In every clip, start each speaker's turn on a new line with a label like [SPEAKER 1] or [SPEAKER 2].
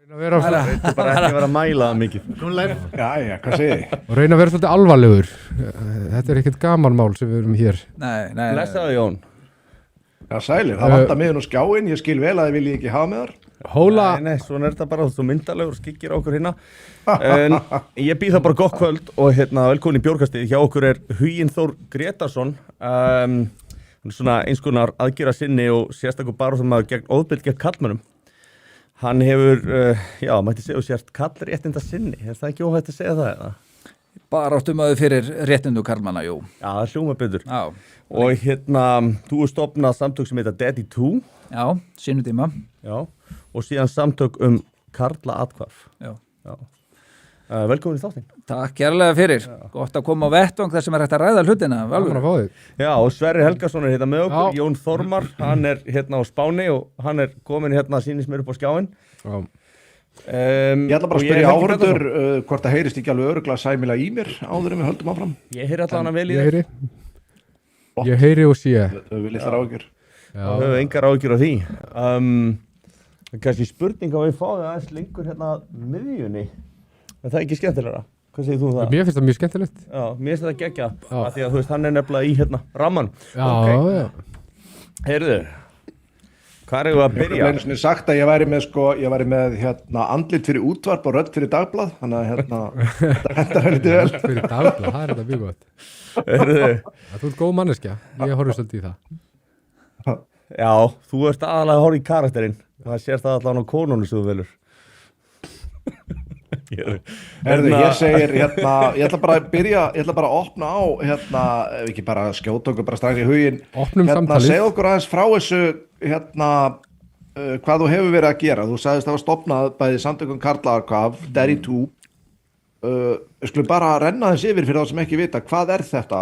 [SPEAKER 1] Reyna bara ekki vera að mæla það mikið.
[SPEAKER 2] Já, hvað segir þið?
[SPEAKER 3] Og reyna að vera svolítið alvarlegur. Þetta ekkert gamanmál sem við erum hér.
[SPEAKER 4] Nei.
[SPEAKER 1] Blessaðu Jón.
[SPEAKER 2] Já, sælir, það vantar miðun og skjáin, ég skil vel að þið viljið ekki hafa með þar.
[SPEAKER 3] Hóla.
[SPEAKER 1] Nei, svona þetta bara, þú myndalegur skikir á okkur hérna. Ég býð það bara gott kvöld og velkomin í Bjórkastið. Hjá okkur Huginn Þór Gretarsson. Svona eins konar aðgera sinni og sérstakur baráttumaður gegn ofbeldi gegn karlmönnum. Hann hefur, mætti segja sért karlréttinda sinni, það ekki óhætt að segja það eða?
[SPEAKER 4] Baráttumaður fyrir réttindu karlmanna, jú.
[SPEAKER 1] Já, það hljóma betur.
[SPEAKER 4] Já.
[SPEAKER 1] Og þú er stofnað samtök sem heita Daddy 2.
[SPEAKER 4] Já, sínum tíma.
[SPEAKER 1] Já, og síðan samtök karla athvarf.
[SPEAKER 4] Já.
[SPEAKER 1] Velkomin í þáttinn.
[SPEAKER 4] Takk kærlega fyrir. Gott að koma á vettvang þar sem hægt að ræða hlutina.
[SPEAKER 1] Já, og Sverrir Helgason hérna með okkur. Jón Þormar, hann hérna á Spáni og hann komin sýnist mér upp á skjáin.
[SPEAKER 2] Já. Ég ætla bara að spyrja áhörður hvort það heyrist ekki alveg örugglega sæmilega í mér áður en við höldum áfram.
[SPEAKER 1] Ég heyri allavega vel í þér.
[SPEAKER 3] Ég heyri og sé.
[SPEAKER 2] Við litlar áhyggjur.
[SPEAKER 1] Það höfum engar áhyggjur á því. Kannski spurning á við fáið aðeins lengur miðjunni. Er það ekki skemmtilegra? Hvað segir þú um það?
[SPEAKER 3] Mér finnst það mjög skemmtilegt.
[SPEAKER 1] Já, mér finnst þetta geggja. Af því að þú veist, hann nefnilega í ramman.
[SPEAKER 3] Já.
[SPEAKER 1] Heyrðu, hvað við að byrja?
[SPEAKER 2] Ég hef einu sinni sagt að ég væri með andlit fyrir útvarp og rödd fyrir dagblað, þannig að þetta hentar heldur vel.
[SPEAKER 3] Rödd fyrir dagblað, það þetta mjög gott.
[SPEAKER 1] Heyrðu.
[SPEAKER 3] Þú ert góð manneskja, ég horfði svolítið í það.
[SPEAKER 1] Já, þú ert aðalega að horfa í karakterinn. Það sér það allavega á konunum sem þú velur.
[SPEAKER 2] Ég segir ég ætla bara að byrja, ég ætla bara að opna á ef ekki bara skjóta okkur bara strax í huginn.
[SPEAKER 3] Opnum samtalið.
[SPEAKER 2] Segð okkur aðeins frá þessu hvað þú hefur verið að gera. Þú sagðist það var stofnað bæði samtökum karla athvarf, Daddy 2. Skulum bara renna þess yfir fyrir þá sem ekki vita, hvað þetta?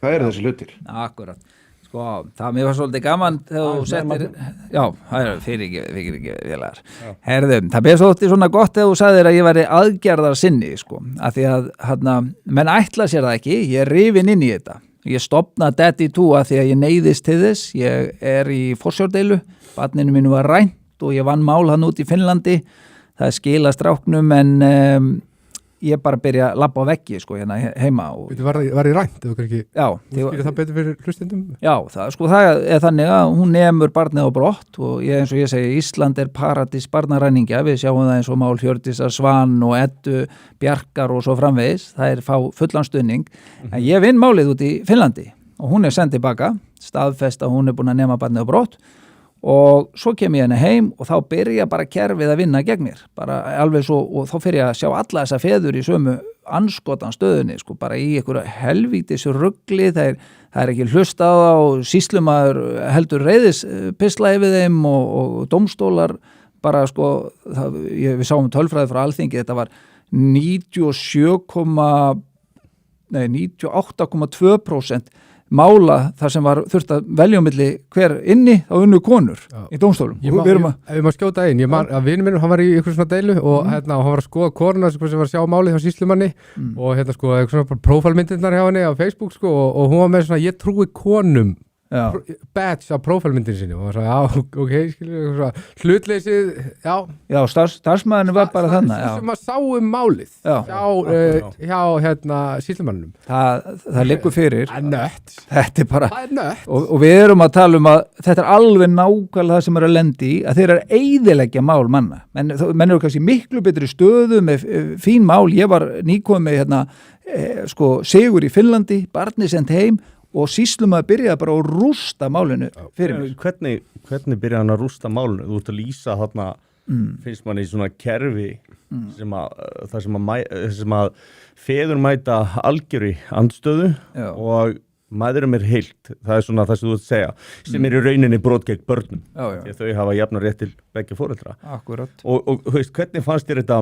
[SPEAKER 2] Hvað þessi hlutir?
[SPEAKER 4] Akkurat. Sko, það mér var svolítið gaman þegar þú settir, fyrir ekki félagar. Herðu, það mér svolítið svona gott þegar þú sagðir að ég væri aðgerðar sinni, sko, af því að menn ætla sér það ekki, ég er rifinn inn í þetta. Ég stofnaði Daddy 2 af því að ég neyðist til þess, ég í forsjárdeilu, barninu mínu var rænt og ég vann mál hann út í Finnlandi, það skila stráknum en ég bara byrja að labba á veggi sko hérna heima og
[SPEAKER 3] var ég rænt eða ekki?
[SPEAKER 4] Já,
[SPEAKER 3] skilur það betur fyrir hlustendum?
[SPEAKER 4] Já, það þannig að hún nemur barnið á brott og eins og ég segi Ísland paradís barnaræningja, við sjáum það eins og mál Hjördísar Svan og Eddu Bjarkar og svo framvegis, það fá fullan stuðning, en ég vinn málið út í Finnlandi og hún sendið baka, staðfest að hún búin að nema barnið á brott og svo kem ég henni heim og þá byrja bara kerfið að vinna gegn mér bara alveg svo og þá fyrir ég að sjá alla þessa feður í sömu anskotan stöðunni sko bara í einhverju helvítis rugli það ekki hlustað á sýslumaður heldur reiðispistla yfir þeim og dómstólar bara sko við sáum tölfræði frá Alþingi þetta var 98,2% mála þar sem var þurft að velja milli hver inni á unnu konur í dómstólum.
[SPEAKER 3] Ef ég má skjóta inn, að vinur minn, hann var í ykkur svona deilu og hann var að skoða konuna sem var að sjá málið hjá sýslumanni og sko eitthvað svona prófælmyndirnar hjá henni á Facebook sko og hún var með svona ég trúi konum badge á prófælmyndin sinni og það var ok, skilur hlutleysið,
[SPEAKER 4] Já, starfsmaðurinn var bara þannig
[SPEAKER 3] sem að sá málið hjá sýslumannum
[SPEAKER 4] það liggur fyrir
[SPEAKER 3] nött
[SPEAKER 4] þetta bara
[SPEAKER 3] nött
[SPEAKER 4] og við erum að tala að þetta alveg nákvæmlega það sem að lendi í að þeir eyðileggja mál manna menn eru kannski miklu betri stöðu með fín mál, ég var nýkomið sigur í Finnlandi, barnið sent heim og sýslumaður byrjaði bara að rústa málinu fyrir mér.
[SPEAKER 1] Hvernig byrjaði hann að rústa málinu? Þú ert að lýsa þarna, finnst manni í svona kerfi sem að feður mæta algjöri andstöðu og mæðurum heilt, það svona það sem þú ert að segja, sem í rauninni brot gegn börnum. Því að þau hafa jafnan rétt til begge foreldra.
[SPEAKER 4] Akkurat.
[SPEAKER 1] Og hvernig fannst þér þetta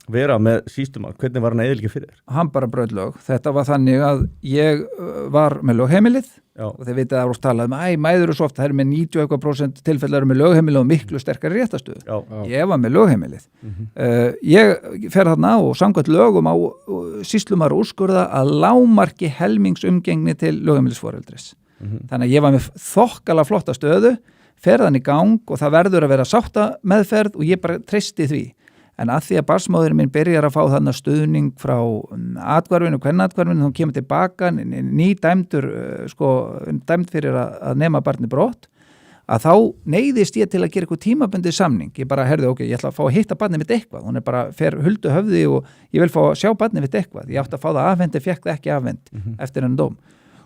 [SPEAKER 1] vera með sýslumann, hvernig var hann eyðileggja fyrir þér?
[SPEAKER 4] Hann bara braut lög. Þetta var þannig að ég var með lögheimilið og þeir vitið að talað mæður og svo oft, það með 90% tilfellar með lögheimilið og miklu sterkari réttastöðu. Ég var með lögheimilið. Ég fer þarna og samkvæmt lögum á sýslumar úrskurða að lágmarki helmingsumgengni til lögheimilisforeldris. Þannig að ég var með þokkala flotta stöðu, ferðan í gang og það verður að vera sátta meðferð og ég bara treysti því. En að því að barsmóðurinn minn byrjar að fá þannig stuðning frá atkvarfinu, kvennatkvarfinu, þá kemur tilbaka nýdæmdur, dæmd fyrir að nema barni brott, að þá neyðist ég til að gera eitthvað tímabundið samning. Ég bara, ég ætla að fá að hitta barnið mitt eitthvað. Hún er bara fer huldu höfði og ég vil fá að sjá barnið mitt eitthvað. Ég átti að fá það afhent, ég fékk það ekki afhent eftir enn dóm.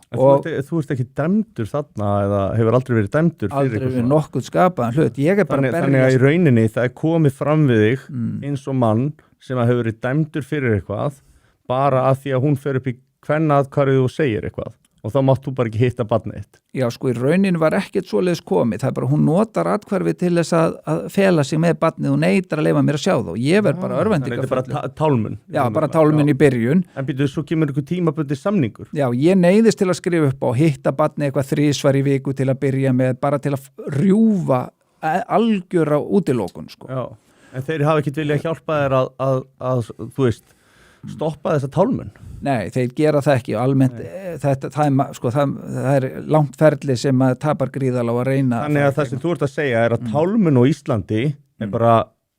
[SPEAKER 1] Þú ert ekki dæmdur þarna eða hefur aldrei verið dæmdur fyrir
[SPEAKER 4] aldrei verið nokkuð skapaðan hlut. Ég er bara
[SPEAKER 1] þannig að í rauninni það er komið fram við þig eins og mann sem hefur verið dæmdur fyrir eitthvað bara að því að hún fer upp í kvennaatkvarfið og segir eitthvað og þá mátt þú bara ekki hitta barnið þitt.
[SPEAKER 4] Já, í rauninni var ekkert svoleiðis komið. Það er bara, hún notar atkvarfið til þess að fela sig með barnið og neitar að leyfa mér að sjá þá. Ég verð bara örvendingar.
[SPEAKER 1] Þannig þetta er bara tálmun.
[SPEAKER 4] Já, bara tálmun í byrjun.
[SPEAKER 1] En býtu, svo kemur einhver tímabundið samningur.
[SPEAKER 4] Já, ég neyðist til að skrifa upp á hitta barnið eitthvað 3 í viku til að byrja með, bara til að rjúfa algjöra útilokun,
[SPEAKER 1] Já, en þeir hafa ekki viljað hjálpa þér að þú veist, stoppa þessa tálmun.
[SPEAKER 4] Nei, þeir gera það ekki almennt, það er langt ferli sem að tapar gríðal á að reyna.
[SPEAKER 1] Þannig að það sem þú ert að segja er að tálmun á Íslandi er bara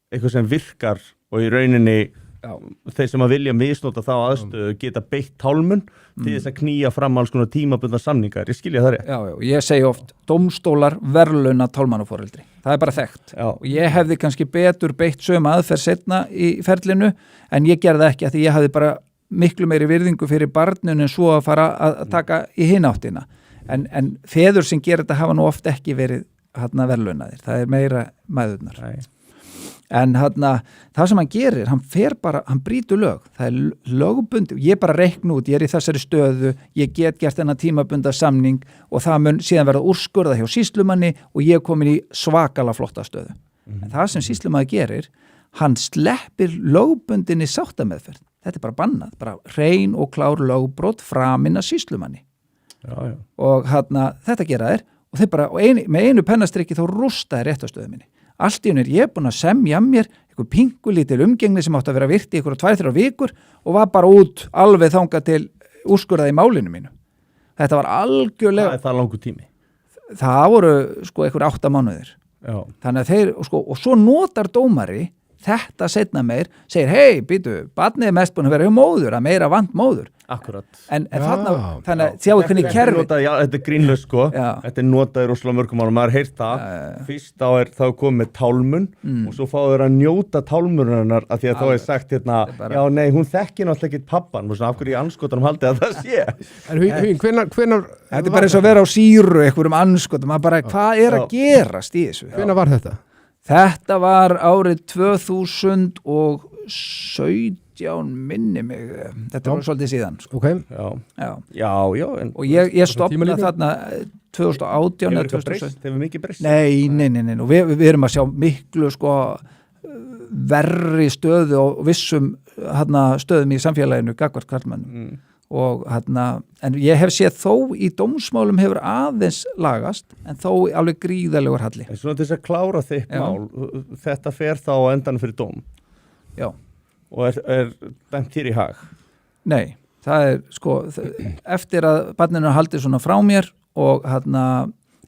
[SPEAKER 1] eitthvað sem virkar og í rauninni þeir sem að vilja misnota þá aðstöðu geta beitt tálmun til þess að knýja fram alls konar tímabundna samningar. Ég skilja það rétt.
[SPEAKER 4] Já, ég segi oft, dómstólar verðlauna tálmanaforeldri. Það er bara þekkt. Og ég hefði kannski betur beitt sömu aðferð seinna í ferlinu en ég gerði ekki að því ég hafði bara miklu meiri virðingu fyrir barnun en svo að fara að taka í hináttina. En feður sem gera þetta hafa nú oft ekki verið verðlaunaðir. Það er meira mæðurnar.
[SPEAKER 1] Nei.
[SPEAKER 4] En það sem hann gerir, hann brýtur lög. Það er lögbundi. Ég bara reikna út, ég er í þessari stöðu, ég get gert þennan tímabunda samning og það mun síðan verða úrskurða hjá sýslumanni og ég er komin í svakala flotta stöðu. En það sem sýslumanni gerir, hann sleppir lögbundinni sáttameðferð. Þetta er bara bannað, bara hrein og klár lögbrot framinn að sýslumanni.
[SPEAKER 1] Já.
[SPEAKER 4] Og þetta gera þeir og þeir bara, með einu pennastriki þá rústa þeir réttastöðu minni. Allt í hún er ég búin að semja mér einhver pingulítil umgengni sem átti að vera virt í einhverja 2-3 vikur og var bara út alveg þangað til úrskurðað í málinu mínu. Þetta var algjörlega...
[SPEAKER 1] Það er það langur tími.
[SPEAKER 4] Það voru einhver 8 mánuðir.
[SPEAKER 1] Já.
[SPEAKER 4] Þannig að þeir, og svo notar dómari þetta seinna meir, segir, hei, býtu, barnið er mest búin að vera hjá móður, að meira vant móður.
[SPEAKER 1] Akkurat.
[SPEAKER 4] En þannig að sjáu hvernig kerfi...
[SPEAKER 1] Þetta er grínlaust þetta er notaður og slá mörgum árum, maður heyrt það. Fyrst þá komið með tálmun og svo fáður að njóta tálmurinnar af því að þá er sagt já, nei, hún þekki náttúrulega ekki pappan, af hverju í anskotanum haldið að það sé.
[SPEAKER 3] En hvenær...
[SPEAKER 4] Þetta er bara eins og að vera á síru, einhverjum anskotum, hvað er að gerast í þessu?
[SPEAKER 3] Hvenær var þetta?
[SPEAKER 4] Þetta var árið 2017 minni mig, þetta var svolítið síðan.
[SPEAKER 3] Okay.
[SPEAKER 1] Já.
[SPEAKER 4] Og ég stopnaði þarna 2018 eða 2017.
[SPEAKER 1] Hefur mikið breyst?
[SPEAKER 4] Nei, og við erum að sjá miklu verri stöðu og vissum stöðum í samfélaginu gagnvart karlmönnum. Og en ég hef séð þó í dómsmálum hefur aðeins lagast en þó alveg gríðalegur halli.
[SPEAKER 1] En svona til þess að klára þitt mál, þetta fer þá á endanum fyrir dóm?
[SPEAKER 4] Já.
[SPEAKER 1] Og er dæmt þér í hag?
[SPEAKER 4] Nei, það er eftir að barninu haldið svona frá mér og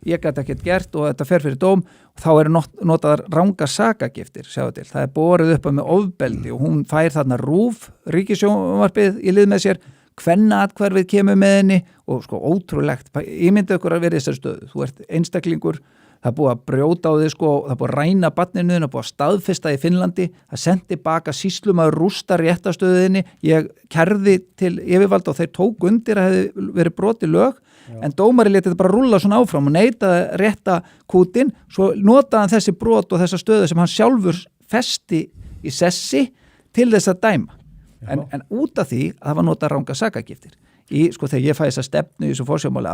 [SPEAKER 4] ég gæti ekkert gert og þetta fer fyrir dóm þá eru notaðar rangar sakagiftir, sjáðu til. Það er borið upp með ofbeldi og hún fær þarna RÚV, ríkissjónvarpið í lið með sér, kvennaatkvarfið kemur með henni og ótrúlegt. Ég myndi okkur að vera í þessari stöðu. Þú ert einstaklingur, það er búið að brjóta á þig, það er búið að ræna barninu, það er búið að staðfesta í Finnlandi, það sendi baka sýslumaður rústa réttastöðinni, ég kærði til yfirvalda og þeir tók undir að hefði verið brotið lög, en dómari lét þetta bara rúlla svona áfram og neitaði rétta kútin, svo notaði hann þessi brot og þessa stöðu sem hann sjálfur festi í sessi til þess að dæma. En út af því að það var notað ranga sakagiftir. Þegar ég fæði þessa stefnu í þessu forsjómáli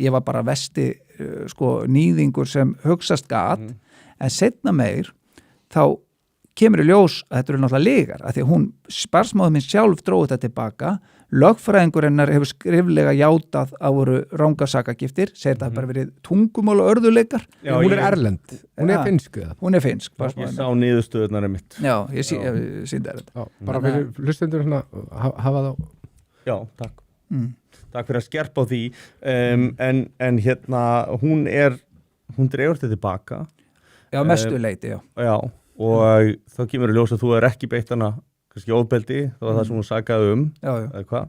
[SPEAKER 4] ég var bara vesti nýðingur sem hugsast gat, en seinna meir þá kemur í ljós að þetta eru náttúrulega lygar, af því að barsmóðir minn sjálf dróði þetta tilbaka, lögfræðingur hennar hefur skriflega játað á voru ranga sakagiftir, segir það bara verið tungumál og örðuleikar.
[SPEAKER 3] Já, hún er erlend, hún er finnsk.
[SPEAKER 4] Hún er finnsk.
[SPEAKER 1] Ég sá niðurstöðunar mitt.
[SPEAKER 4] Já, ég sýndi þetta.
[SPEAKER 3] Bara fyrir hlustendur hafa þá.
[SPEAKER 1] Já, takk. Takk fyrir að skerpa á því, en hún er hún dregur þetta tilbaka
[SPEAKER 4] Já, mestu leiti, já.
[SPEAKER 1] Já, og þá kemur í ljós að þú er ekki beitt hana kannski ofbeldi, það var það sem hún sakaði
[SPEAKER 4] Já.
[SPEAKER 1] eða hvað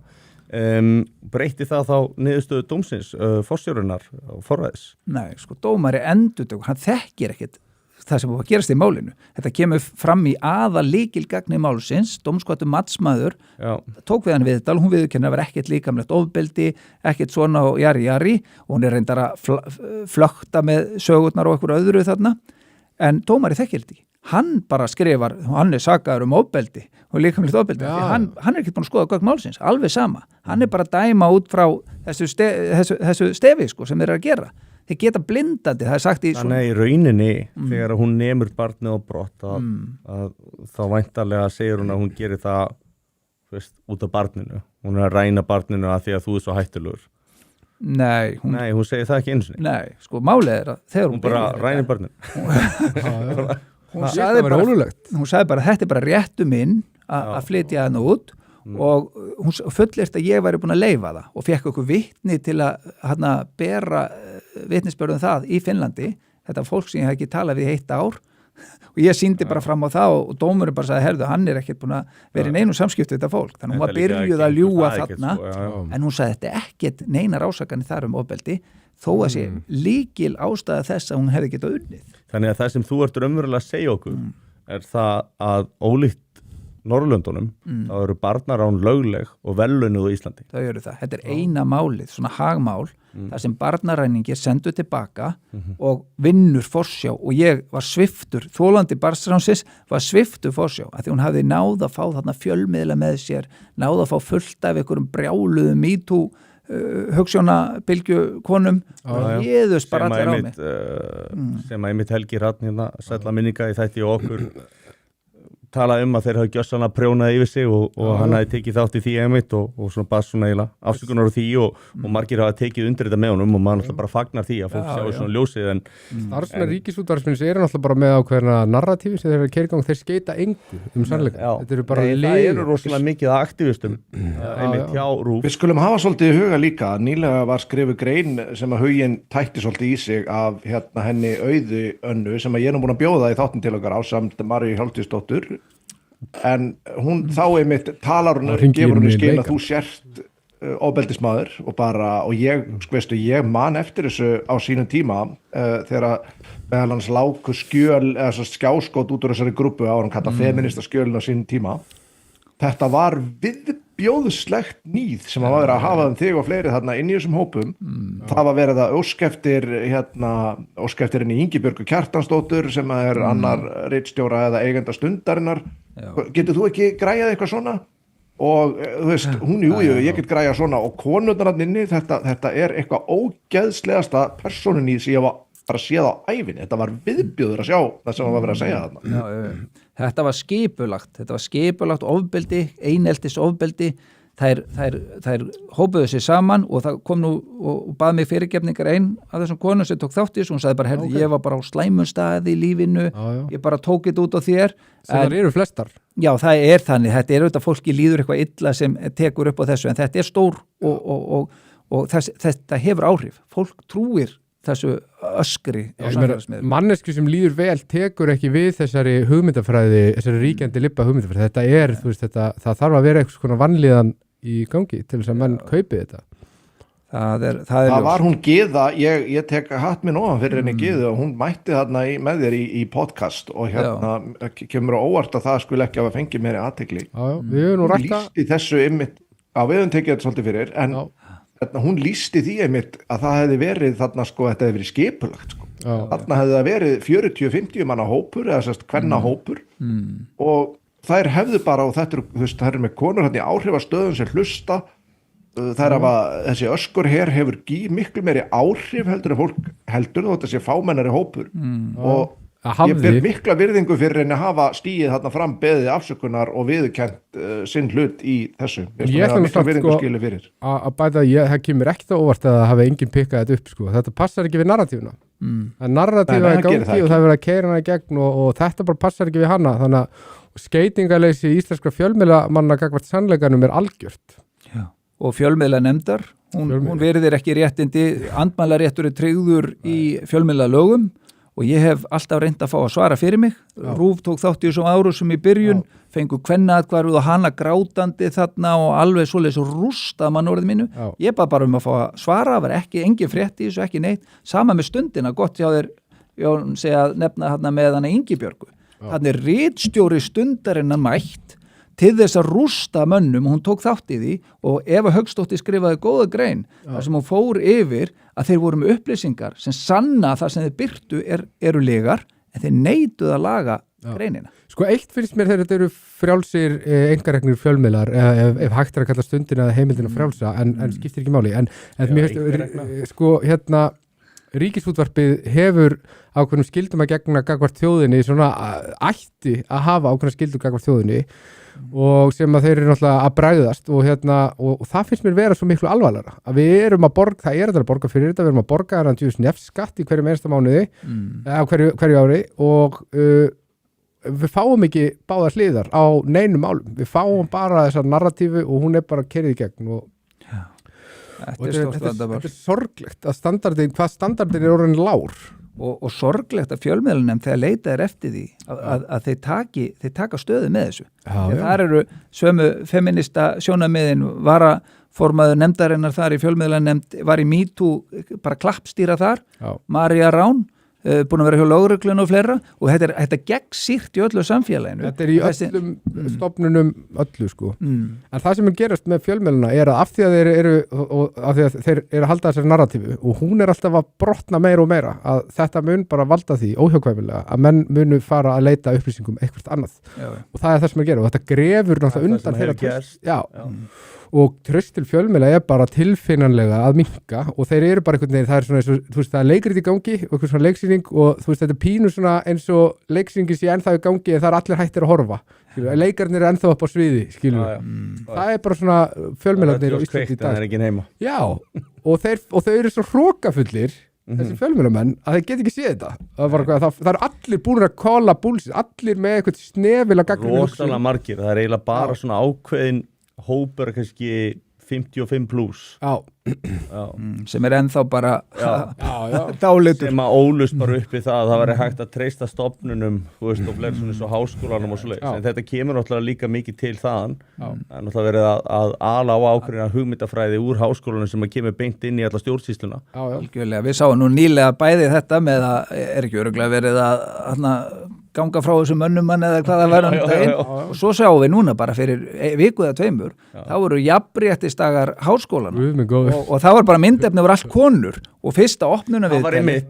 [SPEAKER 1] breytti það þá niðurstöðu dómsins forstjórunar og forræðis?
[SPEAKER 4] Nei, sko, dómari endurtök, hann þekkir ekkit það sem var að gerast í málinu. Þetta kemur fram í lykilgagni málsins, dómskvatu matsmaður, tók við hann viðtal, hún viðurkenndi að vera ekkert líkamlegt ofbeldi, ekkert svona og jari, og hún er reyndar að flökta með sögurnar og einhverju öðru þarna, en dómari þekkir þetta ekki. Hann bara skrifar, hann er sakaður ofbeldi og líkamlegt ofbeldi, því hann er ekkert búin að skoða gögn málsins, alveg sama. Hann er bara að dæma út frá þessu stefi, sko, sem þeir eru að gera. Þeir geta blindandi, það er sagt í
[SPEAKER 1] Þannig í rauninni, þegar hún nemur barnið á brott að þá væntanlega segir hún að hún gerir það út af barninu. Hún er að ræna barninu að því að þú er svo hættulegur.
[SPEAKER 4] Nei,
[SPEAKER 1] hún segir það ekki eins og
[SPEAKER 4] Nei, sko, málið er að þegar
[SPEAKER 1] hún bara rænir barninu.
[SPEAKER 4] Hún sagði bara þetta er bara réttu minn að flytja hann út og hún fullyrti að ég væri búin að leyfa það og fekk okkur vitni til að bera vitnisbörðum það í Finnlandi, þetta fólk sem ég hef ekki talað við í 1 ár og ég sýndi bara fram á það og dómurinn bara sagði, herðu, hann er ekkert búin að vera í neinu samskipti við þetta fólk, þannig hún var byrjuð að ljúga þarna, en hún sagði þetta ekkert neinar ásakanir þar ofbeldi þó að sé líkil ástæða þess að hún hefði getað unnið.
[SPEAKER 1] Þannig að það sem þú ert raunverulega að segja okkur er það að ólíkt Norðurlöndunum, þá eru barnarán lögleg og velunnuð á Íslandi.
[SPEAKER 4] Það eru það. Þetta er eina málið, svona hagmál, þar sem barnaræningi sendu tilbaka og vinnur forsjá og ég var sviftur, þolandi barnsránsins var sviftur forsjá, að því hún hafði náð að fá þarna fjölmiðla með sér, náð að fá fullt af einhverjum brjáluðum MeToo hugsjónabilgju konum og éðust bara allir á mig.
[SPEAKER 1] Sem að einmitt Helgi Ratn hérna, sælla minninga í þætti og okkur talaði að þeir hafi gjössanlega prjónað yfir sig og hann hafi tekið þátt í því einmitt og svona bara svona eiginlega afsökunar á því og margir hafa tekið undir þetta með honum og maður náttúrulega bara fagnar því að fólk sjáu svona ljósið en
[SPEAKER 3] Starfsmenn Ríkisútvarpsins eru náttúrulega bara með ákveðna narratífi sem þeir eru að keyra í gang, þeir skeita engu sannleika. Þetta eru bara
[SPEAKER 1] það eru rosalega mikið að aktivistum einmitt hjá RÚV.
[SPEAKER 2] Við skulum hafa svolítið í huga líka, nýlega var skrifuð grein sem að Huginn tætti svolítið í sig af henni Auði Önnu sem að ég er nú búin að bjóða í þáttin til okkar ásamt Maríu Hjálmtýsdóttur. En hún þá einmitt talar hún, gefur hún í skil að þú sért ofbeldismadur og ég, veistu, ég man eftir þessu á sínum tíma þegar meðal hans láku skjöl eða skjáskot út úr þessari grúppu á hann kallað feminista skjölin á sínum tíma. Þetta var viðbjóðslegt nýð sem var verið að hafa þig og fleiri þarna inn í þessum hópum. Það var verið að óska eftir henni Ingibjörgu Kjartansdóttur sem er annar ritstjóra eða eigenda Stundarinnar. Getur þú ekki græjað eitthvað svona? Og þú veist, ég get græjað svona og konurnar inni, þetta er eitthvað ógeðslegasta persónunni sem ég var bara séð á ævinni. Þetta var viðbjóður að sjá það sem var verið að segja þarna.
[SPEAKER 4] Þetta var skipulagt ofbeldi, eineltis ofbeldi, þær hópuðu sér saman og það kom nú og bað mig fyrirgefningar einn af þessum konum sem tók þátt í þessu, hún sagði bara, herri, ég var bara á slæmum staði í lífinu, ég bara tók þetta út á þér.
[SPEAKER 3] Það eru flestar. Já,
[SPEAKER 4] það er þannig, þetta er auðvitað fólki líður eitthvað illa sem tekur upp á þessu, en þetta er stór og þetta hefur áhrif. Fólk trúir þessu öskri á samfélagsmiðlum.
[SPEAKER 3] Mannesku sem líður vel tekur ekki við þessari hugmyndafræði, þessari ríkjandi libba hugmyndafræði. Þetta er, þú veist, það þarf að vera eitthvað svona vanlíðan í gangi til þess að menn kaupi þetta.
[SPEAKER 2] Það var hún Gyða, ég tek hatt minn ofan fyrir henni Gyðu og hún mætti þarna með þér í podcast og kemur á óvart að það skulle ekki hafa fengið mér í athygli.
[SPEAKER 3] Við höfum nú rækta.
[SPEAKER 2] Hún lýsti þessu einmitt, við höfum tekið þetta svolítið fyrir, en hún lýsti því einmitt að það hefði verið þarna þetta hefði verið skipulagt þarna hefði það verið 40-50 manna hópur eða kvenna hópur og þær hefðu bara og þetta eru með konur hérna í áhrifastöðum sem hlusta þessi öskur hér hefur miklu meiri áhrif heldur en fólk heldur þótt að sé fámennari hópur og ég ber mikla virðingu fyrir henni að hafa stíið þarna fram beðið afsökunar og viðurkennt sinn hlut í þessu.
[SPEAKER 3] Ég ætla mikla virðingu skilu fyrir. Að bæta, það kemur ekkert á óvart að það hafi enginn pikkað þetta upp, sko. Þetta passar ekki við narratífuna. Það narratífa í gangi og það verið að keyra hana í gegn og þetta bara passar ekki við hana. Þannig að skeytingaleysi íslenskra fjölmiðlamanna gagnvart sannleikanum er algjört.
[SPEAKER 4] og fjölmiðla nefndar, hún veriðir ekki réttindi, andmælaréttur er tryggður í fjölmiðla lögum og ég hef alltaf reynd að fá að svara fyrir mig. RÚV tók þátt í þessum árusum í byrjun, fengu kvennaatkvæði og hana grátandi þarna og alveg svoleiðis rústa mannorðið mínu. Ég bað bara að fá að svara, var engin frétt í þessu, ekki neitt. Sama með stundina, gott hjá þér, Jón, segja að nefna þarna með hana Ingibjörgu. Þannig er ritstjóri Stundarinnar mætt til þess að rústa mönnum, hún tók þátt í því og Eva Hauksdóttir skrifaði góða grein þar sem hún fór yfir að þeir voru með upplýsingar sem sanna að það sem þeir byrtu eru legar en þeir neituð að laga greinina.
[SPEAKER 3] Sko eitt finnst mér þegar þetta eru frjálsir einkareknir fjölmiðlar ef hægt að kalla Stundina eða Heimildina frjálsa en skiptir ekki máli en mér finnst sko hérna Ríkisútvarpið hefur ákveðnum skildum að gegna gagnvart þjóðinni svona ætti að hafa ákveðna skildum gagnvart þjóðinni og sem að þeir eru náttúrulega að bregðast og það finnst mér vera svo miklu alvarlegra að við erum að borga, það er að borga fyrir þetta, við erum að borga þennan nefnskatt í hverjum einasta mánuði hverju ári og við fáum ekki báðar hliðar á neinum málum, við fáum bara þessa narratífu og hún er bara kerið í gegn og þetta er sorglegt að hvað standardin er orðin lágur
[SPEAKER 4] og sorglegt að fjölmiðlunum þegar leitað er eftir því að þeir taka stöðu með þessu. Þar eru sömu feminista sjónarmiðin varaformaður nefndarinnar þar í fjölmiðlanemnd var í MeToo bara klappstýra þar, María Rán búin að vera hjá lögreglun og fleira og þetta gegnsýrt í öllu samfélaginu.
[SPEAKER 3] Þetta er í öllum stofnunum öllu sko. En það sem er gerast með fjölmiðluna er að af því að þeir eru að halda þessari narratífu og hún er alltaf að brotna meira og meira að þetta mun bara valda því óhjákvæmilega að menn munu fara að leita upplýsingum eitthvað annað. Og það er það sem er að gera og þetta grefur náttúrulega undan þeirra tröst. Og tröst til fjölmiðla er bara tilfinnanlega að minnka og þeir eru bara einhvern veginn, það er svona eins og, þú veist, það er leikrit í gangi og eitthvað svona leiksýning og þú veist, þetta er pínu svona eins og leiksýningin sé ennþá í gangi en það er allir hættir að horfa, leikarnnir eru ennþá upp á sviði, það er bara svona fjölmiðlarnir á Íslandi í dag. Já, og þau eru svo hrókafullir, þessi fjölmiðlamenn, að þeir get ekki séð þetta. Það eru allir búin að kolla búlsið, allir með eitthvað snefila gagnrýni hugsun.
[SPEAKER 1] Rosalega margir, það er eiginlega bara svona ákveðin hópur kannski 55 plus
[SPEAKER 4] sem er ennþá bara dálitur
[SPEAKER 1] sem að ólust bara upp í það væri hægt að treysta stofnunum þú veist og fleiri svona svo háskólanum og svoleiðis en þetta kemur náttúrulega líka mikið til þaðan það er náttúrulega verið að ala á ákveðina hugmyndafræði úr háskólanum sem að kemur beint inn í alla stjórnsýsluna.
[SPEAKER 4] Algjörlega, við sáum nú nýlega bæði þetta með að er ekki örugglega verið að ganga frá þessum mönnum eða hvað það verður daginn og svo sjáum við núna bara fyrir viku eða tveimur þá voru jafnréttisdagar háskólana og það var bara myndefni voru allt konur og fyrsta opnuna við
[SPEAKER 1] það var einmitt,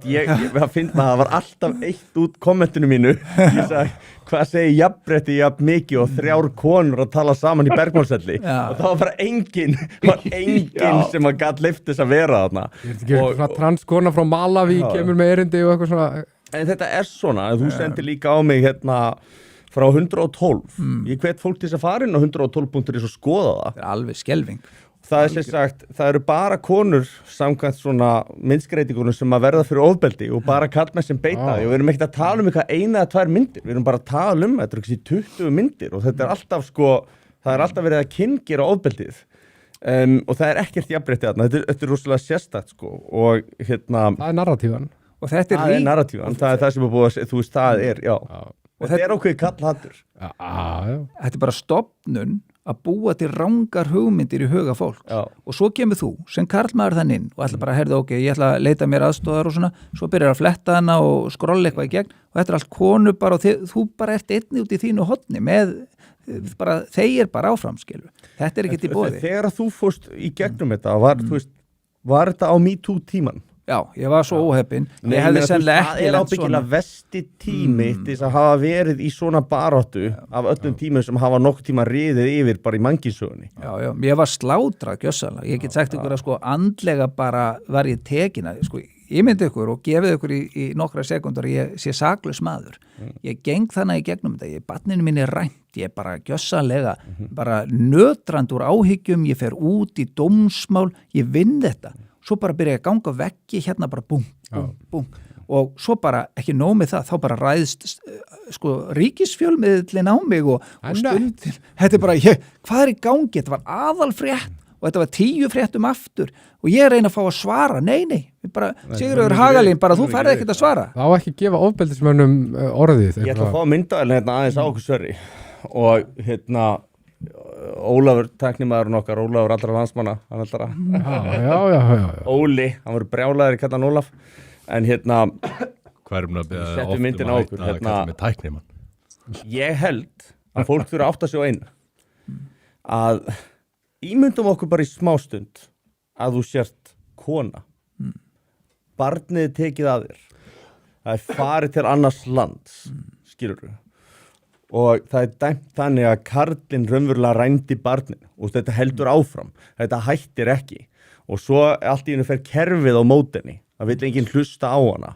[SPEAKER 1] það var alltaf eitt út kommentinu mínu ég sagði, hvað segir jafnrétti jafn mikið og 3 konur að tala saman í Bergmannselli og það var bara engin sem að gat leyft þess að vera þarna
[SPEAKER 3] og transkona frá Malaví kemur með erindi og eitthvað svona.
[SPEAKER 1] En þetta er svona, þú sendir líka á mig hérna frá 112 ég hvet fólk til þess að fara inn á 112.is og skoða það.
[SPEAKER 4] Það er alveg skelving.
[SPEAKER 1] Það er sem sagt, það eru bara konur samkvæmt svona myndskreitingunum sem að verða fyrir ofbeldi og bara karlmenn sem beita því og við erum ekkert að tala um eitthvað 1 eða 2 myndir, við erum bara að tala um þetta er ekki 20 myndir og þetta er alltaf sko, það er alltaf verið að kynngera ofbeldið og það er ekkert jafnrétti þarna, þetta er rosalega sérstakt sko og hérna
[SPEAKER 3] það er narratívan.
[SPEAKER 4] Og þetta
[SPEAKER 1] er narratívan, það er það sem er búið að þú veist, það er, og þetta er okkur kallhattur.
[SPEAKER 4] Þetta er bara stofnun að búa til rangar hugmyndir í huga fólk og svo kemur þú sem karlmaður þann inn og ætla bara að herða ég ætla að leita mér aðstóðar og svona svo byrjar að fletta hana og skrolla eitthvað í gegn og þetta er allt konu bara og þú bara ert einni út í þínu hotni með bara, þeir bara áframskilu þetta er ekki til boði.
[SPEAKER 1] Þegar þú fórst í gegnum þetta var þetta á MeToo tíman?
[SPEAKER 4] Já, ég var svo óheppinn. Ég hefði sennilega ekki
[SPEAKER 1] lent svona. Það er ábyggilega versti tími til þess að hafa verið í svona baráttu af öllum tímum sem hafa nokkuð tíma riðið yfir bara í mannkynssögunni.
[SPEAKER 4] Já, ég var slátrað gjörsamlega. Ég get sagt ykkur að sko andlega bara var ég tekina. Sko, ég myndi ykkur og gefið ykkur í nokkra sekundar ég sé saklaus maður. Ég geng þannig í gegnum þetta. Barninu mín er rænt. Ég bara gjörsamlega bara nötrand úr áhyggjum. Ég fer út í dómsmál. Ég vinn þetta. Svo bara byrja ég að ganga veggi hérna bara búm og svo bara ekki nóg með það, þá bara ræðst sko ríkisfjölmiðlinn á mig og stundin, þetta er bara hvað er í gangi, þetta var aðalfrétt og þetta var 10 fréttum aftur og ég reyna að fá að svara, nei Sigurður Hagalín, bara þú færði ekkert að svara.
[SPEAKER 3] Það á ekki að gefa ofbeldismönnum orðið.
[SPEAKER 1] Ég ætla að fá myndaðalinn hérna aðeins á okkur Sverri og hérna Ólafur, tæknimaðurinn okkar, Ólafur allra landsmanna, hann allra
[SPEAKER 3] Já.
[SPEAKER 1] Óli, hann var brjálaður í kallan Ólaf en hérna
[SPEAKER 5] Hverjum að beða
[SPEAKER 1] settu myndin á okkur hérna,
[SPEAKER 5] með tæknimann.
[SPEAKER 1] ég held að fólk þurfa að átta sig á einu að ímyndum okkur bara í smástund að þú sért kona barnið er tekið að þér það er farið til annars lands skilurðu og það er dæmt þannig að karlinn raunverulega rændi barnin og þetta heldur áfram, þetta hættir ekki og svo allt í hennu fer kerfið á mótinni, það vill enginn hlusta á hana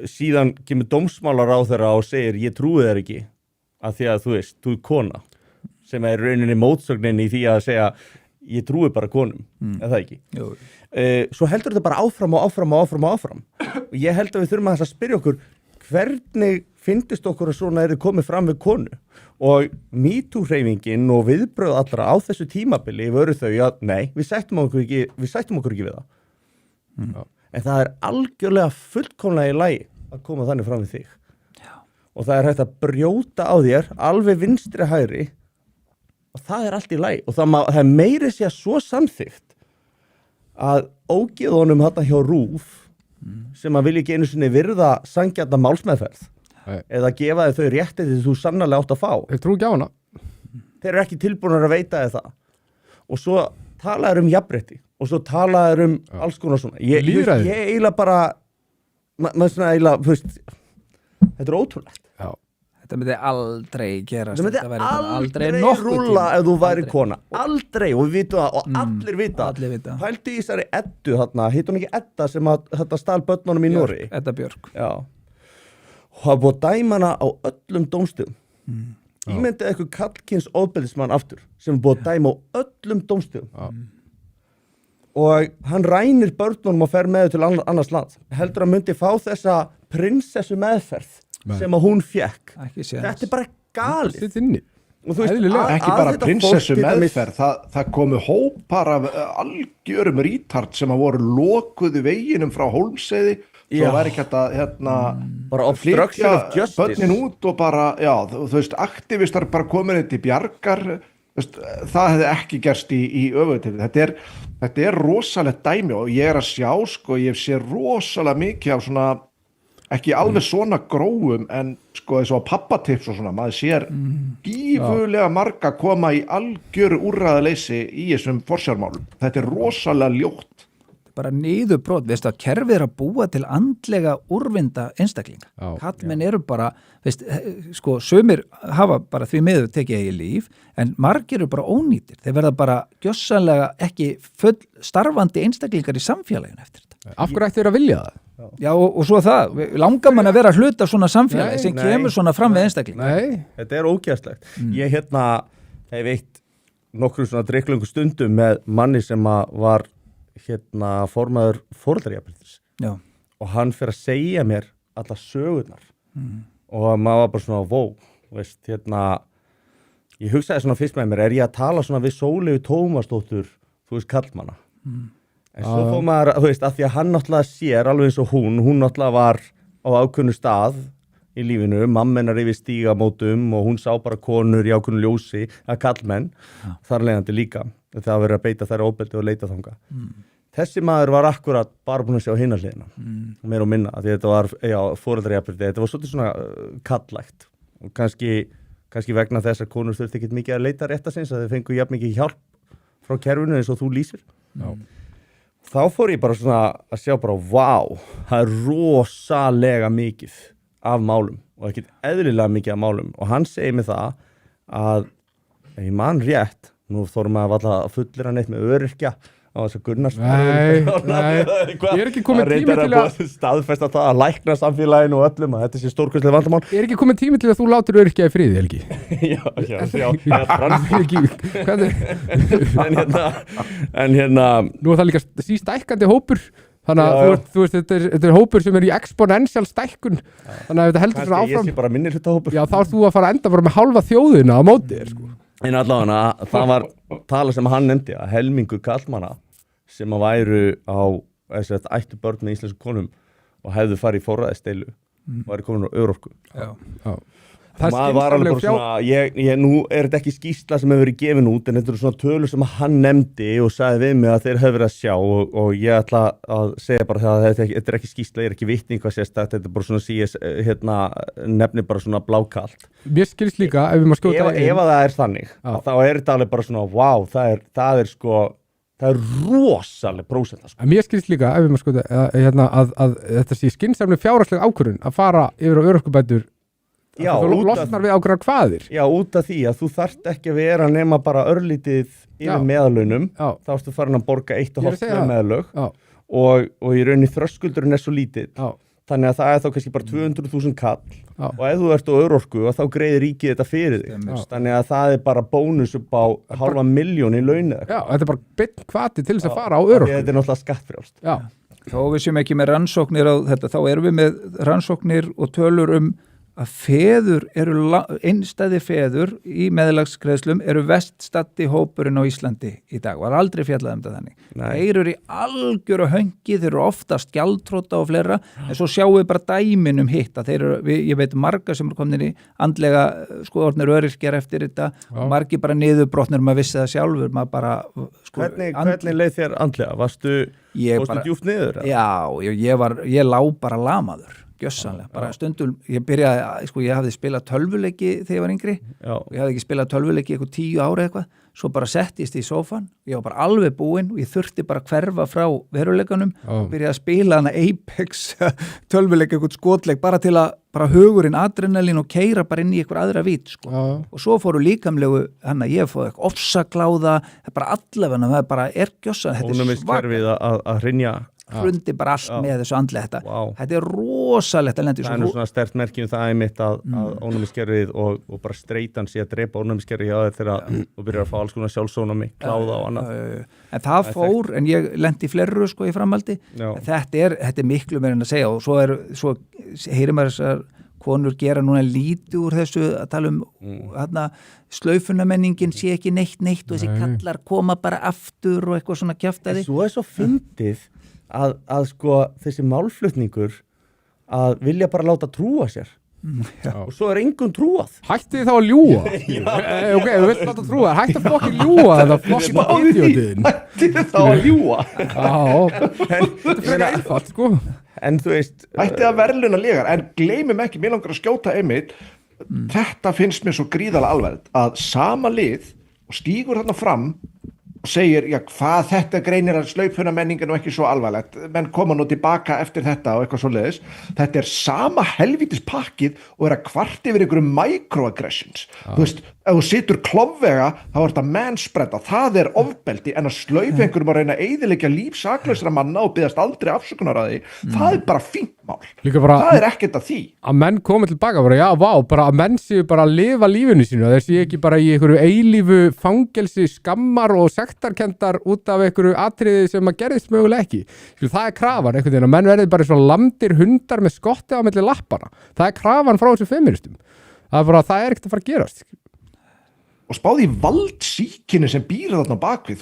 [SPEAKER 1] síðan kemur dómsmálaráðherra og segir ég trúi þér ekki að því að þú veist, þú er kona sem er rauninni mótsögnin í því að segja ég trúi bara konum, er það ekki?
[SPEAKER 4] Jú.
[SPEAKER 1] Svo heldur þetta bara áfram og ég held að við þurfum að spyrja okkur hvernig fyndist okkur að svona er þið komið fram við konu og MeToo-hreyfingin og viðbröð allra á þessu tímabili voru þau að nei, við sættum okkur ekki við það en það er algjörlega fullkomlega í lagi að koma þannig fram við þig og það er hægt að brjóta á þér alveg vinstri hægri og það er allt í lagi og það er meiri sér svo samþykkt að ógeðunum þetta hjá RÚV sem að vilja ekki einu sinni virða sanngjarna málsmeðferð eða gefa þið þau réttindi sem þú sannarlega átt að fá.
[SPEAKER 3] Þeir trú ekki á hana.
[SPEAKER 1] Þeir eru ekki tilbúinir að veita þið það. Og svo talaður jafnrétti og svo talaður alls konar svona. Ég eiginlega bara, maður svona eiginlega, þú veist, þetta er ótrúlegt.
[SPEAKER 3] Já.
[SPEAKER 4] Þetta myndi aldrei gerast.
[SPEAKER 1] Þetta myndi aldrei rúlla ef þú væri kona. Aldrei, og við vitum það, og allir vita. Pældu í þessari Eddu þarna, hitt hún ekki Edda sem að þetta stál börnunum í Noregi?
[SPEAKER 4] Edda Björk.
[SPEAKER 1] Já. Og það búið að dæma hana á öllum dómstigum. Ímyndið eitthvað kallkyns ofbeldismann aftur, sem er búið að dæma á öllum dómstigum. Og hann rænir börnunum og fer með þau til annars land. Heldur að myndi fá þessa prinsessu meðferð sem að hún fekk. Þetta er bara galið. Og þú veist,
[SPEAKER 2] ekki bara prinsessu meðferð, það komu hópar af algjörum rítard sem að voru lokuðu veginum frá Hólmsheiði, svo væri ekki þetta
[SPEAKER 1] bara obstruction of justice
[SPEAKER 2] börnin út og bara, já, þú veist, aktivistar bara komin til bjargar, það hefði ekki gerst í öfutildi. Þetta er rosalegt dæmi og ég er að sjá, sko, ég sé rosalega mikið af svona ekki alveg svona grófum en sko eins og pappatips og svona maður sér gífulega marga koma í algjöru úrræðaleysi í þessum forsjármálum. Þetta er rosalega ljótt.
[SPEAKER 4] Bara niðurbrot, veist að kerfið er að búa til andlega úrvinda einstaklinga. Kallmenn eru bara, veist, sko sumir hafa bara því miður tekið eigi líf en margir eru bara ónýtir. Þeir verða bara gjössanlega ekki full starfandi einstaklingar í samfélaginu eftir þetta.
[SPEAKER 3] Af hverju ætti þér að vilja það?
[SPEAKER 4] Já og svo það, langar mann að vera hluta af svona samfélagi sem kemur svona fram við einstakling.
[SPEAKER 3] Nei.
[SPEAKER 1] Þetta er ógeðslegt. Ég hef veitt nokkru svona drykklöngu stundum með manni sem var formaður foreldrajafnréttis. Já. Og hann fer að segja mér alla sögurnar. Og maður var bara svona, veist, ég hugsaði svona fyrst með mér, er ég að tala svona við Sóleyju Tómasdóttur, þú veist, kallmanna? En svo fór maður, þú veist, að því að hann náttúrulega sér alveg eins og hún náttúrulega var á ákveðnu stað í lífinu, mammenar yfir stígamótum og hún sá bara konur í ákveðnu ljósi, að kallmenn, þar leiðandi líka, það að vera að beita þær ofbeldi og leita þanga. Þessi maður var akkurat bara búin að sjá hina hliðina, meira og minna, því þetta var, foreldrajafnrétti, þetta var svolítið svona kalllægt og kannski vegna þess að konur þurfti ekki mikið að leita rétta sinns að þau fengu jafn mikið hjálp frá kerfinu eins og þú lýsir. Já. Þá fór ég bara svona að sjá bara, það er rosalega mikið af málum og ekkert eðlilega mikið af málum og hann segir mig það að ég man rétt, nú þórum maður að fullera neitt með öryrkja á þess að Gunnars
[SPEAKER 3] ég er ekki komin tími til að
[SPEAKER 1] staðfesta það að lækna samfélaginu og öllum að þetta sé stórkostlega vandamál.
[SPEAKER 3] Ég er ekki komin tími til að þú látir öryrkja í friði, Helgi. En nú er það líka sístækkandi hópur þannig að þú veist, þetta er hópur sem er í exponential stækkun þannig að þetta heldur svona áfram.
[SPEAKER 1] Ég sé bara minni hluta hópur.
[SPEAKER 3] Já, þá ert þú að fara að enda bara með halva þjóðina á móti þér, sko.
[SPEAKER 1] En allavega, það var tala sem hann nefndi að helmingur kallmanna sem að væru á ættu börn með íslensku konum og hefðu farið í forræðisteilu og væri komin á örorku.
[SPEAKER 4] Já.
[SPEAKER 1] Maður var alveg bara svona, nú er þetta ekki skýrsla sem hefur verið gefin út en þetta eru svona tölur sem hann nefndi og sagði við mig að þeir hefur verið að sjá og ég ætla að segja bara það að þetta er ekki skýrsla, ég er ekki vitni hvað sérstakt, þetta er bara svona nefni bara svona blákalt.
[SPEAKER 3] Mér skilst líka, ef við maður skjóta
[SPEAKER 1] Ef það er þannig, þá er þetta alveg bara svona, wow, það er rosaleg prósenta sko.
[SPEAKER 3] Mér skilst líka, ef við maður skjóta að þetta sé skynsamlega fjárhagsleg ákvörðun að fara yfir á örorkubætur.
[SPEAKER 1] Já,
[SPEAKER 3] þú losnar við ákveðnar kvaðir.
[SPEAKER 1] Já, út af því að þú þarft ekki að vera nema bara örlítið yfir meðalaunum, þá ertu farin að borga 1,5 meðalög og í rauninni þröskuldurinn er svo lítill, þannig að það er þá kannski bara 200.000 kall og ef þú ert á örorku þá greiðir ríkið þetta fyrir þig, þannig að það er bara bónus upp á 500.000 í launið.
[SPEAKER 3] Já, þetta er bara beinn hvati til þess að fara á örorku.
[SPEAKER 1] Þetta er náttúrulega skattfrjálst.
[SPEAKER 3] Já.
[SPEAKER 4] Þó við séum ekki með rannsóknir á þetta, þá erum við með rannsóknir og tölur að feður einstæði feður í meðlagsgreiðslum eru veststaddi hópurinn á Íslandi í dag, var aldrei fjallað þetta þannig. Þeir eru í algjöru höngi, þeir eru oftast gjaldþrota og fleira, en svo sjáum við bara dæmin hitt að þeir eru, ég veit marga sem eru komin í andlega orðnir öryrkjar eftir þetta, margi bara niðurbrotnir, maður vissi það sjálfur, maður bara
[SPEAKER 1] Hvernig leið þér andlega? Varstu djúpt niður?
[SPEAKER 4] Já, ég lá bara lamaður. Gjössanlega, bara stundum, ég hafði spilað tölvuleiki þegar ég var yngri og ég hafði ekki spilað tölvuleiki eitthvað 10 ára eitthvað, svo bara settist í sófan, ég var bara alveg búinn og ég þurfti bara að hverfa frá veruleikanum og byrjaði að spila hana Apex tölvuleiki, eitthvað skotleik, bara til að bara hugurinn adrenalín og keyra bara inn í eitthvað aðra vít, sko. Og svo fóru líkamlegu, ég fóði eitthvað ofsakláða, það er bara allavega, það er bara gjössanlega, þetta er
[SPEAKER 1] svart að hrynja
[SPEAKER 4] hrundi bara allt með þessu andlega þetta er rosalegt að lendi
[SPEAKER 1] það er nú svona sterkt merki það er mitt að ónæmiskerfið og bara streitan sé að drepa ónæmiskerfið hjá þeirra og byrjar að fá alls konar sjálfsónami, kláða og annað
[SPEAKER 4] en það fór, en ég lendi fleru í framhaldi, þetta er miklu meira en að segja og svo heyrir maður þessar konur gera núna lítið úr þessu að tala slaufunamenningin sé ekki neitt og þessi kallar koma bara aftur og eitthvað svona kjaftaði.
[SPEAKER 1] Svo er svo fyndið að sko þessi málflutningur að vilja bara láta trúa sér og svo er engum trúað.
[SPEAKER 3] Hætti þá að ljúga ok, við vilt láta trúa hætti að fokkin ljúga þetta fokkin idiotin.
[SPEAKER 2] Hætti þá að ljúga
[SPEAKER 3] þetta fyrir einfalt sko
[SPEAKER 1] en þú veist
[SPEAKER 2] hætti að verðluna legar, en gleymum ekki, mér langar að skjóta einmitt þetta finnst mér svo gríðarlega alvarlegt að sama lið og stígur þarna fram og segir, hvað þetta greinir að slaufunamenningin og ekki svo alvarlegt, menn koma nú tilbaka eftir þetta og eitthvað svoleiðis, þetta er sama helvítis pakkið og að kvart yfir einhverjum microaggressions, þú veist, ef þú situr klofvega, þá er þetta manspreada, það er ofbeldi, en að slaufa einhverjum að reyna að eyðileggja líf saklausra manna og biðast aldrei afsökunar að því, það er bara fínt mál, það er ekkert að því.
[SPEAKER 3] Að menn komi tilbaka, bara að menn séu bara að lifa lífinu sínu, þeir séu ekki bara í einhverju eilífu fangelsi skammar og sektarkenndar út af einhverju atriði sem að gerðist mögulega ekki. Það er krafan einhvern veginn, að menn verði bara svona lamdir hundar með skotti á milli lappana. Það er krafan frá þessum feministum. Það er ekkert að fara að gerast.
[SPEAKER 2] Og spáði í valdsýkinu sem býr þarna bakvið,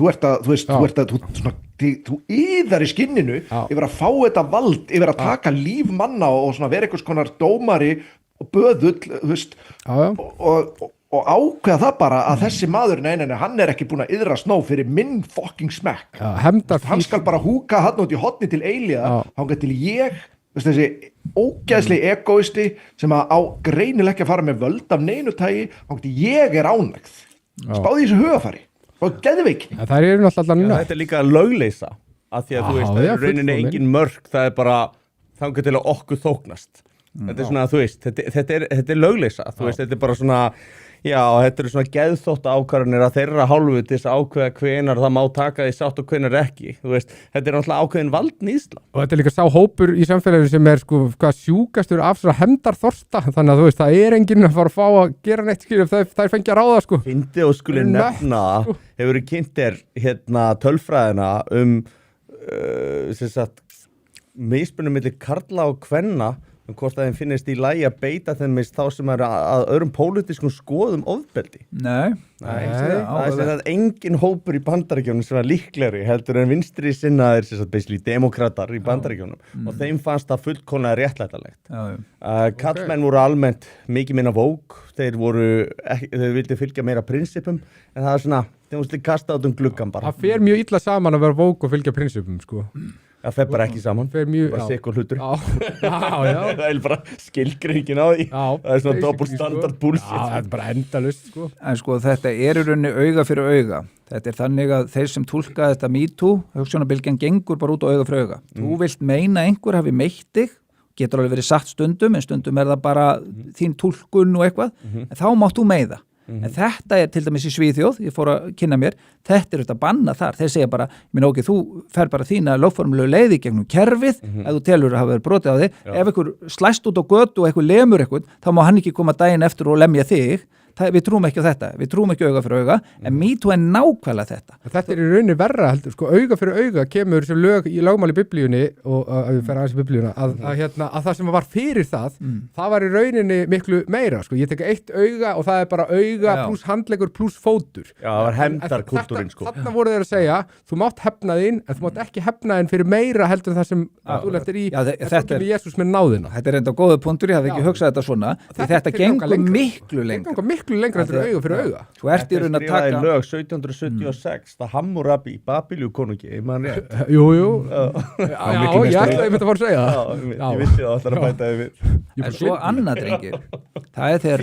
[SPEAKER 2] þú yðar í skinninu yfir að fá þetta vald, yfir að taka líf manna og svona vera einhvers konar dómari og böðull, þú veist, og ákveða það bara að þessi maður, nei, hann er ekki búin að yðra snó fyrir minn fucking smekk. Hann skal bara húka hann út í hotni til eilíða, hann til ég, þessi ógeðsli egoisti sem að á greinilega ekki að fara með völd af neinu tægi, ég er ánægð. Spáði þessu hugafari, spáði geðveikni.
[SPEAKER 3] Það er náttúrulega
[SPEAKER 1] þetta er líka lögleysa, af því að þú veist, það er rauninni engin mörk, það er bara þangað til að okkur þóknast. Þetta er svona, þú veist, þetta er lögleysa, þú veist, þetta er bara svona, þetta eru svona geðþótta ákvarðanir að þeirra hálfu til þess að ákveða hvenar það má taka því sátt og hvenar ekki, þú veist, þetta er náttúrulega ákveðin valdníðsla. Og
[SPEAKER 3] þetta er líka sá hópur í samfélaginu sem er sko sjúkastur af svona hefndarþorsta, þannig að þú veist, það er enginn að fara að fá að gera neitt skil ef þær fengi að ráða sko.
[SPEAKER 1] Fyndi og skuli nefna, hefur kynnt tölfræðina sem sagt mismunum milli karla og kvenna hvort að þeim finnist í lagi að beita þeim þá sem er að öðrum pólitískum skoðum ofbeldi.
[SPEAKER 4] Nei.
[SPEAKER 1] Það er engin hópur í Bandaríkjónum sem er líklegri heldur en vinstri sinnaðir sem basically demokratar í Bandaríkjónum og þeim fannst það fullkomlega réttlætanlegt. Kallmenn voru almennt mikið minna vók, þeir vildi fylgja meira prinsipum en það er svona, þeim voru kastað út gluggan bara.
[SPEAKER 3] Það fer mjög illa saman að vera vók og fylgja prinsipum, sko.
[SPEAKER 1] Það fer bara ekki saman, bara sikkur hlutur.
[SPEAKER 3] Já.
[SPEAKER 1] Það er bara skilgreiningin á því. Það er svona double standard bullshit.
[SPEAKER 3] Já, það er bara endalaust, sko.
[SPEAKER 4] En sko þetta er í rauninni auga fyrir auga. Þetta er þannig að þeir sem túlka þetta MeToo, hugsjónabylgjan gengur bara út á auga fyrir auga. Þú vilt meina einhver hafi meitt þig, getur alveg verið satt stundum, en stundum er það bara þín túlkun og eitthvað, en þá mátt þú meiða. En þetta er til dæmis í Svíþjóð, ég fór að kynna mér, þetta er auðvitað banna þar, þeir segja bara, þú fer bara þína lögformlegu leiði gegnum kerfið, ef þú telur að hafa verið brotið á þig, ef einhver slæst út á götu og einhver lemur einhvern, þá má hann ekki koma daginn eftir og lemja þig, við trúum ekki á þetta, við trúum ekki auga fyrir auga, en MeToo er nákvæmlega þetta.
[SPEAKER 3] Þetta er í rauninni verra, heldur, sko, auga fyrir auga kemur sem lög í lögmáli Biblíunni og að við fer aðeins í Biblíuna, að það sem var fyrir það var í rauninni miklu meira, sko, ég tek eitt auga og það er bara auga pluss handleggur pluss fótur.
[SPEAKER 1] Já, það var hefndarkúltúrinn, sko.
[SPEAKER 3] Þarna voru þeir að segja, þú mátt hefna þín, en þú mátt ekki hefna þín fyrir meira heldur en það sem þú lentir í, þetta kemur Jesús með náðina.
[SPEAKER 4] Þetta er enda góður punktur, ég hafði ekki hugsað þetta svona, því þetta gengur miklu
[SPEAKER 3] lengra heldur auga fyrir auga.
[SPEAKER 4] Þú ert í raun að taka
[SPEAKER 1] í lög 1776, það Hammurabi í Babylíu konungi, ég man rétt.
[SPEAKER 3] Jú. Já, ég ætlaði að fara að segja það.
[SPEAKER 1] Ég vissi það alltaf að bæta þig við.
[SPEAKER 4] En svo annað, drengir, það er þegar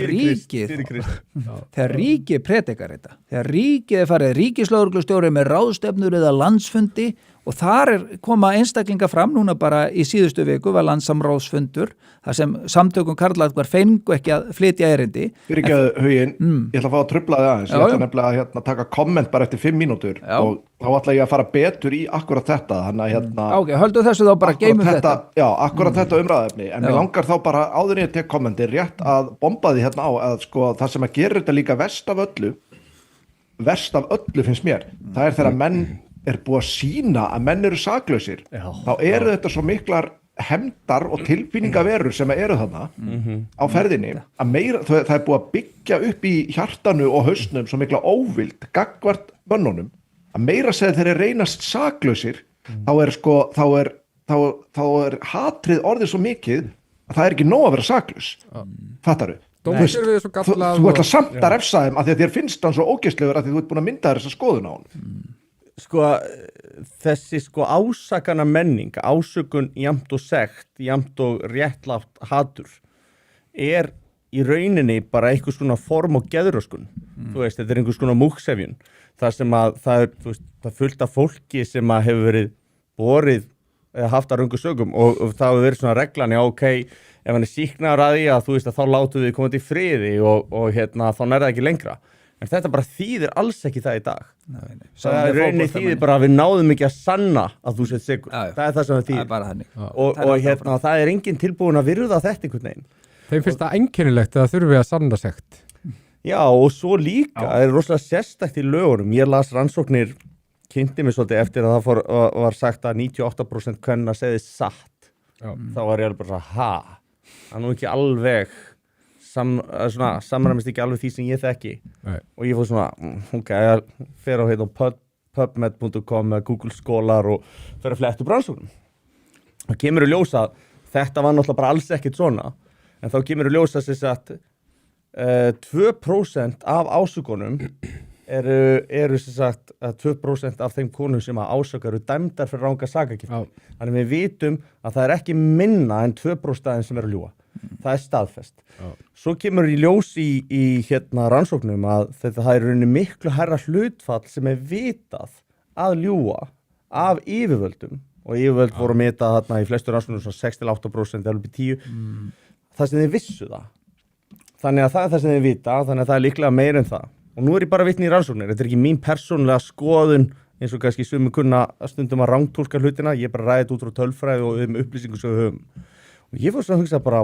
[SPEAKER 4] ríkið predikar þetta. Þegar ríkið er farið ríkislögreglustjóri með ráðstefnur eða landsfundi og þar koma einstaklinga fram, núna bara í síðustu viku var landssamráðsfundur, þar sem samtökum karlaðkvar fengu ekki að flytja erindi.
[SPEAKER 2] Fyrirgefðu Huginn, ég ætla að fá að trufla þig aðeins, ég ætla nefnilega að taka komment bara eftir 5 mínútur og þá ætla ég að fara betur í akkurat þetta, þannig að
[SPEAKER 4] Ok, höldu þessu þá bara geymum þetta.
[SPEAKER 2] Já, akkurat þetta umræðefni, en mér langar þá bara áður en ég tek kommenti rétt að bomba því hérna á að sko það sem að gera þetta líka verst af öllu finnst mér, það er þegar menn er búið að sína að menn eru saklausir, þá eru þetta svo miklar hefndar og tilfinningaverur sem eru þarna á ferðinni, að meira, það er búið að byggja upp í hjartanu og hausnum svo mikla óvild, gagnvart mönnunum, að meira segja þeir reynast saklausir, þá er hatrið orðið svo mikið að það er ekki nóg að vera saklaus. Fattaru? Þú ætla samt að refsa þeim að því að þér finnst hann svo ógeðslegur að því þú ert búin að mynda þessa skoðun á hann.
[SPEAKER 1] Sko, þessi ásakana menning, ásökun jamt og sekt, jamt og réttlátt hatur er í rauninni bara einhvers konar form og geðröskun. Þú veist, þetta er einhvers konar múksefjun. Það sem að það er fullt af fólki sem að hefur verið borið haft að röngu sögum og það hefur verið svona reglan, já ok, ef hann er sýknaður að því að þú veist að þá látu við koma til friði og þá nær það ekki lengra. En þetta bara þýðir alls ekki það í dag. Nei. Það er rauninni þýðir bara að við náðum ekki að sanna að þú sett sigur. Það er það sem það þýðir. Það er bara þannig. Og það er enginn tilbúin að virða þetta einhvern veginn.
[SPEAKER 3] Þeim finnst það einkennilegt að það þurfi að sanna sekt.
[SPEAKER 1] Já, og svo líka, það er rosalega sérstakt í lögunum. Ég las rannsóknir, kynnti mig svolítið eftir að það var sagt að 98% kvenna segði satt. Þá var ég alveg bara, það er nú ekki alveg samræmist ekki alveg því sem ég þekki. Og ég fór svona, ok, ég fer á pubmed.com eða Google skólar og fer að fletta upp rannsóknum. Það kemur í ljósa, þetta var náttúrulega bara alls ekkert svona, en þá kemur í ljósa sem sagt 2% af ásökunum eru sem sagt 2% af þeim konum sem að ásöka eru dæmdar fyrir ranga sakagifti. Þannig við vitum að það er ekki minna en 2% af þeim sem eru að ljúga. Það er staðfest. Svo kemur í ljós í rannsóknum að þetta er rauninni miklu hærra hlutfall sem er vitað að ljúga af yfirvöldum og yfirvöld voru að meta þarna í flestur rannsóknum 6-8% eða upp í 10%. Það sem þið vissu það. Þannig að það er það sem þið vita, þannig að það er líklega meira en það. Og nú er ég bara vitni í rannsóknir. Þetta er ekki mín persónulega skoðun eins og kannski sumir kunna stundum að rangtúlka hlutina. Ég bara ræði út frá tölfræði og upplýsingu sem við höfum. Og ég fór svona að hugsa bara,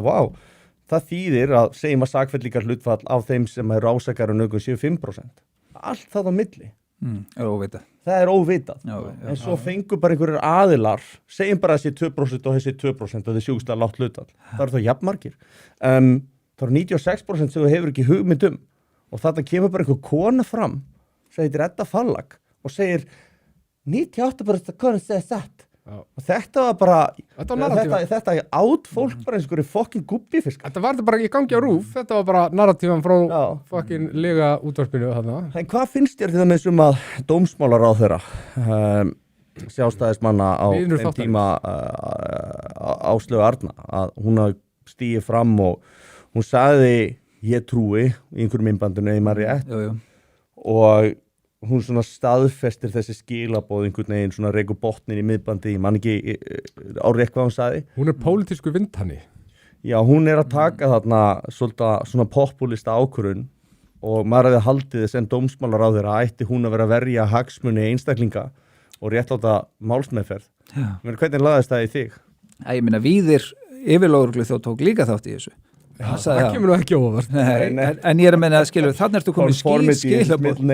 [SPEAKER 1] það þýðir að segjum að sakfellingar hlutfall af þeim sem eru ásakar og nauðgun séu 5%. Allt það á milli.
[SPEAKER 4] er óvitað.
[SPEAKER 1] Það er óvitað.
[SPEAKER 4] Já,
[SPEAKER 1] En svo fengur bara einhverjir aðilar, segjum bara þessi 2% og þessi 2% og þessi sjúkstlega lágt hlutfall. Það eru þá jafnmargir. Það eru 96% sem þú hefur ekki hugmynd og þetta kemur bara einhver kona fram, segir Edda Fallag og segir 98% konar segir þetta. Og þetta var bara þetta át fólk bara eins og einhverju fokkin gubbifisk.
[SPEAKER 3] Þetta var bara í gangi á RÚV, þetta var bara narratífan frá fokkin lega útvarpinu þarna.
[SPEAKER 1] En hvað finnst þér til það með að dómsmálaráðherra sjálfstæðismanna á þeim tíma Áslaugu Arna að hún hafi stigið fram og hún sagði ég trúi í einhverjum myndbandinu eða maður rétt og hún svona staðfestir þessi skilaboð einhvern veginn svona reykur botnin í miðbandi, ég man ekki árið hvað hún sagði.
[SPEAKER 3] Hún er pólitísku vindhanni.
[SPEAKER 1] Já, hún er að taka þarna svona populista ákvörðun og maður hefði haldið sem dómsmálaráðherra ætti hún að vera að verja hagsmuni einstaklinga og réttláta málsmeðferð. Hvernig laðist það í þig?
[SPEAKER 4] Ég meina Víðir yfirlögreglu þó tók líka þátt í þessu.
[SPEAKER 3] Það kemur nú ekki óvart.
[SPEAKER 4] En ég er að meina að skilur, þannig ertu komin skilaboð.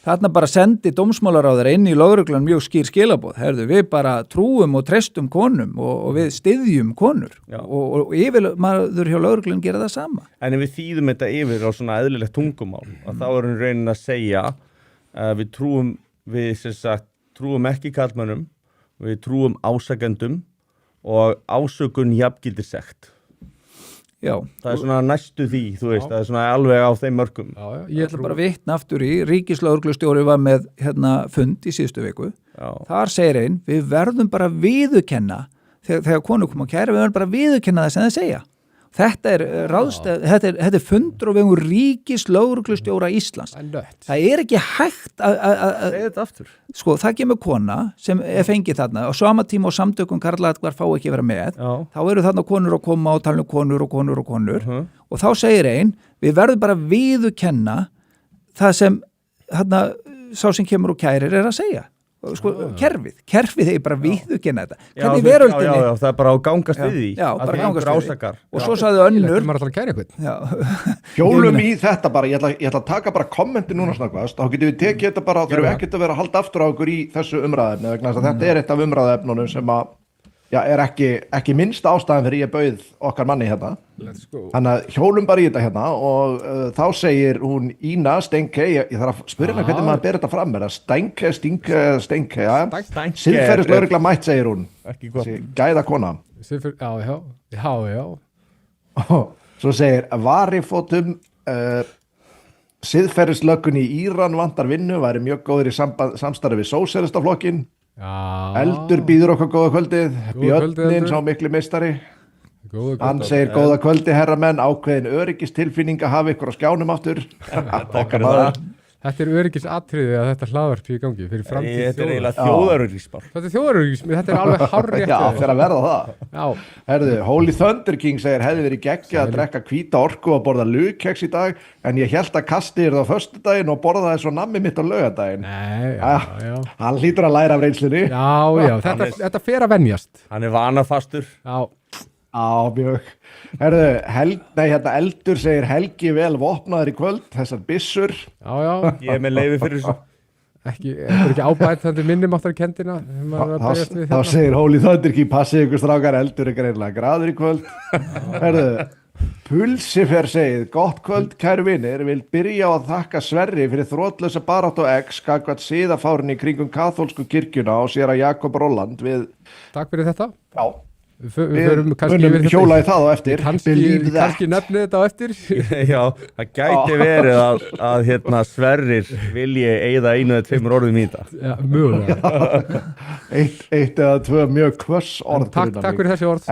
[SPEAKER 4] Þarna bara sendi dómsmálaráðherra inn í lögreglan mjög skýr skilaboð. Herðu, við bara trúum og treystum konum og við styðjum konur og yfirmaður hjá lögreglan gera það sama.
[SPEAKER 1] En ef við þýðum þetta yfir á svona eðlilegt tungumál, að þá erum raunin að segja við trúum ekki karlmönnum, við trúum ásakendum og ásökun jafngildir sekt.
[SPEAKER 4] Já. Það
[SPEAKER 1] er svona næstu því, þú veist, það er svona alveg á þeim mörkum.
[SPEAKER 4] Ég ætla bara að vitna aftur í, ríkislögreglustjóri var með fund í síðustu viku. Þar segir einn, við verðum bara að viðurkenna, þegar konur koma að kæra, við verðum bara að viðurkenna það sem það segja. Þetta er fundur á vegum ríkislögreglustjóra Íslands. Það er ekki hægt að
[SPEAKER 1] segja þetta aftur.
[SPEAKER 4] Sko, það kemur kona sem er fengið þarna á sama tíma og samtökum karlaðar fá ekki vera með. Þá eru þarna konur að koma og tala um konur og þá segir einn, við verðum bara að viðurkenna það sem þarna, sá sem kemur og kærir er að segja. Sko, kerfið er bara viðurkenna þetta. Hvernig veröldinni?
[SPEAKER 1] Já, það er bara á gangast við því.
[SPEAKER 4] Já, bara gangast við því. Og svo sagði önnur.
[SPEAKER 2] Hjólum í þetta bara, ég ætla að taka bara kommenti núna snakvast, þá getum við tekið þetta bara, þurfum við ekkert að vera að halda aftur á okkur í þessu umræðefni, vegna þess að þetta er eitt af umræðefnunum sem að er ekki minnst ástæðan fyrir ég bauð okkar manni hérna. Þannig að hjólum bara í þetta hérna og þá segir hún Ína Stenke, ég þarf að spyrja hvernig maður ber þetta fram, er það Stenke, siðferðislögregla mætt, segir hún, gæða kona.
[SPEAKER 3] Já.
[SPEAKER 2] Svo segir varifótum siðferðislöggun í Íran vantar vinnu, væri mjög góður í samstarfi við sósíalistaflokkin. Eldur býður okkur góða kvöldið, Björnin sá miklu meistari, hann segir góða kvöldi herramenn, ákveðin öryggistilfinning að hafa ykkur á skjánum aftur.
[SPEAKER 3] Þetta er öryggisatriði að þetta hlaðvarp í gangi fyrir framtíð þjóðar.
[SPEAKER 1] Þetta er eiginlega þjóðaröryggismál.
[SPEAKER 3] Þetta er þjóðaröryggismál, þetta er alveg hárrétt.
[SPEAKER 2] Já, fyrir að verða það. Herðu, Holy Thunder King segir hefði verið geggjað að drekka hvíta orku og borða lugkeks í dag, en ég held að kasti það á föstudaginn og borðaði svo nammi mitt á laugardaginn.
[SPEAKER 3] Já.
[SPEAKER 2] Hann hlýtur að læra af reynslunni.
[SPEAKER 3] Já, þetta fer að venjast.
[SPEAKER 1] Hann er vanafastur.
[SPEAKER 2] Mjög. Herðu, Eldur segir Helgi vel vopnaður í kvöld, þessar byssur.
[SPEAKER 3] Já.
[SPEAKER 1] Ég er með leyfi fyrir þessu.
[SPEAKER 3] Þetta er ekki ábætt, þetta er minnumáttarkendina.
[SPEAKER 2] Þá segir Holy Thunder King, passið ykkur strákar, Eldur er greinlega graður í kvöld. Herðu, Pulsifer segir, gott kvöld kæru vinir, vil byrja á að þakka Sverri fyrir þrotlausa baráttu og X gagnvart siðafárni í kringum kaþólsku kirkjuna og séra Jakob Rolland við...
[SPEAKER 3] Takk fyrir þetta.
[SPEAKER 2] Já.
[SPEAKER 3] Við
[SPEAKER 2] munum hjóla í það á eftir.
[SPEAKER 3] Kannski nefnið þetta á eftir.
[SPEAKER 1] Já, það gæti verið að Sverrir vilji eyða 1 eða 2 orðum í þetta.
[SPEAKER 3] Já, mögulega.
[SPEAKER 2] Eitt eða 2 mjög hvöss orð.
[SPEAKER 3] Takk fyrir þessi orð.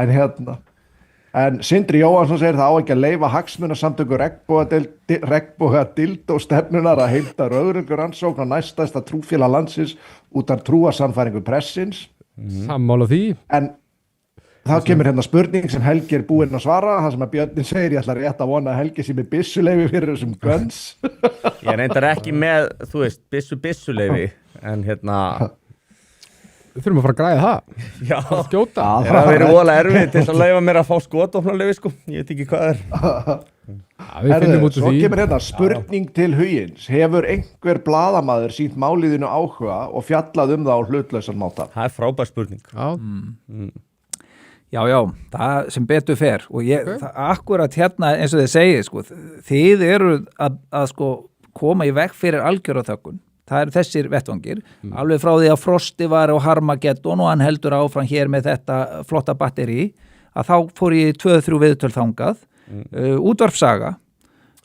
[SPEAKER 2] En Sindri Jóhansson segir það á ekki að leyfa hagsmunasamtöku regnboga dildó stefnunar að heimta röðrungur rannsókn á næstæsta trúfélag landsins út af trúarsannfæringu pressins.
[SPEAKER 3] Sammála því.
[SPEAKER 2] En þá kemur hérna spurning sem Helgi er búinn að svara, það sem að Björnin segir, ég ætla rétt að vona að Helgi sé með byssuleyfi fyrir þessum guns.
[SPEAKER 1] Ég reyndar ekki með, þú veist, byssuleyfi, en
[SPEAKER 3] þurfum að fara að græða það.
[SPEAKER 1] Já,
[SPEAKER 3] Skjóta.
[SPEAKER 1] það hefur verið voðalega erfið til að leyfa mér að fá skotofnarleyfi sko, ég veit ekki hvað
[SPEAKER 3] Við finnum út úr
[SPEAKER 2] svo
[SPEAKER 3] því.
[SPEAKER 2] kemur hérna spurning til Hugins. Hefur einhver blaðamaður sýnt máliðinu áhuga og fjallað það á hlutlausan máta?
[SPEAKER 1] Það er frábær spurning.
[SPEAKER 4] Já, það sem betur fer og akkurat hérna eins og þið segið sko, þið eru að sko koma í veg fyrir algjörðaþökkun. Það eru þessir vettvangir, alveg frá því að Frosti var á Harmageddon og hann heldur áfram hér með þetta flotta batteri, að þá fór ég 2-3 viðtöl þangað, útvarpssaga,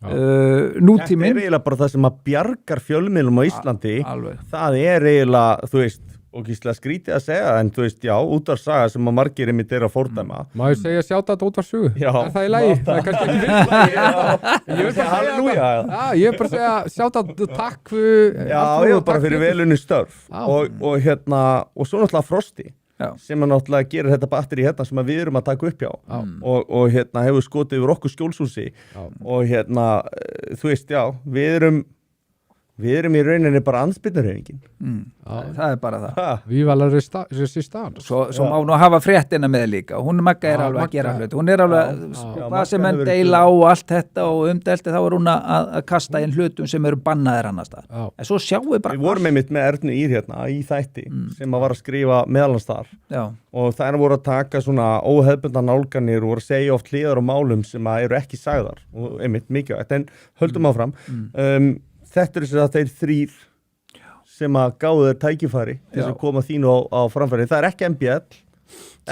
[SPEAKER 4] nútíminn.
[SPEAKER 1] Þetta er eiginlega bara það sem að bjargar fjölmiðlum á Íslandi,
[SPEAKER 4] alveg.
[SPEAKER 1] Það er eiginlega, þú veist, og gíslega skrítið að segja, en þú veist, já, útvarpssaga sem að margir einmitt er að fordæma.
[SPEAKER 3] Maður segja sjáta þetta útvarpssögu.
[SPEAKER 1] Já.
[SPEAKER 3] Er það í lagi? Það er kannski ekki fyrir. Ég vil bara segja
[SPEAKER 1] Halleluja.
[SPEAKER 3] ég vil bara segja sjáta takk
[SPEAKER 1] Já, bara fyrir velunni störf. Og hérna, og svo náttúrulega Frosti.
[SPEAKER 4] Já.
[SPEAKER 1] Sem að náttúrulega gerir þetta batteri hérna sem að við erum að taka upp hjá og hérna hefur skotið yfir okkur skjólshúsi og hérna, þú veist, já, við erum í rauninni bara andspyrnurhreyfingin.
[SPEAKER 4] Það er bara það.
[SPEAKER 3] Vívalar resistans.
[SPEAKER 4] Svo má nú hafa fréttina með líka. Hún Magga er alveg að gera hluti. Hún er alveg, hvað sem enn deila á allt þetta og umdelti, þá er hún að kasta inn hlutum sem eru bannaðir annars staðar. En svo sjáum við bara...
[SPEAKER 1] Við vorum einmitt með Ernu Ír hérna í þætti sem að var að skrifa meðalans þar. Já. Og þær voru að taka svona óhefbundar nálganir og voru að segja oft hliðar á málum sem að eru ekki sagðar og einmitt mikilvægt. En höldum áfram. Þetta er þess að þeir 3 sem að gáðu þeir tækifæri til að koma þínu á framfæri. Það er ekki MBL.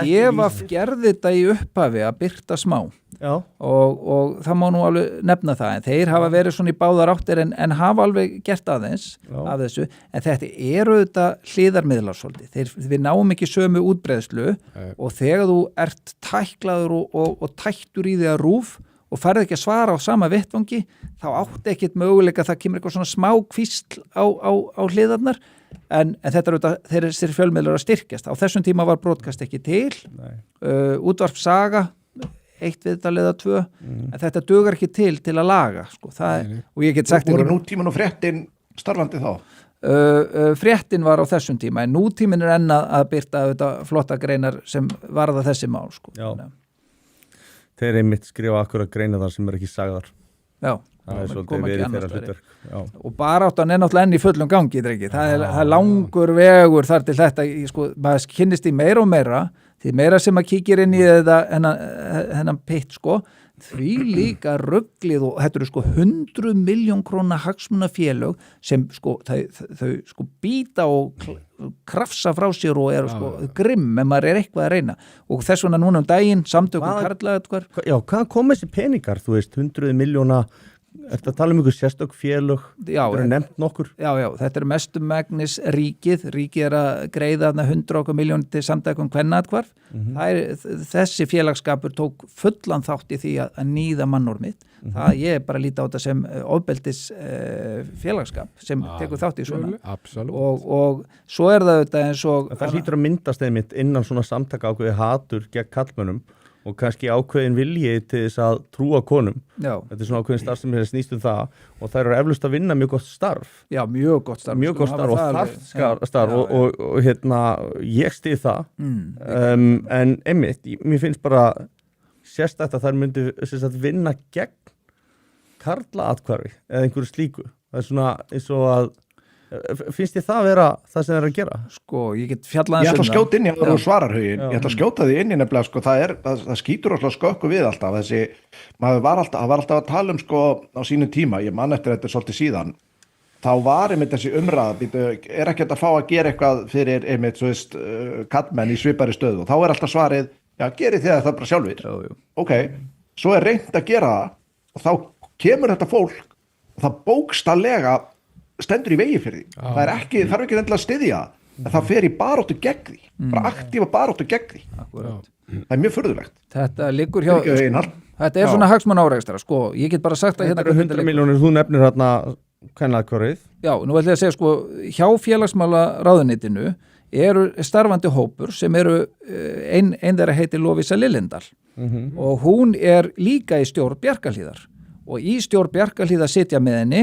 [SPEAKER 4] Gefa gerði þetta í upphafi að byrta smá. Já. Og það má nú alveg nefna það. En þeir hafa verið svona í báðar áttir en hafa alveg gert aðeins af þessu. En þetta eru þetta hliðarmiðlar svolítið. Við náum ekki sömu útbreiðslu og þegar þú ert tæklaður og tættur í því að rúf og færði ekki að svara á sama vettvangi, þá átti ekkit möguleika að það kemur eitthvað svona smá kvísl á hliðarnar, en þetta eru þeir fjölmiðlar að styrkjast. Á þessum tíma var broadcast ekki til, útvarpssaga, 1 viðtal eða 2, en þetta dugar ekki til að laga, sko. Og ég get sagt...
[SPEAKER 2] Voru nútíminn og fréttin starfandi þá?
[SPEAKER 4] Fréttin var á þessum tíma, en nútíminn er enn að byrta flotta greinar sem varða þessi mál, sko.
[SPEAKER 1] Já. Þeir einmitt skrifa akkurat greina þar sem er ekki sagðar.
[SPEAKER 4] Já.
[SPEAKER 1] Það er svolítið verið þeirra hlutverk.
[SPEAKER 4] Og baráttan er náttúrulega enn í fullum gangi, drengi. Það er langur vegur þar til þetta, sko, maður kynnist í meira og meira, því meira sem maður kíkir inn í þetta hennan pitt, sko, því líka rugglið og þetta eru sko 100 milljón króna hagsmunafélög sem sko þau sko býta og krafsa frá sér og eru sko grimm ef maður er eitthvað að reyna og þess vegna núna daginn samtökum karla
[SPEAKER 1] Já, hvað kom þessi peningar, þú veist, 100 miljóna Ertu að tala ykkur sérstök félög?
[SPEAKER 4] Já,
[SPEAKER 1] þetta er nefnt nokkur.
[SPEAKER 4] Já, þetta er mestumegnis ríkið er að greiða 100 miljónir til samtækum kvennaatkvarf. Þessi félagsskapur tók fullan þátt í því að nýða mannormið. Ég bara líti á þetta sem ofbeldis félagsskap sem tekur þátt í svona. Og svo er það þetta eins og...
[SPEAKER 1] Það hlýtur að myndast einmitt innan svona samtaka ákveði hatur gegn karlmönnum og kannski ákveðin vilji til þess að trúa konum. Já. Þetta er svona ákveðin starf sem snýst það og það eru eflaust að vinna mjög gott starf.
[SPEAKER 4] Já, mjög gott starf.
[SPEAKER 1] Mjög gott starf og þarf starf og hérna, ég stið það. En einmitt, mér finnst bara sérstætt að þær myndi vinna gegn karlaatkvarfi eða einhverju slíku. Það er svona eins og að finnst þið það að vera það sem það er að gera?
[SPEAKER 4] Sko, ég get fjallað
[SPEAKER 2] Ég ætla að skjóta inn í að þú svarar Huginn. Ég ætla að skjóta því inn í nefnilega, sko, það skýtur alltaf skökku við alltaf. Þessi, maður var alltaf að tala um sko á sínu tíma, ég man eftir þetta svolítið síðan, þá var einmitt þessi umræða, er ekki að fá að gera eitthvað fyrir einmitt, svo veist, kallmenn í svipari stöðu og þá er alltaf svarið, já, gerið þið það bara sjálfir. Ok, svo er reynt að gera það og þá kemur þetta fólk og það bókstallega stendur í vegi fyrir því. Það er ekki, þarf ekki endilega að styðja en það fer í baróttu gegn því. Bara aktífa baróttu gegn því.
[SPEAKER 4] Akkurat.
[SPEAKER 2] Það er mjög furðulegt.
[SPEAKER 4] Þetta liggur hjá... Þetta er svona hagsmunaárekstra, sko. Ég get bara sagt að
[SPEAKER 1] hérna... Þetta eru 100 miljónir, þú nefnir hérna kvennaatkvarfið.
[SPEAKER 4] Já, nú ætla ég að segja, sko, hjá félagsmálaráðuneytinu eru starfandi hópur sem eru, ein þeirra heitir Lovísa Lillendal og hún er líka í stjórn Bjarkarhlíðar. og í stjórn Bjarkarhlíð að sitja með henni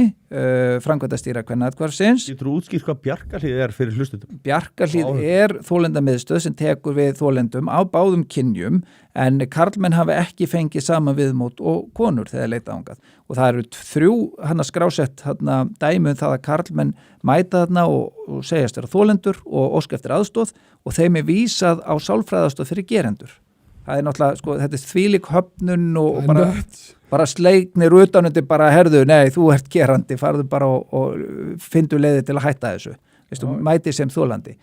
[SPEAKER 4] framkvæmdastýra Kvennaathvarfsins.
[SPEAKER 1] Ég trú útskýrt hvað Bjarkarhlíð fyrir hlustendum.
[SPEAKER 4] Bjarkarhlíð þolendamiðstöð sem tekur við þolendum á báðum kynjum en karlmenn hafa ekki fengið sama viðmót og konur þegar leita ángað og það eru 3 skrásett dæmi það að karlmenn mæta þarna og segjast vera þolendur og óska eftir aðstoð og þeim vísað á sálfræðastoð fyrir gerendur. Það náttúrulega, þetta þvílík höfnun og bara sleiknir utanundi bara, herðu, nei, þú ert gerandi, farðu bara og fyndu leiði til að hætta þessu. Veistu, mæti sem þolandi.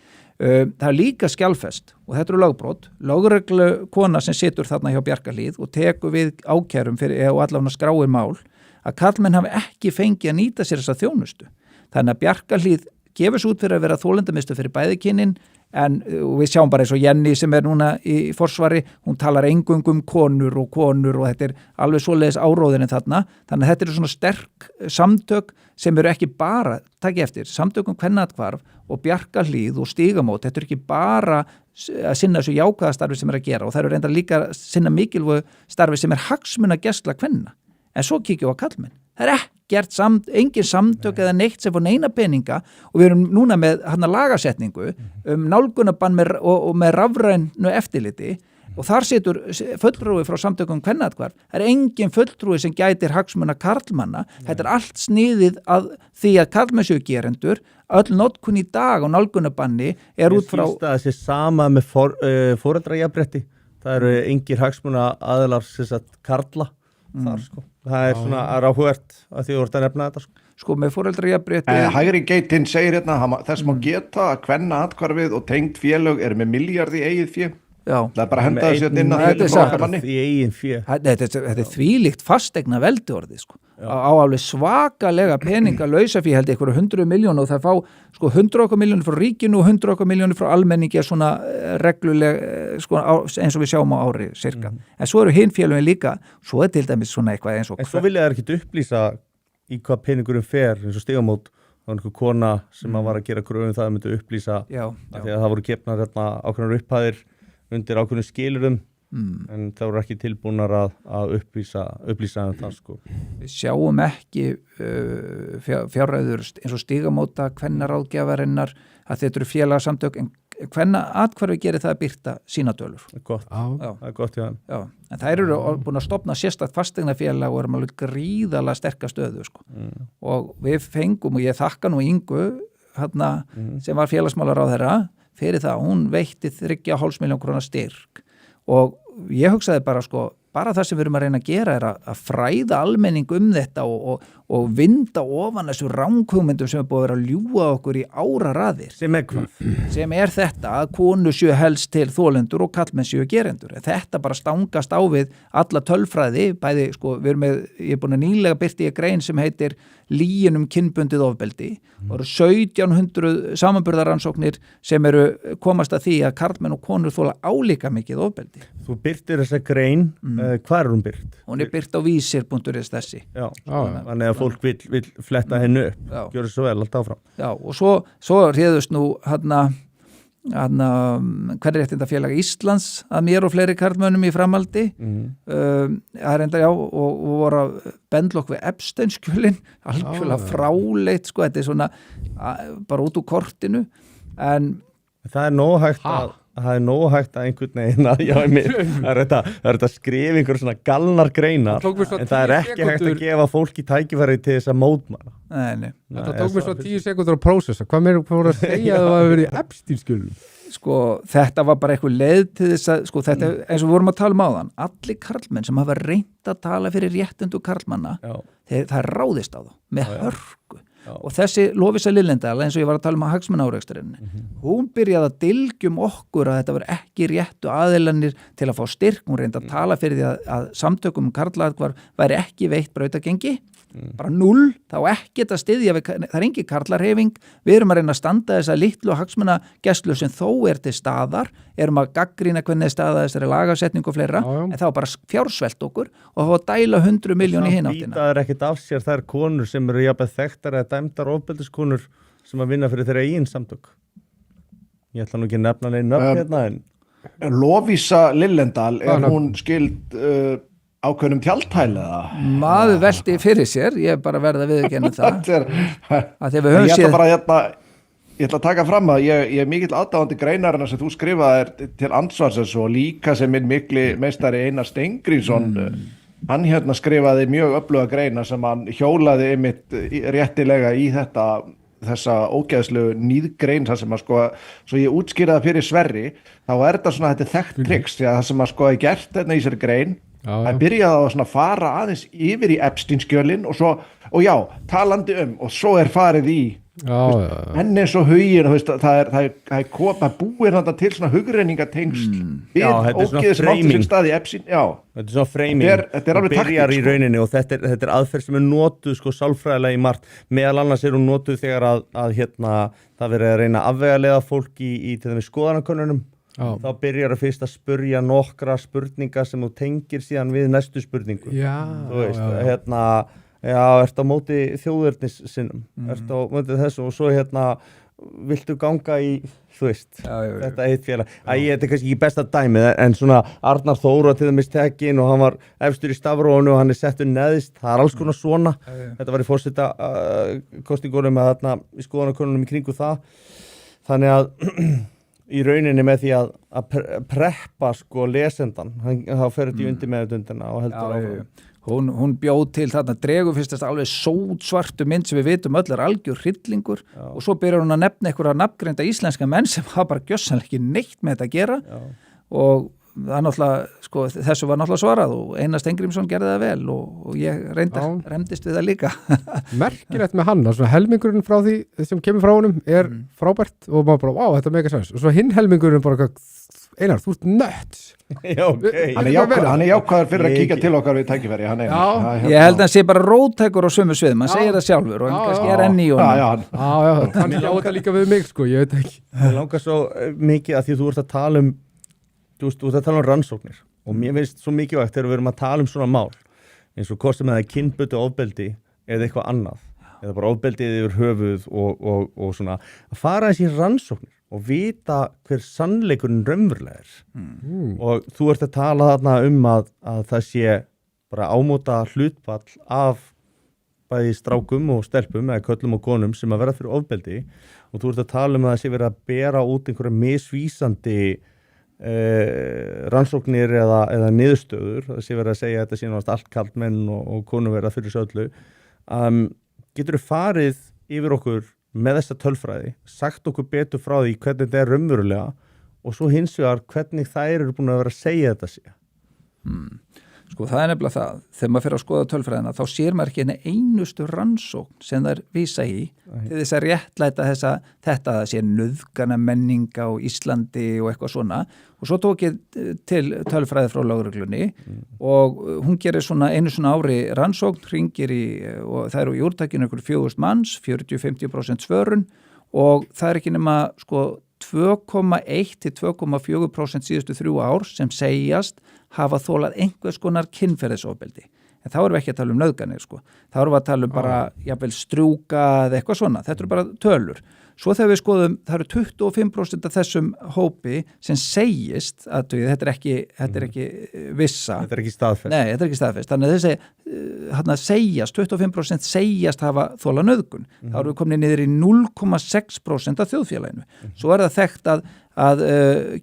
[SPEAKER 4] Það er líka skjálfest og þetta eru lögbrot. Lögreglu kona sem situr þarna hjá Bjarkarhlíð og tekur við ákærum og allavega skráir mál að karlmenn hafi ekki fengið að nýta sér þessa þjónustu. Þannig að Bjarkarhlíð gefur svo út fyrir að vera þolendamiðstöð fyrir bæði kynin en við sjáum bara eins og Jenny sem er núna í forsvari, hún talar eingöngum konur og þetta er alveg svoleiðis áróðin en þarna, þannig að þetta eru svona sterk samtök sem eru ekki bara, takk eftir, samtökum Kvennaathvarf og Bjarkarhlíð og Stígamót, þetta eru ekki bara að sinna þessu jákvæða starfi sem er að gera og það eru reyndar líka að sinna mikilvægu starfi sem er hagsmunagæsla kvenna, en svo kíkjum við á karlmenn. Það er ekkert engin samtök eða neitt sem fór neina peninga og við erum núna með lagasetningu nálgunabann með rafrænu eftirliti og þar situr fulltrúi frá samtökum Kvennaathvarf. Það er engin fulltrúi sem gætir hagsmuna karlmanna. Þetta er allt sniðið að því að karlmenn séu gerendur. Öll notkun í dag á nálgunabanni er út frá...
[SPEAKER 1] Ég skilst að þessi sama með foreldrajafnrétti. Það eru engir hagsmuna aðilar karla þar sko. Það er svona áhugavert að því þú ert að nefna þetta
[SPEAKER 4] sko með foreldrajafnrétti.
[SPEAKER 2] Hægri geitinn segir þess má geta að Kvennaathvarfið og tengd félög eru með milljarð í eigið fé. Já. Það er bara að henda þessu inn að
[SPEAKER 1] í eigin fé.
[SPEAKER 4] Þetta er þvílíkt fastegna veldi orðið sko. Á alveg svakalega peninga lausafé held ykkur 100 miljónir og það fá sko 100 miljónir frá ríkinu og 100 miljónir frá almenningi svona regluleg sko, eins og við sjáum á ári cirka. En svo eru hinn félögin líka, svo er til dæmis svona eitthvað eins og...
[SPEAKER 1] En svo vilja þær ekki upplýsa í hvað peningurum fer eins og Stígamót og einhver kona sem var að gera kröfum það myndi upplýsa því að það voru gefnar ákveðnar upphæðir undir ákveðnum skilurum en það voru ekki tilbúnar að upplýsa það sko.
[SPEAKER 4] Við sjáum ekki fjárræður eins og Stígamóta, Kvennaráðgjafarinnar að þetta eru félagsamtök en Kvennaathvarfið gerir það að birta sína tölur.
[SPEAKER 1] Gott. Það er gott, já.
[SPEAKER 4] En það eru búin að stofna sérstakt fasteignafélag og erum alveg gríðarlega sterka stöðu sko. Og við fengum og ég þakka nú Ingu sem var félagsmálaráðherra fyrir það, hún veitti 3,5 milljón króna styrk og ég hugsaði bara sko, bara það sem við erum að reyna að gera er að fræða almenning þetta og vinda ofan þessu ranghugmyndum sem er búið að vera að ljúga okkur í áraraðir.
[SPEAKER 1] Sem er hvað?
[SPEAKER 4] Sem er þetta að konur séu helst til þolendur og karlmenn séu gerendur. Þetta bara stangast á við alla tölfræði, bæði sko, ég er búin að nýlega birti í grein sem heitir Lýin kynbundið ofbeldi. Það eru 1700 samanburðaransóknir sem eru komast að því að karlmenn og konur þola álíka mikið ofbeldi.
[SPEAKER 1] Þú birtir þessa grein, hvað er hún byrt?
[SPEAKER 4] Hún er byrt á vísir.is þessi.
[SPEAKER 1] Já, þannig að fólk vill fletta hennu upp, gjör það svo vel, allt áfram. Já,
[SPEAKER 4] og svo réðust nú Kvenréttindafélag Íslands að mér og fleiri karlmönnum í framhaldi það er enda og voru að bendla okkur við Epstein-skjölin algjörlega fráleit sko, þetta er svona bara út úr kortinu en
[SPEAKER 1] það er nóg hægt að einhvern veginn það er þetta að skrifa einhver svona galnar greinar en það er ekki hægt að gefa fólki tækifæri til þess að mótmæla.
[SPEAKER 3] Nei. Þetta tók mér svo 10 sekúndur að prósessa. Hvað mér fór að segja að það var verið í Epstein-skjölum?
[SPEAKER 4] Sko, þetta var bara eitthvað leið til þess að, sko, þetta, eins og við vorum að tala um áðan, allir karlmenn sem hafa reynt að tala fyrir réttindu karlmanna, það er ráðist á þá, með hörku. Og þessi Lovísa Lillendal, eins og ég var að tala um að hagsmunaáreksturinn, hún byrjaði að dylgjum okkur að þetta var ekki réttu aðilanir til að fá styrk, hún reyndi að tala fyrir því að samtökum karlaathvarf væri ekki veitt brautagengi, bara 0, þá ekkert að styðja við, það er engin karlarhreyfing, við erum að reyna að standa þessa litlu hagsmunagæslu sem þó er til staðar, erum að gaggrýna hvernig staða þessari lagasetningu og fleira, en það var bara fjársvelt okkur og það var að dæla 100 miljón í hináttina.
[SPEAKER 1] Það er ekkert af sér, það er konur sem eru jafnvel þekktar eða dæmdar ofbeldiskonur sem að vinna fyrir þeirra eigin samtök. Ég ætla nú ekki að nefna neinn nöfn hérna en...
[SPEAKER 2] Lovísa Lillendal, er hún skild ákveðnum tjaldhæl eða?
[SPEAKER 4] Maður velti fyrir sér, ég bara verða viðurkenna það að þegar við höfum
[SPEAKER 2] Ég ætla
[SPEAKER 4] séð
[SPEAKER 2] bara ég ætla að taka fram að ég er mikill aðdáðandi greinarinn sem þú skrifaðir til ansvarsins og líka sem minn mikli meistari Einar Steingrímsson hann skrifaði mjög öfluga greina sem hann hjólaði einmitt réttilega í þessa ógeðslegu nýðgrein þar sem að svo ég útskýraði fyrir Sverri þá þetta svona þetta þekkt triks því að það sem að er gert í þessari grein það byrjaði að fara aðeins yfir í Epstein-skjölin og já, talandi og svo farið í enn eins og huginn það er búið þetta til svona hugrenningatengsl við ógeðið sem átti sér stað í Epstein
[SPEAKER 1] þetta er svona framing
[SPEAKER 2] þetta er alveg
[SPEAKER 1] byrjar í rauninni og þetta er aðferð sem notuð sálfræðilega í margt meðal annars hún notuð þegar að það verið að reyna að afvegaleiða fólk í til dæmis skoðanakönnunum þá byrjar að fyrst að spurja nokkra spurningar sem þú tengir síðan við næstu spurningu þú veist, ertu á móti þjóðernissinnum ertu á móti þessu og svo viltu ganga í þú veist, þetta eitt félag þetta er kannski ekki besta dæmið en svona Arnar Þóra til dæmis tekin og hann var efstur í stafrónu og hann settur neðist, það alls konar svona þetta var í forseta kosningunum með þarna í skoðanakönnunum í kringu það þannig að í rauninni með því að preppa lesendan þá fer þetta í undir meðutundina og heldur áfram
[SPEAKER 4] Hún bjóð til þarna dregur fyrst alveg sótsvartu mynd sem við vitum öll algjör hryllingur og svo byrjar hún að nefna einhverja nafngreinda íslenska menn sem hafa bara gjörsamlega ekki neitt með þetta að gera og það náttúrulega, þessu var náttúrulega svarað og Einar Steingrímsson gerði það vel og ég reyndist við það líka.
[SPEAKER 3] Merkilegt með hann, svona helmingurinn frá því sem kemur frá honum frábært og maður bara, þetta er mega sens og svo hinn helmingurinn bara, Einar, þú ert nött.
[SPEAKER 1] Já, okay.
[SPEAKER 2] Hann er jákvæður fyrir að kíkja til okkar við tækifæri
[SPEAKER 4] ég held að hann sé bara róttækur á sömu svið mann segir það sjálfur og hann kannski enn í honum
[SPEAKER 3] hann játa líka við mig ég veit ekki
[SPEAKER 1] það langar svo mikið að því þú ert að tala um rannsóknir og mér finnst svo mikilvægt þegar við erum að tala um svona mál eins og hvort sem það er kynbundið ofbeldi eða eitthvað annað eða bara ofbeldið yfir höfuð og svona að fara þessi rannsóknir og vita hver sannleikurinn raunverulega er og þú ert að tala þarna að það sé bara ámóta hlutfall af bæði strákum og stelpum eða köllum og konum sem að verða fyrir ofbeldi og þú ert að tala að það sé verið að bera út einhverja misvísandi rannsóknir eða niðurstöður það sé verið að segja að þetta sé náttúrulega allt karlmenn og konur verða fyrir söllu getur þú farið yfir okkur með þessa tölfræði, sagt okkur betur frá því hvernig þetta er raunverulega og svo hins vegar hvernig þær eru búin að vera að segja þetta sé.
[SPEAKER 4] Það er nefnilega það, þegar maður fyrir að skoða tölfræðina þá sér maður ekki einustu rannsókn sem þær vísa í til þess að réttlæta þetta að sé nauðgana menning á Íslandi og eitthvað svona og svo tók ég til tölfræði frá lögreglunni og hún gerir svona einu svona ári rannsókn, hringir og það eru í úrtakinu ykkur 4.000 manns, 40-50% svörun og það er ekki nema 2,1 til 2,4% síðustu 3 ár sem segjast hafa þolað einhvers konar kynferðisofbeldi. En þá erum við ekki að tala um nauðganir, Þá erum við að tala um bara jafnvel strjúka eða eitthvað svona. Þetta eru bara tölur. Svo þegar við skoðum, það eru 25% af þessum hópi sem segist að þetta er ekki vissa.
[SPEAKER 1] Þetta er ekki staðfest.
[SPEAKER 4] Nei, þetta er ekki staðfest. Þannig að þessi segjast, 25% segjast hafa þolað nauðgun. Þá erum við komin niður í 0,6% af þjóðfélaginu. Svo er það þekkt að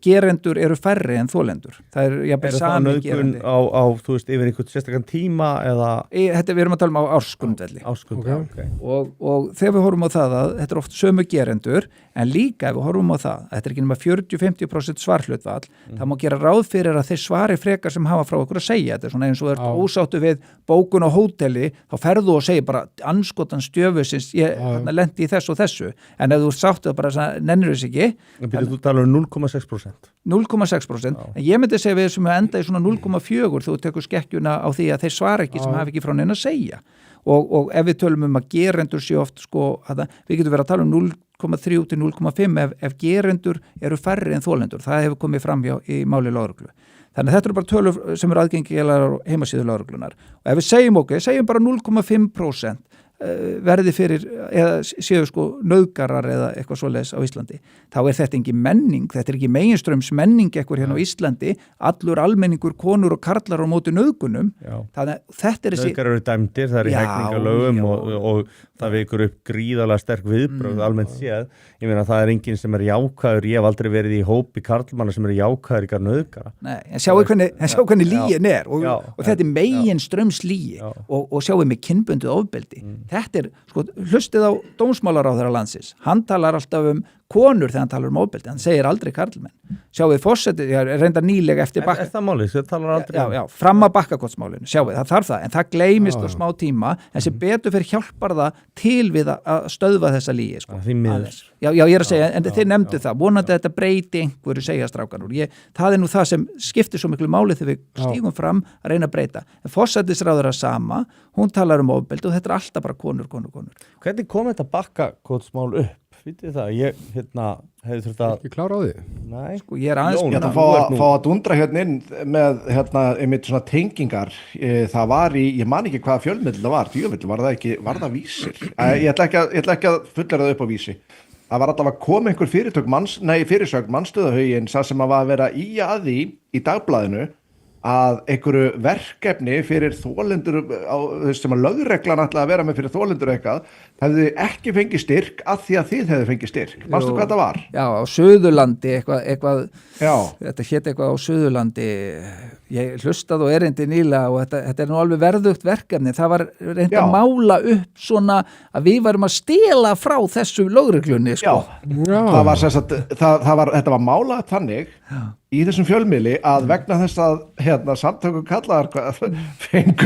[SPEAKER 4] gerendur eru færri en þolendur. Það er jafnvel sami gerandi.
[SPEAKER 1] Er það nauðgun á þú veist, yfir einhvern sérstakann tíma eða?
[SPEAKER 4] Við erum að tala um á ársgrundvelli.
[SPEAKER 1] Okay.
[SPEAKER 4] Og þegar við horfum á það að þetta er oft sömu gerendur, en líka ef við horfum á það, þetta er ekki nema 40-50% svarhlutfall, það má gera ráð fyrir að þeir svari frekar sem hafa frá okkur að segja. Þetta er svona eins og er ósáttu við bókun á hóteli, þá ferðu og segir bara anskotan stjöfusins, ég lendi í þessu og þessu, en ef þú sáttu það bara nennir þess ekki.
[SPEAKER 1] Þú talar um 0,6%.
[SPEAKER 4] 0,6%, en ég myndi segja við sem enda í svona 0,4 þú tekur skekkjuna á því að þeir svara ekki sem hafa ekki frá neina að segja og ef við tölum um að gerendur sé oft við getum verið að tala um 0,3 til 0,5 ef gerendur eru færri en þolendur, það hefur komið fram í máli lögreglu. Þannig að þetta eru bara tölur sem eru aðgengilegar á heimasíðu lögreglunar og ef við segjum bara 0,5% verði fyrir eða séu sko nauðgarar eða eitthvað svoleiðis á Íslandi, þá þetta engin menning, þetta ekki meginströms menning eitthvað hérna á Íslandi, allur almenningur, konur og karlar á móti nauðgunum, þannig að þetta þessi...
[SPEAKER 1] Nauðgar eru dæmdir, það í hegningalögum og það vekur upp gríðarlega sterk viðbrögð almennt séð. Ég meina það enginn sem jákvæður, ég hef aldrei verið í hópi karlmanna sem jákvæður ykkar nauðgara.
[SPEAKER 4] Nei, en sjáu hvernig lýin og þetta meginströms lýi og sjáu með kynbundið ofbeldi. Þetta sko, hlustið á dómsmálaráðherra landsins, hann talar alltaf konur þegar hann talar ofbeldi, hann segir aldrei karlmenn. Sjáu fórsetið, ég reyndar nýlega eftir
[SPEAKER 1] bakka. Er það málið? Það talar aldrei.
[SPEAKER 4] Já, fram að Bakkakotsmálinu, sjáu það þarf það, en það gleymist á smá tíma, en sem betur fyrir hjálpar það til við að stöðva þessa lýi, sko.
[SPEAKER 1] Því miður.
[SPEAKER 4] Já, ég að segja, en þið nefndu það, vonandi þetta breyti einhverju segja strákan úr. Það nú það sem skiptir svo miklu máli þegar við stígum fram að reyna að breyta. En forsætisráðherra sama, hún talar ofbeldi og þetta alltaf bara konur.
[SPEAKER 1] Hvernig kom þetta Bakkakotsmál upp? Vitið það, ég hefði þurft að...
[SPEAKER 3] Ekki klára á því?
[SPEAKER 1] Nei.
[SPEAKER 4] Sko, ég aðeins...
[SPEAKER 2] Ég ætla að fá að dundra hérna inn með einmitt svona tengingar. Það var ég man ekki hvaða fjölmiðl það var, var það Vísir? Ég ætla ekki að fullera það upp á Vísi. Það var alltaf að koma einhver fyrirsögn mannstöðahugin sem að var að vera að því í dagblaðinu að einhverju verkefni fyrir þolendur sem að lögreglan ætlaði að vera með fyrir þolendur eitthvað hefði ekki fengið styrk að því að þið hefði fengið styrk. Manstu hvað það var? Já, á Suðurlandi eitthvað þetta hét eitthvað á Suðurlandi, ég hlustað og erindi nýlega og þetta nú alveg verðugt verkefni, það var reynd að mála upp svona að við varum að stela frá þessu lögreglunni, sko. Já. Það var þetta var málað þannig í þessum fjölmiðli að vegna þess að samtökum kallaðar fengu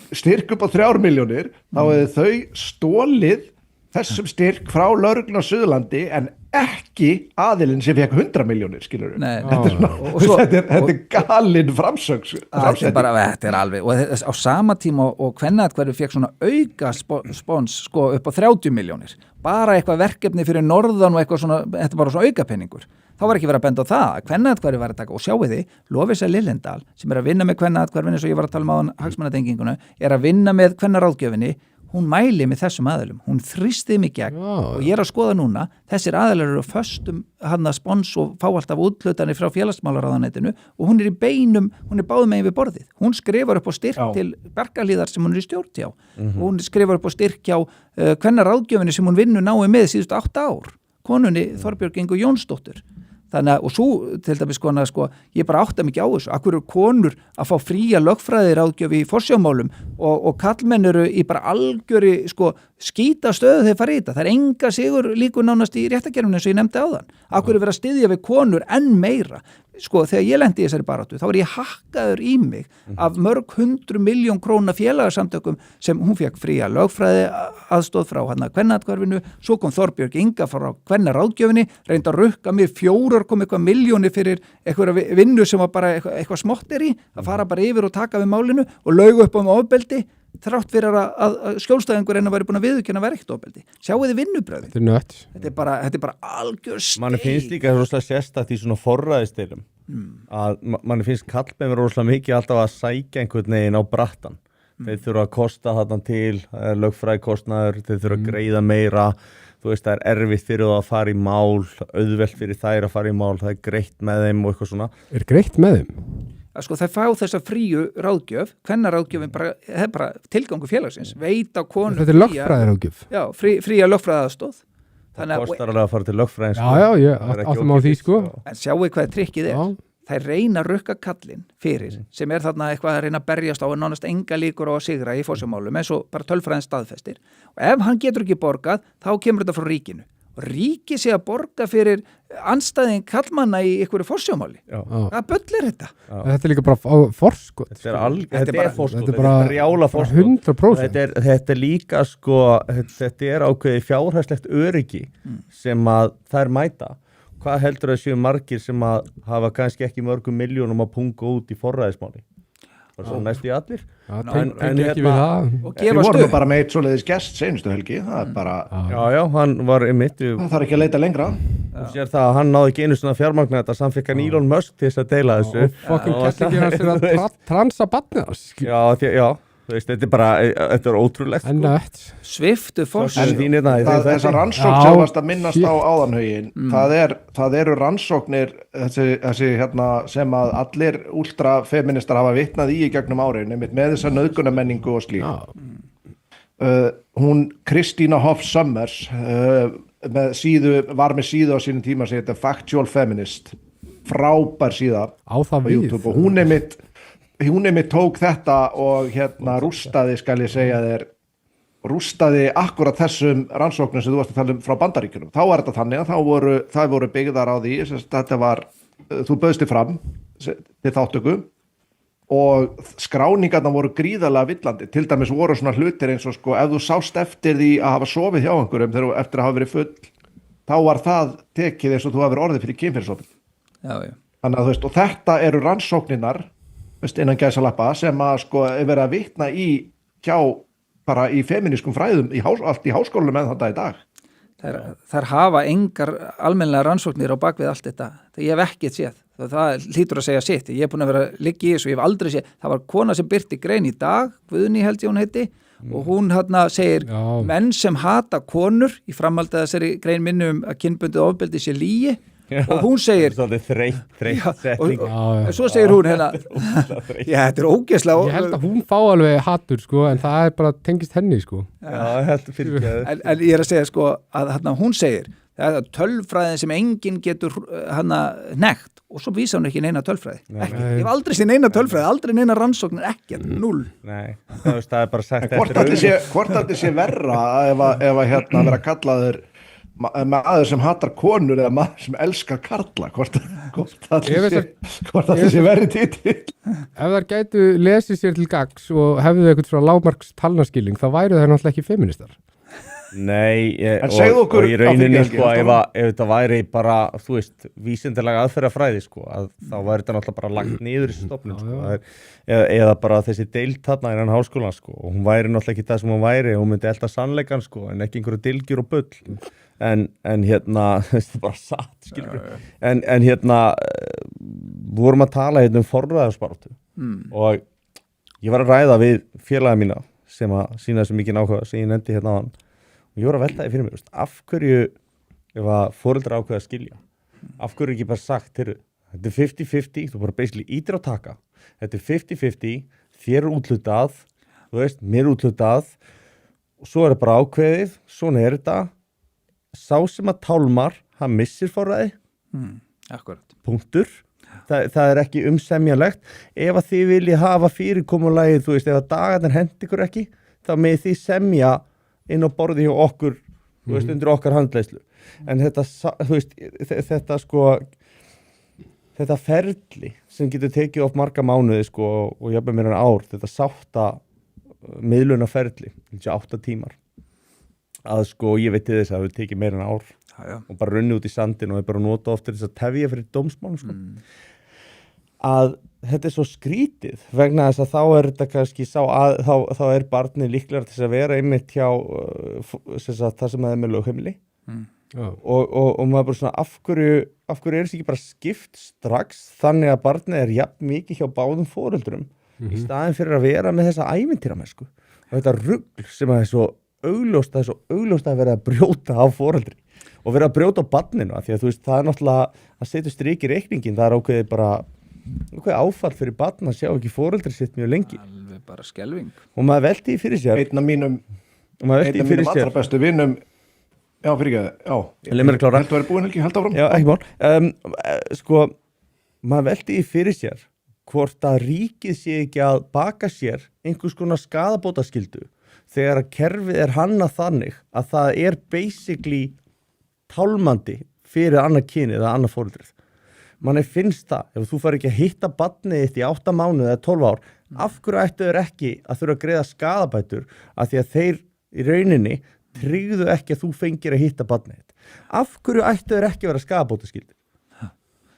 [SPEAKER 2] styrk upp á 3 milljónir, þá hefði þau stólið þessum styrk frá lögreglunni á Suðurlandi en ekki aðilinn sem fekk 100 milljónir, skilur við. Þetta er galin framsögn. Þetta er alveg, og á sama tíma og Kvennathverfið fekk svona auka spons sko, upp á 30 milljónir. Bara eitthvað verkefni fyrir norðan og eitthvað svona, þetta bara svona aukapenningur. Þá var ekki verið að benda á það að Kvennathverfið var að taka, og sjáu þið, Lovísa Liljendahl sem að vinna með Kvennathverfinu, eins og ég var að tala um áðan hagsmunatenginguna, að vinna með kvennaráðgjöfinni, hún mæli með þessum aðilum, hún þrýsti mig gegn og ég að skoða núna, þessir aðilar eru föstum spons og fá alltaf úthlutani frá félagsmálaráðuneytinu og hún í beinum, hún báðum megin við borðið, hún skrifar upp á styrk til Bergalíðar sem hún í stjórn hjá, hún skrifar upp á styrk hjá kvennaráðgjöfinni sem hún vinnur náið með síðustu 8 ár, konunni Þorbjörg Ingu Jónsdóttur. Þannig að, og svo til dæmis sko, ég bara átta mikið á þessu, akkur eru konur að fá fría lögfræðiráðgjöf í forsjámálum og kallmenn eru í bara algjöri skýta stöðu þegar farið í þetta. Það enga sigur líkur nánast í réttakerfinu eins og ég nefndi áðan. Akkur eru verið að styðja við konur enn meira. Þegar ég lendi í þessari baráttu, þá ég hakkaður í mig af mörg 100 milljón króna félagasamtökum sem hún fekk fría lögfræði aðstóð frá Kvennathverfinu, svo kom Þorbjörg Inga frá Kvennaráðgjöfinni, reyndi að rukka mér 4 milljónir fyrir eitthvað vinnu sem var bara eitthvað smotteri, að fara bara yfir og taka við málinu og lauga upp ofbeldi, þrátt fyrir að skjólstæðingur en að væri búin að viðurkenna verkt ofbeldi. Sjáu þið vinnubröðin. Þetta er nött. Þetta er bara algjör steik.
[SPEAKER 1] Manni finnst líka rosalega sérstakt í svona forræðisdeilum að manni finnst kallmenn rosalega mikið alltaf að sækja einhvern veginn á brattan. Þeir þurfa að kosta þarna til, lögfræðikostnaður, þeir þurfa að greiða meira. Þú veist, það er erfitt fyrir það að fara í mál, auðvelt fyrir þær að fara í mál, það er greitt með þeim og eitthvað svona. Er greitt með þeim?
[SPEAKER 4] Það fá þessa fríu ráðgjöf, kvennaráðgjöfin bara tilgangu félagsins, veita konur
[SPEAKER 3] þetta er lögfræðiráðgjöf.
[SPEAKER 4] Já, fría lögfræðaðstóð.
[SPEAKER 1] Það kostar alveg að fara til lögfræðins.
[SPEAKER 3] Já, ég áttum á því sko.
[SPEAKER 4] En sjáu hvað trikkið er. Það reyna að rukka kallinn fyrir, sem þarna eitthvað að reyna að berjast á og nánast enga líkur á að sigra í forsjármálum, eins og bara tölfræðin staðfestir. Og ef hann getur ekki borgað, þá kemur þetta frá ríkinu. Ríki sé að borga fyrir andstæðing kallmanna í einhverju forsjámáli. Hvað bull er þetta?
[SPEAKER 3] Þetta er líka bara forskot.
[SPEAKER 1] Þetta er forskot, þetta er brjála forskot. 100%. Þetta er líka þetta er ákveðið fjárhagslegt öryggi sem að þær mæta. Hvað heldur það séu margir sem að hafa kannski ekki mörgum milljónum að punga út í forræðismáli? Bara svo næstu í allir.
[SPEAKER 2] Við vorum bara með eitt svoleiðis gest seinustu helgi, það er bara...
[SPEAKER 1] Já, hann var einmitt...
[SPEAKER 2] Það þarf ekki að leita lengra.
[SPEAKER 1] Þú sér það að hann náði ekki einu svona fjármagna þetta, samfekk hann Elon Musk til þess að deila þessu.
[SPEAKER 3] Og fokkin kettlingir hans fyrir að transa barnið hans.
[SPEAKER 1] Já, þetta er bara, þetta er ótrúlegt
[SPEAKER 3] En nött.
[SPEAKER 4] Sviftu foss.
[SPEAKER 2] Þessar rannsókn sem varst að minnast á áðanhugin, það eru rannsóknir þessi hérna, sem að allir ultrafeministar hafa vitnað í gegnum árin með þessa nauðgunarmenningu og slík. Hún Kristína Hoff Summers var með síðu á sínum tíma sem þetta Factual Feminist, frábær síða
[SPEAKER 3] Á það við.
[SPEAKER 2] YouTube, og hún tók þetta og hérna rústaði, skal ég segja þér, rústaði akkurat þessum rannsóknum sem þú varst að tala frá Bandaríkjunum. Þá var þetta þannig að það voru byggðar á því, þetta var, þú bauðst þig fram til þáttöku og skráningarna voru gríðarlega villandi. Til dæmis voru svona hlutir eins og sko, ef þú sást eftir því að hafa sofið hjá einhverjum eftir að hafa verið full, þá var það tekið eins og þú hafa verið orðið fyrir kynferðisofbeldi.
[SPEAKER 4] Já.
[SPEAKER 2] Þannig að og þetta eru rannsóknirnar innan gæsalappa sem að sko er verið að vitna í hjá bara í feminískum fræðum allt í háskólum með þetta í dag.
[SPEAKER 4] Þær hafa engar almennilega rannsóknir á bakvið allt þetta. Ég hef ekkert séð. Það hlýtur að segja sitt. Ég hef búin að vera liggi í þessu, ég hef aldrei séð. Það var kona sem birti grein í dag, Guðný held ég hún heiti, og hún segir menn sem hata konur í framhaldi að þessari grein minni að kynbundið ofbeldi sé lygi. Og hún segir
[SPEAKER 1] þreytt setning
[SPEAKER 4] og svo segir hún hérna þetta er ógeðslega.
[SPEAKER 3] Ég held að hún fá alveg hattur sko, en það er bara tengist henni sko.
[SPEAKER 4] En ég er að segja sko að hún segir það er tölfræðin sem enginn getur nekt, og svo vísa hún ekki neina tölfræði. Ég hef aldrei séð neina tölfræði, aldrei neina rannsóknir, ekkert, 0.
[SPEAKER 1] Nei, það er bara sagt
[SPEAKER 2] hvort þetta sé verra ef að vera kallaður maður sem hatar konur eða maður sem elskar karla, hvort það sé verið titill.
[SPEAKER 3] Ef þær gætu lesið sér til gagns og hefðu eitthvað svona lágmarks talnaskilning, þá væru þær náttúrulega ekki feministar.
[SPEAKER 1] Nei, og í rauninni sko, ef þetta væri bara, þú veist, vísindalega aðferðafræði sko, að þá væri þetta náttúrulega bara lagt niður í stofnun sko, eða bara þessi deild þarna innan háskólan sko, og hún væri náttúrulega ekki það sem hún væri, hún myndi elta sannleikan sko, en ekki einhverju dylgjur og bull. En hérna, þetta er bara satt, skilur við. En hérna, við vorum að tala hérna forræðarsbaráttu og ég var að ræða við félaga mína sem að sína þessu mikið áhuga sem ég nefndi hérna áðan. Og ég var að velta því fyrir mér, af hverju, ef að foreldrar ákveða að skilja, af hverju ekki bara sagt, þetta er 50-50, þú bara basically ítir á taka, þetta er 50-50, þér er úthlutað, þú veist, mér er úthlutað, og svo er það bara ákveðið, svona er þetta, sá sem að tálmar, hann missir forræði,
[SPEAKER 4] Akkurat.
[SPEAKER 1] Punktur. Það er ekki umsemjanlegt. Ef að þið viljið hafa fyrirkomulagið, þú veist, ef að dagarnir hendi ykkur ekki, þá með því semja inn á borði hjá okkur, þú veist, undir okkar handleiðslu. En þetta, þú veist, þetta sko, þetta ferli sem getur tekið oft marga mánuði sko, og jafnvel meira en ár, þetta sátta miðluna ferli, 8 tímar. Að sko, ég veit þess að það hefur tekið meira en ár og bara runni út í sandin og er bara nota ofta þess að tefja fyrir dómsmálum sko. Að þetta er svo skrítið vegna þess að þá er þetta kannski þá er barnið líklega til að vera einmitt hjá það sem það er með lögheimili og maður bara svona af hverju er þessi ekki bara skipt strax þannig að barnið er jafn mikið hjá báðum foreldrum í staðin fyrir að vera með þessa ævintýramennsku og þetta rugl sem að það er svo augljóst að vera að brjóta á foreldri og vera að brjóta á barninu af því að þú veist það er náttúrulega að setja strik í reikningin, það er ákveðið bara áfall fyrir barn að sjá ekki foreldri sitt mjög lengi.
[SPEAKER 4] Alveg bara skelving.
[SPEAKER 1] Og maður velti í fyrir sér.
[SPEAKER 2] Einn af mínum allra bestu vinnum, já fyrir ekki það,
[SPEAKER 1] Leið mér að klára.
[SPEAKER 2] Heldur að vera búin Helgi, held áfram.
[SPEAKER 1] Já, ekki mál. Sko, maður velti í fyrir sér hvort að ríkið sé ekki að baka sér einhvers konar skaðabótaskyldu þegar að kerfið er hannað þannig að það er basically tálmandi fyrir annað kynið eða annað foreldrið. Manni finnst það, ef þú fær ekki að hitta barnið þitt í 8 mánuði eða 12 ár, af hverju ættu þeir ekki að þurfa að greiða skaðabætur af því að þeir í rauninni tryggðu ekki að þú fengir að hitta barnið þitt. Af hverju ættu þeir ekki að vera skaðabótaskyldir?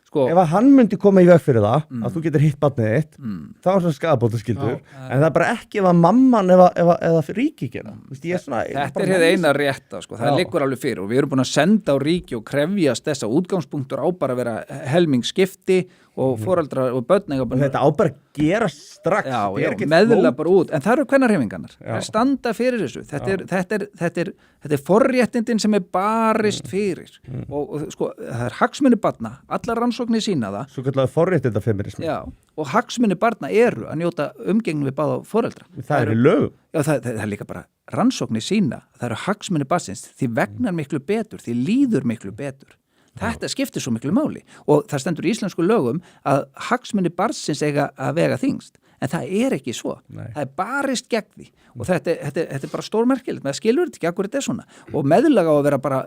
[SPEAKER 1] Sko, ef að hann myndi koma í veg fyrir það, að þú getur hitt barnið þitt, þá er svona skaðabótaskyldur, en það er bara ekki ef að mamman eða ríki gera.
[SPEAKER 4] Þetta er hefði eina rétta, sko. Það liggur alveg fyrir og við erum búin að senda á ríki og krefjast þessa útgangspunktur á bara að vera helmingsskipti og foreldrar og börn eiga
[SPEAKER 1] Og þetta á bara að gera strax.
[SPEAKER 4] já,
[SPEAKER 1] Þetta er ekkert
[SPEAKER 4] meðla
[SPEAKER 1] flókið.
[SPEAKER 4] bara út, en það eru kvennarhefingarnar það standa fyrir þessu þetta er forréttindin sem er barist fyrir og sko, það er hagsmuni barna, allar rannsóknir sína það
[SPEAKER 1] Svo kallar forréttindafeminismi.
[SPEAKER 4] já, og hagsmuni barna eru að njóta umgengni við báða foreldra
[SPEAKER 1] Það er í lögum.
[SPEAKER 4] já, það er líka bara rannsóknir sína það eru hagsmuni barnsins, því vegnar miklu betur því líður miklu betur þetta skiptir svo miklu máli og það stendur í íslensku lögum að hagsmuni barnsins eiga að vega þyngst en það er ekki svo, það er barist gegn því og þetta er bara stórmerkilegt maður skilur þetta ekki, akkur þetta er svona og meðlaga á að vera bara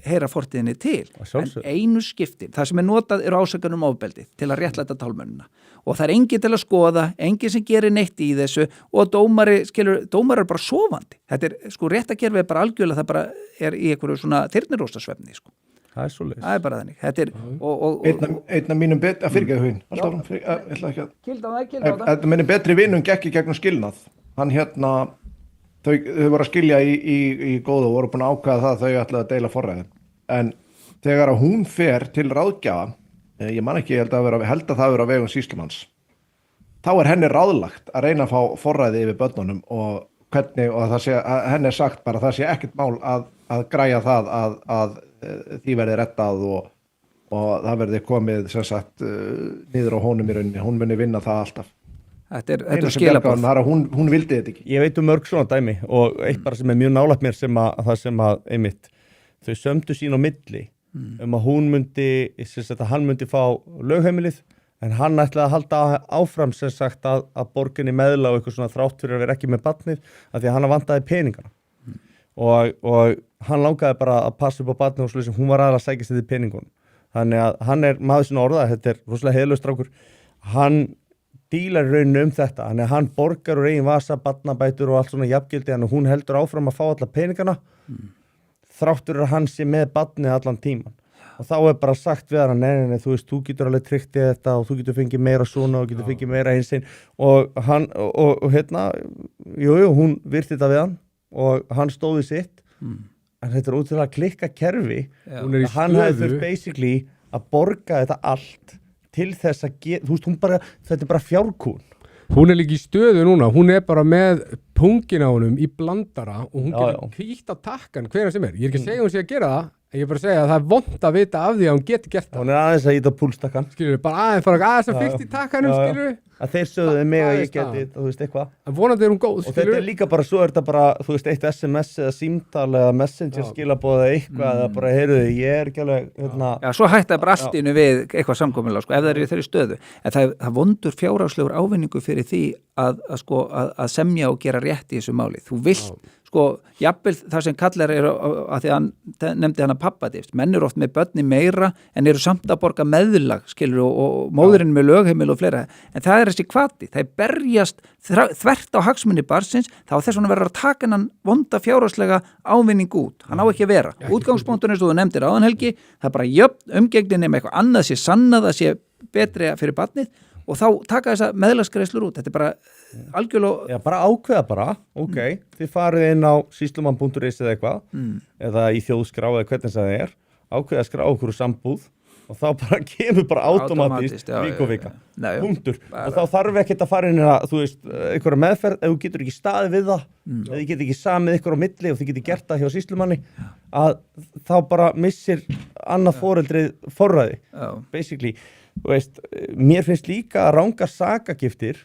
[SPEAKER 4] heyra fortíðinni til en einu skipti, það sem er notað eru ásakanum ofbeldi til að réttlæta tálmennina og það er engin til að skoða, engin sem gerir neitt í þessu og dómari er bara sofandi, þetta er sko réttakerfið er bara algjörlega, það bara er í einhverju svona þyrniróstasvefni sko.
[SPEAKER 1] Það er svo leys.
[SPEAKER 4] Það er bara þannig. Þetta er
[SPEAKER 2] Einn af mínum að fyrirgeðu huginn Þetta minni betri vinum gekk í gegnum skilnað hann þau voru að skilja í góðu og voru búin að ákveða það að þau ætlaði að deila forræði en þegar að hún fer til ráðgjafa ég man ekki, ég held að það vera á vegum sýslumanns þá er henni ráðlagt að reyna að fá forræði yfir börnunum og hvernig og það sé, að henni er sagt bara að það sé ekkert mál að græja það að því verði rettað og það verði komið sem sagt niður á honum í rauninni, hún muni vinna það alltaf
[SPEAKER 4] Þetta er skilaboð
[SPEAKER 2] hún vildi þetta ekki
[SPEAKER 1] Ég veit mörg svona dæmi og eitt bara sem er mjög nálægt mér sem að einmitt þau sömdu sín á milli að hún myndi, að hann myndi fá lögheimilið en hann ætlaði að halda áfram sem sagt að borginni meðla og eitthvað svona þrátt fyrir að vera ekki með barnið af því að hann vantaði peningana og hann langaði bara að passa upp á barnið og svo hún var aðeins að sækja sér til peningunum þannig að hann er maður svona orðað þetta er rosalega heiðlaus strákur hann dílar rauninu þetta þannig að hann borgar úr eigin vasa, barnabætur og allt svona jafngildi þannig að hún heldur áfram að fá alla peningana þráttur að hann sé með barnið allan tíman og þá er bara sagt við hann nei, þú veist, þú getur alveg tryggt í þetta og þú getur fengið meira svona og getur fengið meira einsinn og hann og hún virti þetta við hann og hann stóði sitt en þetta er útrúlega klikka kerfi hann hefði þurft basically að borga þetta allt til þess að þú veist, þetta er bara fjárkún
[SPEAKER 3] hún er líka í stöðu núna, hún er bara með pungin á honum í blandara og hún getur kvítt á takkan hverja sem er, ég er ekki að segja hún sé að gera það en ég er bara að segja að það er vont að vita af því að hún geti gert það
[SPEAKER 1] hún er aðeins að íta púlstakkan
[SPEAKER 3] skilur, bara aðeins að fyrst í takkanum skilur
[SPEAKER 1] að þeir sögðu mig að ég geti þú veist eitthvað
[SPEAKER 3] en vonandi er hún góð
[SPEAKER 1] og þetta er líka bara svo er þetta bara þú veist eitt SMS eða símtal eða messenger skilaboð eða eitthvað eða bara heyrðu ég er ekki alveg
[SPEAKER 4] Já, svo hætti bara allt innu við eitthvað samkomulag sko, ef það er í þeirri stöðu en það vondur fjárhagslegur ávinningu fyrir því að semja og gera rétt í þessu máli þú vilt sko, jafnvel það sem kallar er að því að hann nefndi hann að pappadýft, menn eru oft með börni meira en eru samt að borga meðlag skilur og móðurinn með lögheimil og fleira en það er þessi kvati, það er berjast þvert á hagsmunni barnsins þá þess vegna verður að taka hann vonda fjárhagslega ávinning út, hann á ekki að vera útgangspunkturinn eins og þú nefndir áðan Helgi það er bara jöfn umgengnin með eitthvað annað sé sannað að sé betri fyrir barnið og þá taka þessa meðlagsgreiðslur út, þetta er bara algjörlega
[SPEAKER 1] Já, bara ákveða bara, þið farið inn á sýslumann.is eða eitthvað eða í þjóðskrá eða hvernig það er ákveða að skrá okkur sambúð og þá bara kemur bara automatist vika punktur og þá þarf ekkert að fara inn að þú veist, einhverja meðferð ef þú getur ekki staðið við það ef þið getur ekki samið ykkur á milli og þið getur gert það hjá sýslumanni að þá bara missir annað foreldrið forræði basically, þú veist, mér finnst líka að rangar sakagiftir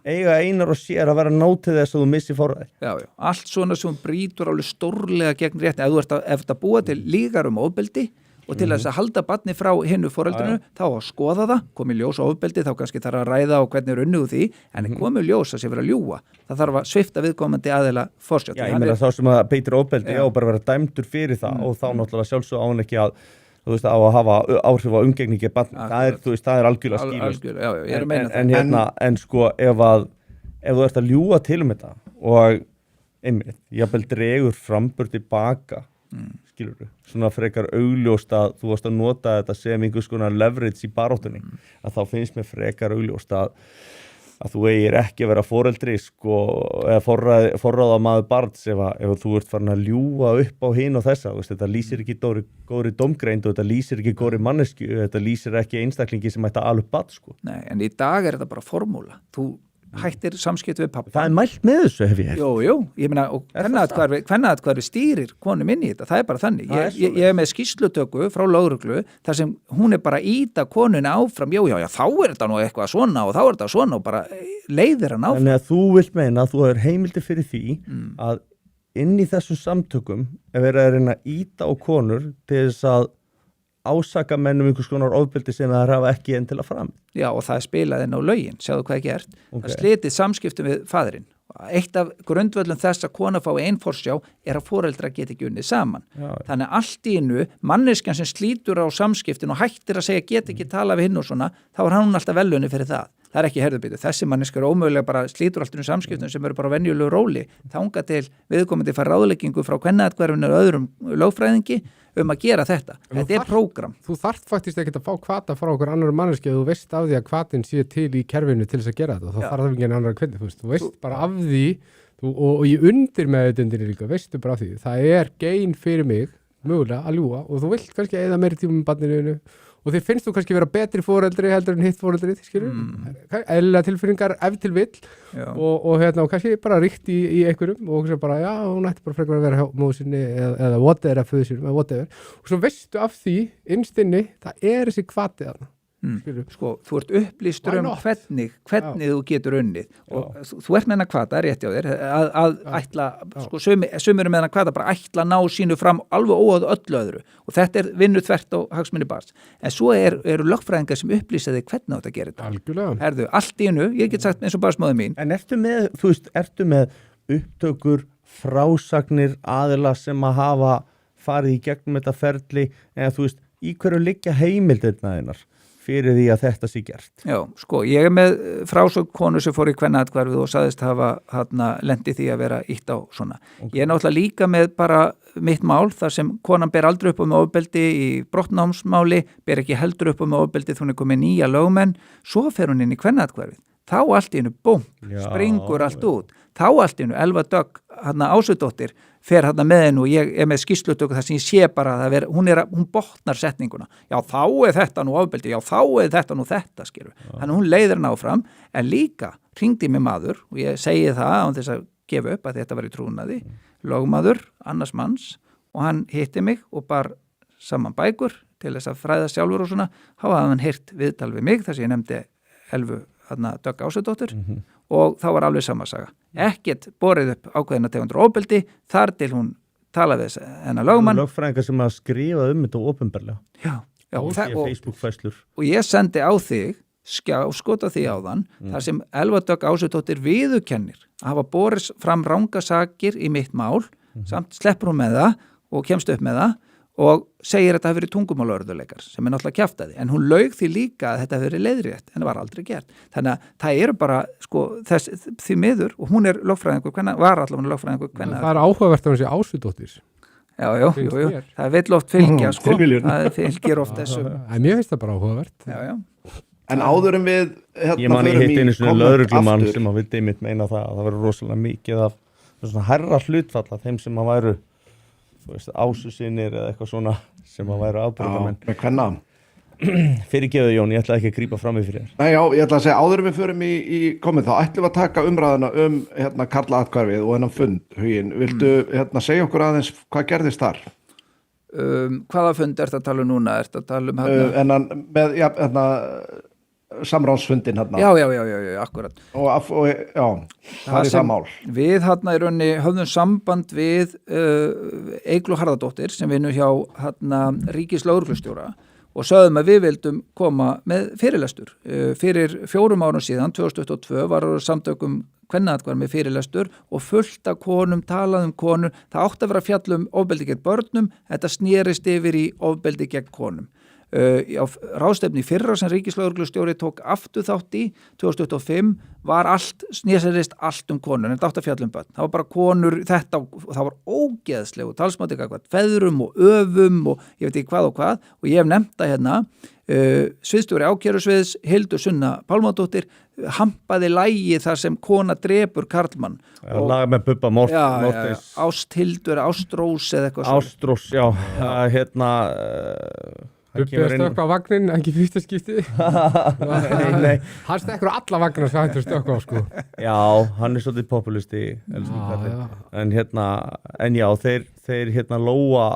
[SPEAKER 1] eiga einar og sér að vera nótið þess að þú missi forræði.
[SPEAKER 4] Já, allt svona sem brýtur alveg stórlega gegn rétti ef þú ert að búa til lígar ofbeldi og til þess að halda barni frá hinnu foreldrinu þá að skoða það, komið ljós ofbeldi þá kannski þarf að ræða á hvernig er unnið úr því en komið ljós að sé vera að ljúga það þarf að svifta viðkomandi aðila forsjá.
[SPEAKER 1] Já, ég meina þá sem að beitir ofbeldi og bara vera dæmdur fyrir það og þá náttúrulega sjálfsög án ekki að þú veist, á að hafa áhrif á umgengningi barna, það er algjörlega skýrust. En sko, ef þú ert að ljúga til þetta og einmitt, jafnvel dregur frambur tilbaka, skilurðu, svona frekar augljóst að þú varst að nota þetta sem einhvers konar leverage í baráttunni, að þá finnst mér frekar augljóst að að þú eigir ekki að vera foreldri sko, eða forráða maður barns ef þú ert farin að ljúga upp á hinn og þessa, veist, þetta lýsir ekki góðri dómgreind og þetta lýsir ekki góðri mannesku, þetta lýsir ekki einstaklingi sem ætti að ala upp barn sko.
[SPEAKER 4] Nei, en í dag er þetta bara formúla. Þú hættir samskipti við pappa.
[SPEAKER 1] Það er mælt með þessu hef ég.
[SPEAKER 4] Jú, ég meina, og kvennaatkvæði stýrir konum inn í þetta, það er bara þannig. Ég er með skýrslutöku frá lögreglu þar sem hún er bara að ýta konunni áfram, já, þá er þetta nú eitthvað svona og þá er þetta svona og bara leiðir hann áfram.
[SPEAKER 1] Þannig að þú vilt meina að þú hefur heimildi fyrir því að inn í þessum samtökum er verið að reyna að ýta á konur til þess að ásaka mennum einhvers konar ofbeldi sem það hafa ekki enn til að fram.
[SPEAKER 4] Já, og það spilaði inn á lögin, sjáðu hvað er gert. Okay. Það slitið samskiptum við faðirinn. Eitt af grundvöllum þess að kona fái einforsjá er að foreldra geti ekki unnið saman. Já. Þannig að allt í innu, manneskjan sem slítur á samskiptin og hættir að segja get ekki tala við hinn og svona, þá er hann alltaf velunni fyrir það. Það er ekki herðubítu. Þessi manneska er ómögulega bara slítur alltaf samskiptum sem eru bara venjulegu róli. Þangað til viðkomandi fær ráðleggingu frá kvennaatkvæðinu og öðrum lögfræðingi að gera þetta. Þetta er prógram.
[SPEAKER 3] Þú þarft faktisk ekki að fá kvata frá okkur annar manneski og þú veist af því að kvatin sé til í kerfinu til þess að gera þetta. Þá þarf það ekki en annar kvinni. Þú veist bara af því og í undir meðutundinni líka, veistu bara af því. Það er gein fyrir mig, mögulega, að ljúga og þú vilt kannski eyða meiri tíma með barninu og þið finnst þú kannski vera betri foreldri heldur en hitt foreldri, eðlilega tilfinningar ef til vill og kannski bara ríkt í einhverjum og bara, já, hún ætti bara frekar að vera hjá móður sinni eða whatever, föður sinni, eða whatever og svo veistu af því, innstinni, það er þessi hvati þarna.
[SPEAKER 4] Sko, þú ert upplýstur hvernig þú getur unnið og þú ert með hennar kvata, það er rétt hjá þér að ætla, sko, sumir með hennar kvata bara ætla að ná sínu fram alveg óháð öllu öðru og þetta er vinnu þvert á hagsmuni barns, en svo eru lögfræðingar sem upplýsa þig hvernig þetta gerir þetta.
[SPEAKER 3] Algjörlega.
[SPEAKER 4] Herðu, allt í einu, ég get sagt eins og barnsmóðir mín.
[SPEAKER 1] En ertu með upptökur, frásagnir aðila sem að hafa farið í gegnum þetta ferli, eða þú veist, í hverju liggja heimildirna þínar fyrir því að þetta sé gert?
[SPEAKER 4] Já, sko, ég er með frásögn konu sem fór í kvennaatkvæðið og sagðist hafa lendi því að vera ítt á svona. Okay. Ég er náttúrulega líka með bara mitt mál þar sem konan ber aldrei upp með ofbeldi í brottnámsmáli, ber ekki heldur upp með ofbeldi þegar hún er komið nýja lögmenn, svo fer hún inn í kvennaatkvæðið. Þá allt í einu, búm, springur allt út. Þá allt í einu, Elva Dögg, Ásudóttir, fer með hennu og ég er með skýrslutöku þar sem ég sé bara að hún botnar setninguna. Já, þá er þetta nú ofbeldi, já, þá er þetta nú þetta, skilur. Þannig hún leiðir henni áfram, en líka hringdi mig maður, og ég segi það án þess að gefa upp að þetta var í trúnaði, lögmaður, annars manns, og hann hitti mig og bar saman bækur til þess að fræða sjálfur og svona, hafa hann heyrt viðtal við mig, þar sem ég nefndi Elvu Dögg Ásudóttir og þá var alveg sama saga. Ekkert borið upp ákveðina tegundur ofbeldi þar til hún talaði þess hennar lögmann.
[SPEAKER 1] Lögfræðingar sem að skrifa þetta opinberlega.
[SPEAKER 4] Já.
[SPEAKER 1] Og Facebook-fæslur.
[SPEAKER 4] Og ég sendi á þig skjóta því áðan þar sem Elva Dögg Ásudóttir viðurkennir að hafa borið fram rangasakir í mitt mál, samt sleppur hún með það og kemst upp með það og segir að þetta hafi verið tungumálörðuleikar sem er náttúrulega kjaftaði, en hún laug því líka að þetta hafi verið leiðrétt, en það var aldrei gert. Þannig að það eru bara, sko, því miður, og hún er lögfræðingur, var allavega lögfræðingur.
[SPEAKER 3] Það er áhugavert að hún sé Ásudóttir.
[SPEAKER 4] Já, það vill oft fylgja, sko, það fylgir oft þessu.
[SPEAKER 3] Mér finnst það bara áhugavert.
[SPEAKER 4] Já.
[SPEAKER 2] En áður en við
[SPEAKER 1] ég man ég hitt einu svona lögreglumann sem að vildi einmitt meina það verður rosalega mikið af svona hærra hlutfall af þeim sem að væru ásusinir eða eitthvað svona sem að væru afbrotamenn.
[SPEAKER 2] Já, með hvenna?
[SPEAKER 1] Fyrirgefðu Jón, ég ætla ekki að grípa fram í fyrir þér.
[SPEAKER 2] Nei, já, ég ætla að segja, áður við förum í komið þá, ætlum við að taka umræðuna karlaatkvæðið og hennan fund, Huginn. Viltu segja okkur aðeins hvað gerðist þar?
[SPEAKER 4] Hvaða fund ert að tala um núna? Ert að tala um
[SPEAKER 2] samráðsfundin hérna.
[SPEAKER 4] Já, akkurat.
[SPEAKER 2] Og það er það mál.
[SPEAKER 4] Við í rauninni höfðum samband við Eygló Harðardóttir sem vinnur hjá ríkislögreglustjóra og sögðum að við vildum koma með fyrirlestur. Fyrir 4 árum síðan, 2022, var samtökum kvennaatkvæði með fyrirlestur og fullt af konum, talað konur. Það átti að vera fjall ofbeldi gegn börnum, þetta snerist yfir í ofbeldi gegn konum. Á ráðstefni fyrra sem ríkislögreglustjóri tók aftur þátt í 2025 var snerist allt konur, en þetta átti að fjalla börn. Það var bara konur, það var ógeðslegu talsmáti gagnvart feðrum og öfum og ég veit ekki hvað og ég hef nefnt það hérna sviðstjóri ákærusviðs Hildur Sunna Pálmadóttir hampaði lægi þar sem kona drepur karlmann
[SPEAKER 1] Laga með Bubba Mortens
[SPEAKER 4] Ásthildur, Ástrós eða eitthvað svona.
[SPEAKER 1] Ástrós, já,
[SPEAKER 3] Bubbi að stökkva á vagnin, ekki fyrsta skipti
[SPEAKER 1] nei.
[SPEAKER 3] Hann stekkur á alla vagnar sem hættur stökkva á sko
[SPEAKER 1] Já, hann svolítið populisti en já, þeir lóa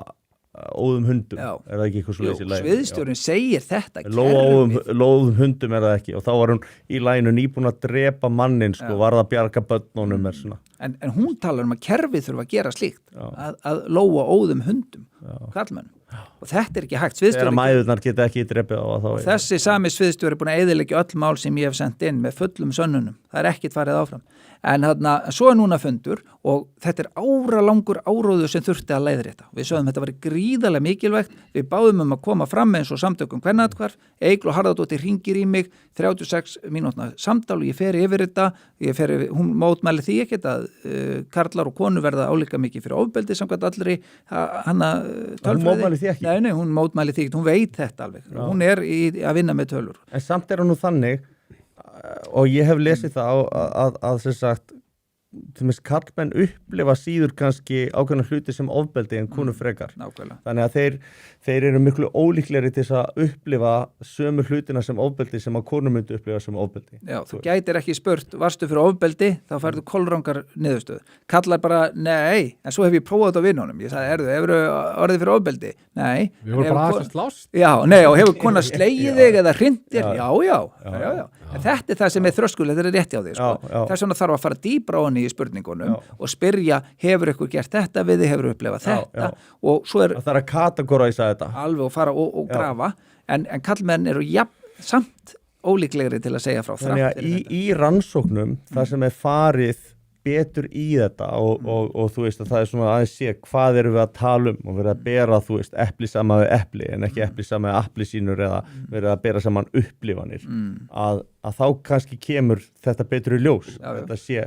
[SPEAKER 1] óðum hundum, er það ekki eitthvað svo leysi lægi?
[SPEAKER 4] Sviðstjórinn segir þetta
[SPEAKER 1] Lóðum hundum er það ekki og þá var hún í læginu nýbúin að drepa mannin sko, var það að bjarga börnunum
[SPEAKER 4] en hún talar að kerfið þurfa að gera slíkt að lóa óðum hundum karlmennum og þetta er ekki hægt
[SPEAKER 1] þegar mæðurnar geta ekki drepið á
[SPEAKER 4] og þessi sami sviðstjóri er búin að eyðileggja öll mál sem ég hef sendt inn með fullum sönnunum, það er ekkit farið áfram en svo er núna fundur og þetta er áralangur áróður sem þurfti að leiðrétta. Við sögðum þetta var gríðarlega mikilvægt, við báðum að koma fram eins og samtökum kvennaðatkvarf, Eygló Harðardóttir hringir í mig 36 mínútna samtal og ég fer yfir þetta, hún mótmæli því ekkert að karlar og konur verða álíka mikið fyrir ofbeldi samkvæmt allri tölfræði.
[SPEAKER 1] Hún mótmæli því ekki?
[SPEAKER 4] Nei, hún mótmæli því ekki, hún veit þetta alveg, hún er að vinna með tölur.
[SPEAKER 1] En samt er hún nú þannig og ég hef lesið það að sem sagt karlmenn upplifa síður kannski ákveðna hluti sem ofbeldi en konur frekar.
[SPEAKER 4] Nákvæmlega.
[SPEAKER 1] Þannig að þeir eru miklu ólíklegri til þess að upplifa sömu hlutina sem ofbeldi sem að konur myndu upplifa sem ofbeldi.
[SPEAKER 4] Já, þú gætir ekki spurt, varstu fyrir ofbeldi, þá færðu kolrangar niðurstöðu. Kallar bara, nei, en svo hef ég prófað þetta á vinnunum. Ég sagði, hefur orðið fyrir ofbeldi? Nei.
[SPEAKER 3] Við vorum bara aðeins að slást.
[SPEAKER 4] Já, nei, og hefur konar slegið þig eða hrindir? Já. En þetta er það sem er þröskul, þetta er rétt hjá þig, sko. Þess vegna þarf að fara dýpra á henni í spurningunum og spyrja, hefur ykkur gert þetta við þig, hefur upplefað þetta og svo er
[SPEAKER 1] það að kategoræsa þetta
[SPEAKER 4] alveg og fara og grafa en kallmenn eru samt ólíklegri til að segja frá
[SPEAKER 1] þannig að í rannsóknum það sem er farið betur í þetta og þú veist að það er svona aðeins sé hvað erum við að tala og verið að bera þú veist epli sama við epli en ekki epli sama við appelsínur eða verið að bera saman upplifanir að þá kannski kemur þetta betur í ljós þetta sé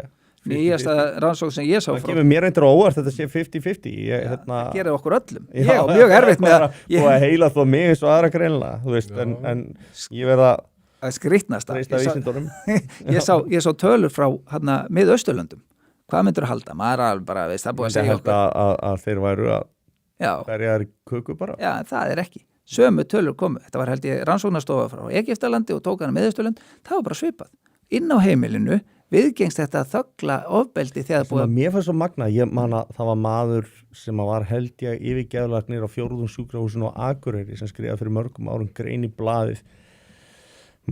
[SPEAKER 4] nýjasta rannsókn sem ég sá frá.
[SPEAKER 1] Það kemur mér reyndar á óvart þetta sé 50-50.
[SPEAKER 4] Það gerir okkur öllum. Ég á mjög erfitt með
[SPEAKER 1] að heila þó mig eins og aðra greinlega, þú veist, en ég verða
[SPEAKER 4] að skrýtnast ég sá tölur frá Mið-Austurlöndum. Hvað myndur að halda? Maður er bara, veist, það búið að segja okkur.
[SPEAKER 1] Að þeir væru að berja þær í köku bara.
[SPEAKER 4] Já, það er ekki. Sömu tölur komu. Þetta var held ég rannsóknarstofa frá Egyptalandi og tók hana Mið-Austurlönd. Það var bara svipað. Inn á heimilinu viðgengst þetta þögla ofbeldi þegar búið að...
[SPEAKER 1] Mér fannst svo magna, ég man að það var maður sem var held ég yfirgeðlagnir á 4. sjúkrahúsinu á Akureyri sem skrifaði fyrir mörgum árum grein í blaðið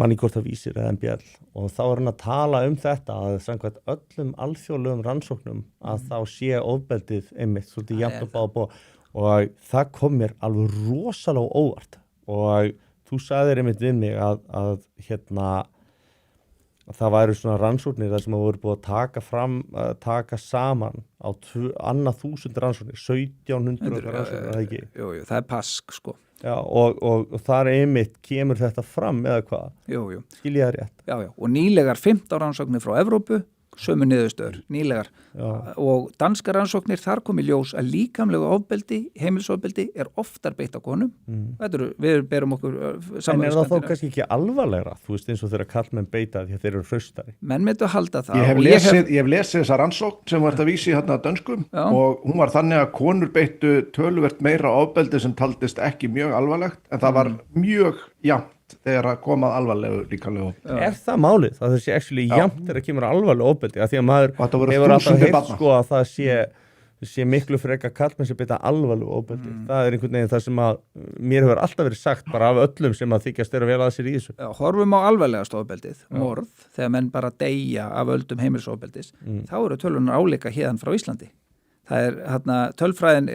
[SPEAKER 1] manni hvort það vísir eða MBL og þá er hann að tala þetta að samkvæmt öllum alþjóðlegum rannsóknum að þá sé ofbeldið einmitt svolítið jafnt og báð og það kom mér alveg rosalega óvart og þú sagðir einmitt við mig að það væru svona rannsóknir þar sem að voru búið að taka saman á 2.000 rannsóknir, 1700 rannsóknir, það ekki?
[SPEAKER 4] Jú, það er pask, sko.
[SPEAKER 1] Já, og þar einmitt kemur þetta fram eða hvað?
[SPEAKER 4] Jú.
[SPEAKER 1] Skil ég það rétt?
[SPEAKER 4] Já, og nýlegar 15 rannsóknir frá Evrópu, sömu niðurstöður, nýlegar. Og danskar rannsóknir, þar kom í ljós að líkamlegu ofbeldi, heimilisofbeldi er oftar beitt á konum. Við berum okkur
[SPEAKER 1] saman. En er það þá kannski ekki alvarlegra, þú veist eins og þeirra karlmenn beita því að þeir eru hraustari?
[SPEAKER 4] Menn myndu að halda það.
[SPEAKER 2] Ég hef lesið þessa rannsókn sem var að vísi hérna dönskum og hún var þannig að konur beittu töluvert meira ofbeldi sem taldist ekki mjög alvarlegt en það var mjög jafnt þegar að komað alvarlegu líkamlegu ofbeldi.
[SPEAKER 1] Er það málið? Það sé actually jafnt þegar að kemur alvarlegu ofbeldi af því að maður hefur alltaf heilt sko að það sé miklu frekar karlmenn sem beita alvarlegu ofbeldi. Það er einhvern veginn það sem að mér hefur alltaf verið sagt bara af öllum sem að þykjast vera vel að sér í þessu.
[SPEAKER 4] Horfum á alvarlegast ofbeldið, morð, þegar menn bara deyja af öldum heimilisofbeldis, þá eru tölunar álíka héðan frá Íslandi. Það er tölfræðin,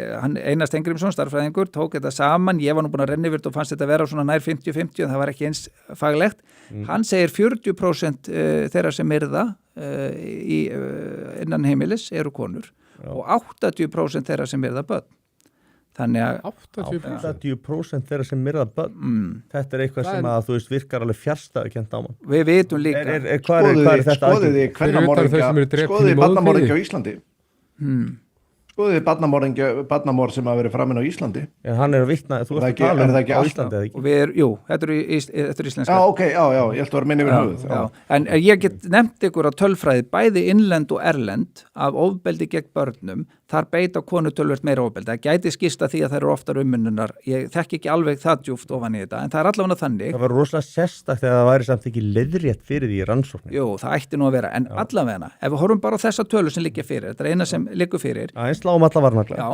[SPEAKER 4] Einar Steingrímsson, starffræðingur, tók þetta saman, ég var nú búin að renna yfir og fannst þetta vera svona nær 50-50 en það var ekki eins faglegt. Hann segir 40% þeirra sem myrða innan heimilis eru konur og 80% þeirra sem myrða börn. Þannig að
[SPEAKER 1] 80% þeirra sem myrða börn, þetta er eitthvað sem að þú veist virkar alveg fjarstæðukennt á mann.
[SPEAKER 4] Við vitum líka.
[SPEAKER 2] Skoðið barnamorðingja á Íslandi. Skoðið barnamorð sem hafa verið framin á Íslandi.
[SPEAKER 1] En hann er að vitna, þú
[SPEAKER 2] Er það
[SPEAKER 1] ert að
[SPEAKER 2] ekki-
[SPEAKER 1] tala
[SPEAKER 2] er
[SPEAKER 1] um
[SPEAKER 2] það ekki
[SPEAKER 1] á
[SPEAKER 2] alltaf?
[SPEAKER 1] Íslandi eða ekki?
[SPEAKER 4] og þetta er íslenska.
[SPEAKER 2] Já, ok, já, ég held að vera minni yfir höfuð.
[SPEAKER 4] Já. En ég get nefnt ykkur á tölfræði bæði innlend og erlend af ofbeldi gegn börnum, þar beita konur tölvöld meira ofbeldi. Það gæti skista því að það eru oftar ummunnunar. Ég þekki ekki alveg það djúpt ofan í þetta, en það er allavega þannig.
[SPEAKER 1] Það var rosalega sérstakt þegar það væri samt ekki leiðrétt fyrir því í rannsóknir.
[SPEAKER 4] Jú, það ætti nú að vera, en allavega, ef við horfum bara á þessa tölu sem liggja fyrir, þetta er eina sem liggur fyrir,
[SPEAKER 1] Aðeins sláum alla varnagla.
[SPEAKER 4] já,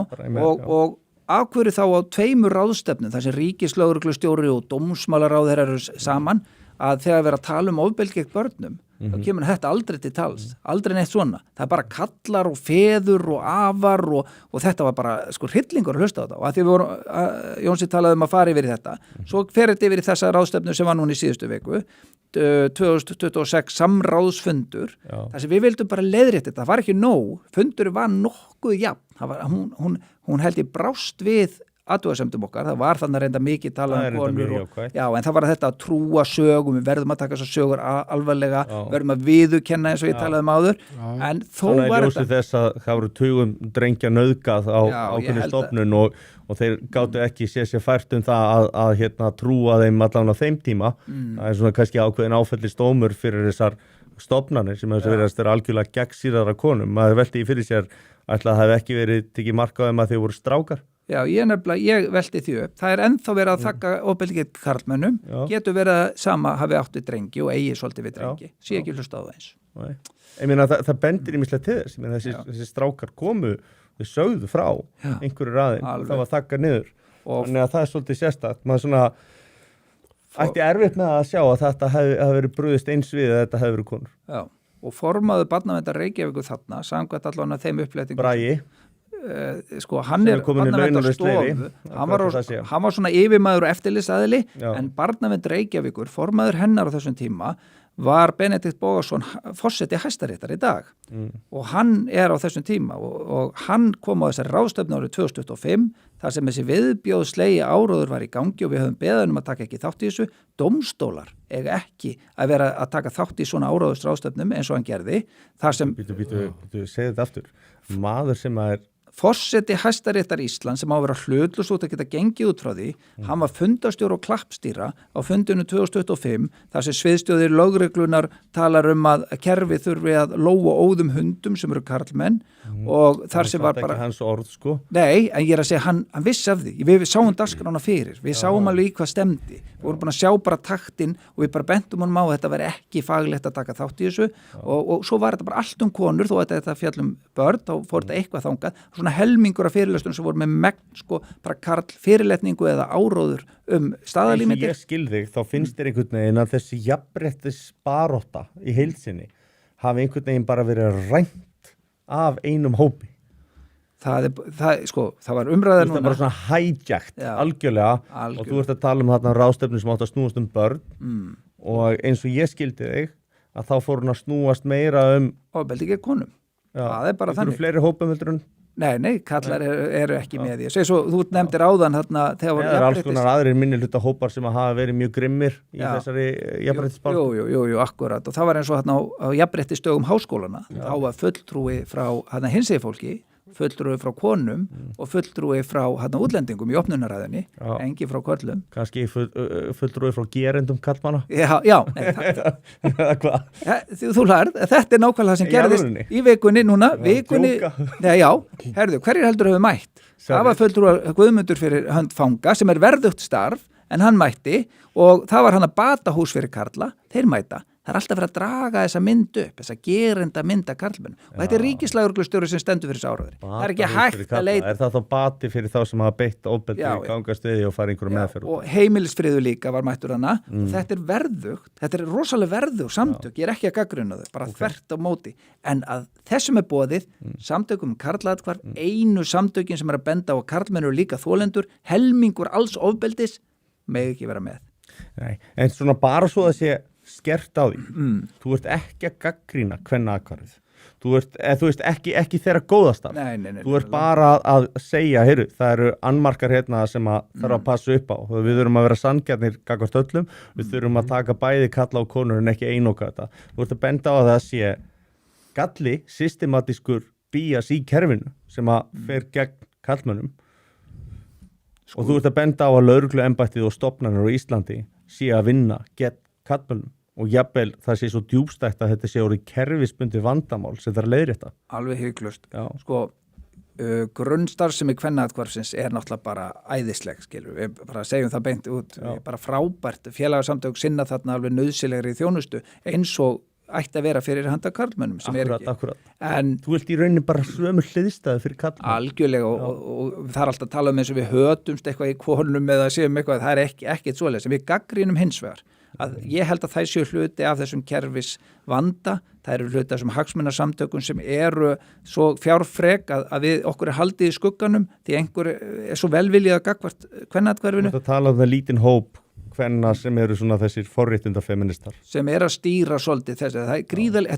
[SPEAKER 4] og af hverju þá á 2 ráðstefnum, þar sem ríkislögreglustjóri og dómsmálaráðherrar eru saman, að þegar vera að tala um ofbeldi gegn börnum, þá kemur þetta aldrei til tals, aldrei neitt svona. Það er bara kallar og feður og afar og þetta var bara hryllingur að hlusta á þetta. Og að því við vorum, Jónsi talaði um að fara yfir í þetta, svo fer þetta yfir í þessa ráðstefnu sem var núna í síðustu viku, 2026 samráðsfundur, þar sem við vildum bara leiðrétta þetta. Það var ekki nóg, fundur var nokkuð jafn. Hún held ég brást við athugasemdum okkar, það var þannig að reynda mikið talað um konur en það var þetta að trúa sögum, við verðum að taka þessar sögur alvarlega, verðum að viðurkenna eins og ég talaði um áður, en þó var þetta
[SPEAKER 1] þess að það voru 20 drengja nauðgað á ákveðinni stofnun og þeir gátu ekki sér fært um það að trúa þeim allan á þeim tíma. Það er svona kannski ákveðin áfellisdómur fyrir þessar stofnanir sem hefur verið algjörlega gegnsýrðara konum. Maður velti í fyrir sér ætla að það hef ekki verið tekið mark á þeim að þeir voru strákar.
[SPEAKER 4] Já, ég velti því upp. Það er ennþá verið að þakka ofbeldi gegn karlmönnum, getur verið að sama hafi átti drengi og eigi svolítið við drengi. Sé ekki hlusta á það eins.
[SPEAKER 1] Nei. Ég meina það bendir ýmislegt til þess. Ég meina þessi strákar komu, þau sögðu frá einhverju raðin, það var þakkað niður. Þannig að það er svolítið sérstakt. Maður svona ætti erfitt með að sjá að þetta hefði verið brugðist eins við að þetta hefði verið konur.
[SPEAKER 4] Já, og formaður barnaverndar Reykjavíkur þarna, samkvæmt allavega þeim uppleitingum.
[SPEAKER 1] Bragi.
[SPEAKER 4] Hann er barnaverndarstofu, hann var svona yfirmaður og eftirlitsaðili, en barnavernd Reykjavíkur, formaður hennar á þessum tíma, var Benedikt Bogason forseti Hæstaréttar í dag og hann er á þessum tíma og hann kom á þessari ráðstefnu árið 2025 þar sem þessi viðbjóðslegi áróður var í gangi og við höfum beðið að taka ekki þátt í þessu. Dómstólar eiga ekki að vera að taka þátt í svona áróðursráðstefnum eins og hann gerði þar sem
[SPEAKER 1] segðu þetta aftur, maður sem er
[SPEAKER 4] forseti Hæstaréttar Íslands sem á að vera hlutlaus út að geta gengið út frá því, hann var fundarstjóri og klappstýra á fundinu 2025 þar sem sviðstjóðir lögreglunar talar að kerfið þurfi að lóa óðum hundum sem eru karlmenn og þar sem var bara
[SPEAKER 1] hans orð, sko.
[SPEAKER 4] Nei, en ég er að segja, hann vissi af því, við sáum dagskrána fyrir, við sáum alveg í hvað stemdi, við vorum búin að sjá bara taktinn og við bara bentum honum á að þetta veri ekki faglegt að taka þátt í þessu og svo var þetta bara allt konur, þó að þetta fjallum börn, þá fór þetta eitthvað þangað, svona helmingur af fyrirlestunum sem voru með megn, bara karl fyrirletningu eða áróður staðalímyndir.
[SPEAKER 1] Ég skil þig, þá finnst þér einhvern veginn að þessi jafnréttis barátta í heilsinni hafi einhvern veginn bara verið rænt af einum hópi.
[SPEAKER 4] Það var umræða núna.
[SPEAKER 1] Það er bara svona hijacked, algjörlega, og þú ert að tala um þarna ráðstefnu sem átt að snúast börn og eins og ég skildi þig að þá fór hún að snúast meira
[SPEAKER 4] ofbeldi gegn konum. Það er bara þannig.
[SPEAKER 1] Fleiri hópum heldur en
[SPEAKER 4] Nei, kallar eru ekki með því. Svo þú nefndir áðan þarna þegar
[SPEAKER 1] það er alls konar aðrir minnihlutahópar hópar sem hafa verið mjög grimmir í þessari jafnréttisbaráttu.
[SPEAKER 4] Jú, akkurat. Og það var eins og þarna á jafnréttisdögum háskólana. Þá var fulltrúi frá hinsegin fólki, fulltrúi frá konum og fulltrúi frá útlendingum í opnunaræðinni, engi frá körlum.
[SPEAKER 1] Kannski fulltrúi frá gerendum kallmanna?
[SPEAKER 4] Já, þú hlærð, þetta er nákvæmlega það sem gerðist í vikunni núna, herðu, hverjir heldur hefur mætt? Það var fulltrúi Guðmundur fyrir hönd fanga sem er verðugt starf, en hann mætti og það var hann að batahús fyrir karla, þeir mæta. Það er alltaf verið að draga þessa mynd upp, þessa gerenda mynd af karlmönnum. Og þetta er ríkislögreglustjóri sem stendur fyrir þessu áróðri. Það er ekki hægt að leita.
[SPEAKER 1] Er það þá bati fyrir þá sem hafa beitt ofbeldi gangast við og fara einhverju meðferð?
[SPEAKER 4] Og heimilisfriður líka var mættur hana. Þetta er verðugt, þetta er rosalega verðug samtök. Ég er ekki að gagnrýna þau, bara þvert á móti. En að þessum er boðið, samtökum karlaðkvar, einu samtökin sem er að benda á að karlmenn eru líka þolendur, helmingur alls ofbeldis, megi ekki vera með.
[SPEAKER 1] Nei, en svona bara svo að sé skert á því. Þú ert ekki að gaggrýna kvennaathvarfið. Þú ert ekki þeirra góðastar.
[SPEAKER 4] Nei.
[SPEAKER 1] Þú ert bara að segja, heyrðu, það eru annmarkar hérna sem að þarf að passa upp á. Við þurfum að vera sanngjarnir gagnvart öllum. Við þurfum að taka bæði kalla á konur en ekki einoka þetta. Þú ert að benda á að það sé galli, systematískur bías í kerfinu sem að fer gegn karlmönnum og þú ert að benda á að lögregluembættið og stofnanir á Íslandi sé að vinna gegn karlmönnum og jafnvel það sé svo djúpstætt að þetta sé orðið kerfisbundið vandamál sem það er leiðrétta.
[SPEAKER 4] Alveg hygglust.
[SPEAKER 1] Já.
[SPEAKER 4] Sko, grunnstarfsemi kvennaathvarfsins náttúrulega bara æðisleg, skilur við bara segjum það beint út, bara frábært félagasamtök sinna þarna alveg nauðsynlegri þjónustu eins og ætti að vera fyrir handa karlmönnum sem
[SPEAKER 1] Akkurat.
[SPEAKER 4] En
[SPEAKER 1] þú vilt í rauninni bara sömu hliðstæðu fyrir karlmenn.
[SPEAKER 4] Algjörlega og það er alltaf að tala eins og við hötumst eitthvað í konum eða séum eitthvað, það er ekkert svoleiðis sem við gaggrínum hins vegar að ég held að það séu hluti af þessum kerfis vanda, það eru hluti af þessum hagsmunasamtökum sem eru svo fjárfrek að við okkur er haldið í skugganum því einhver er svo velviljað að gagnvart kvennaathvarfinu.
[SPEAKER 1] Þetta tala um það lítinn hóp hvenna sem eru svona þessir forréttindafeministar.
[SPEAKER 4] Sem er að stýra svolítið þessi, það er gríðalega,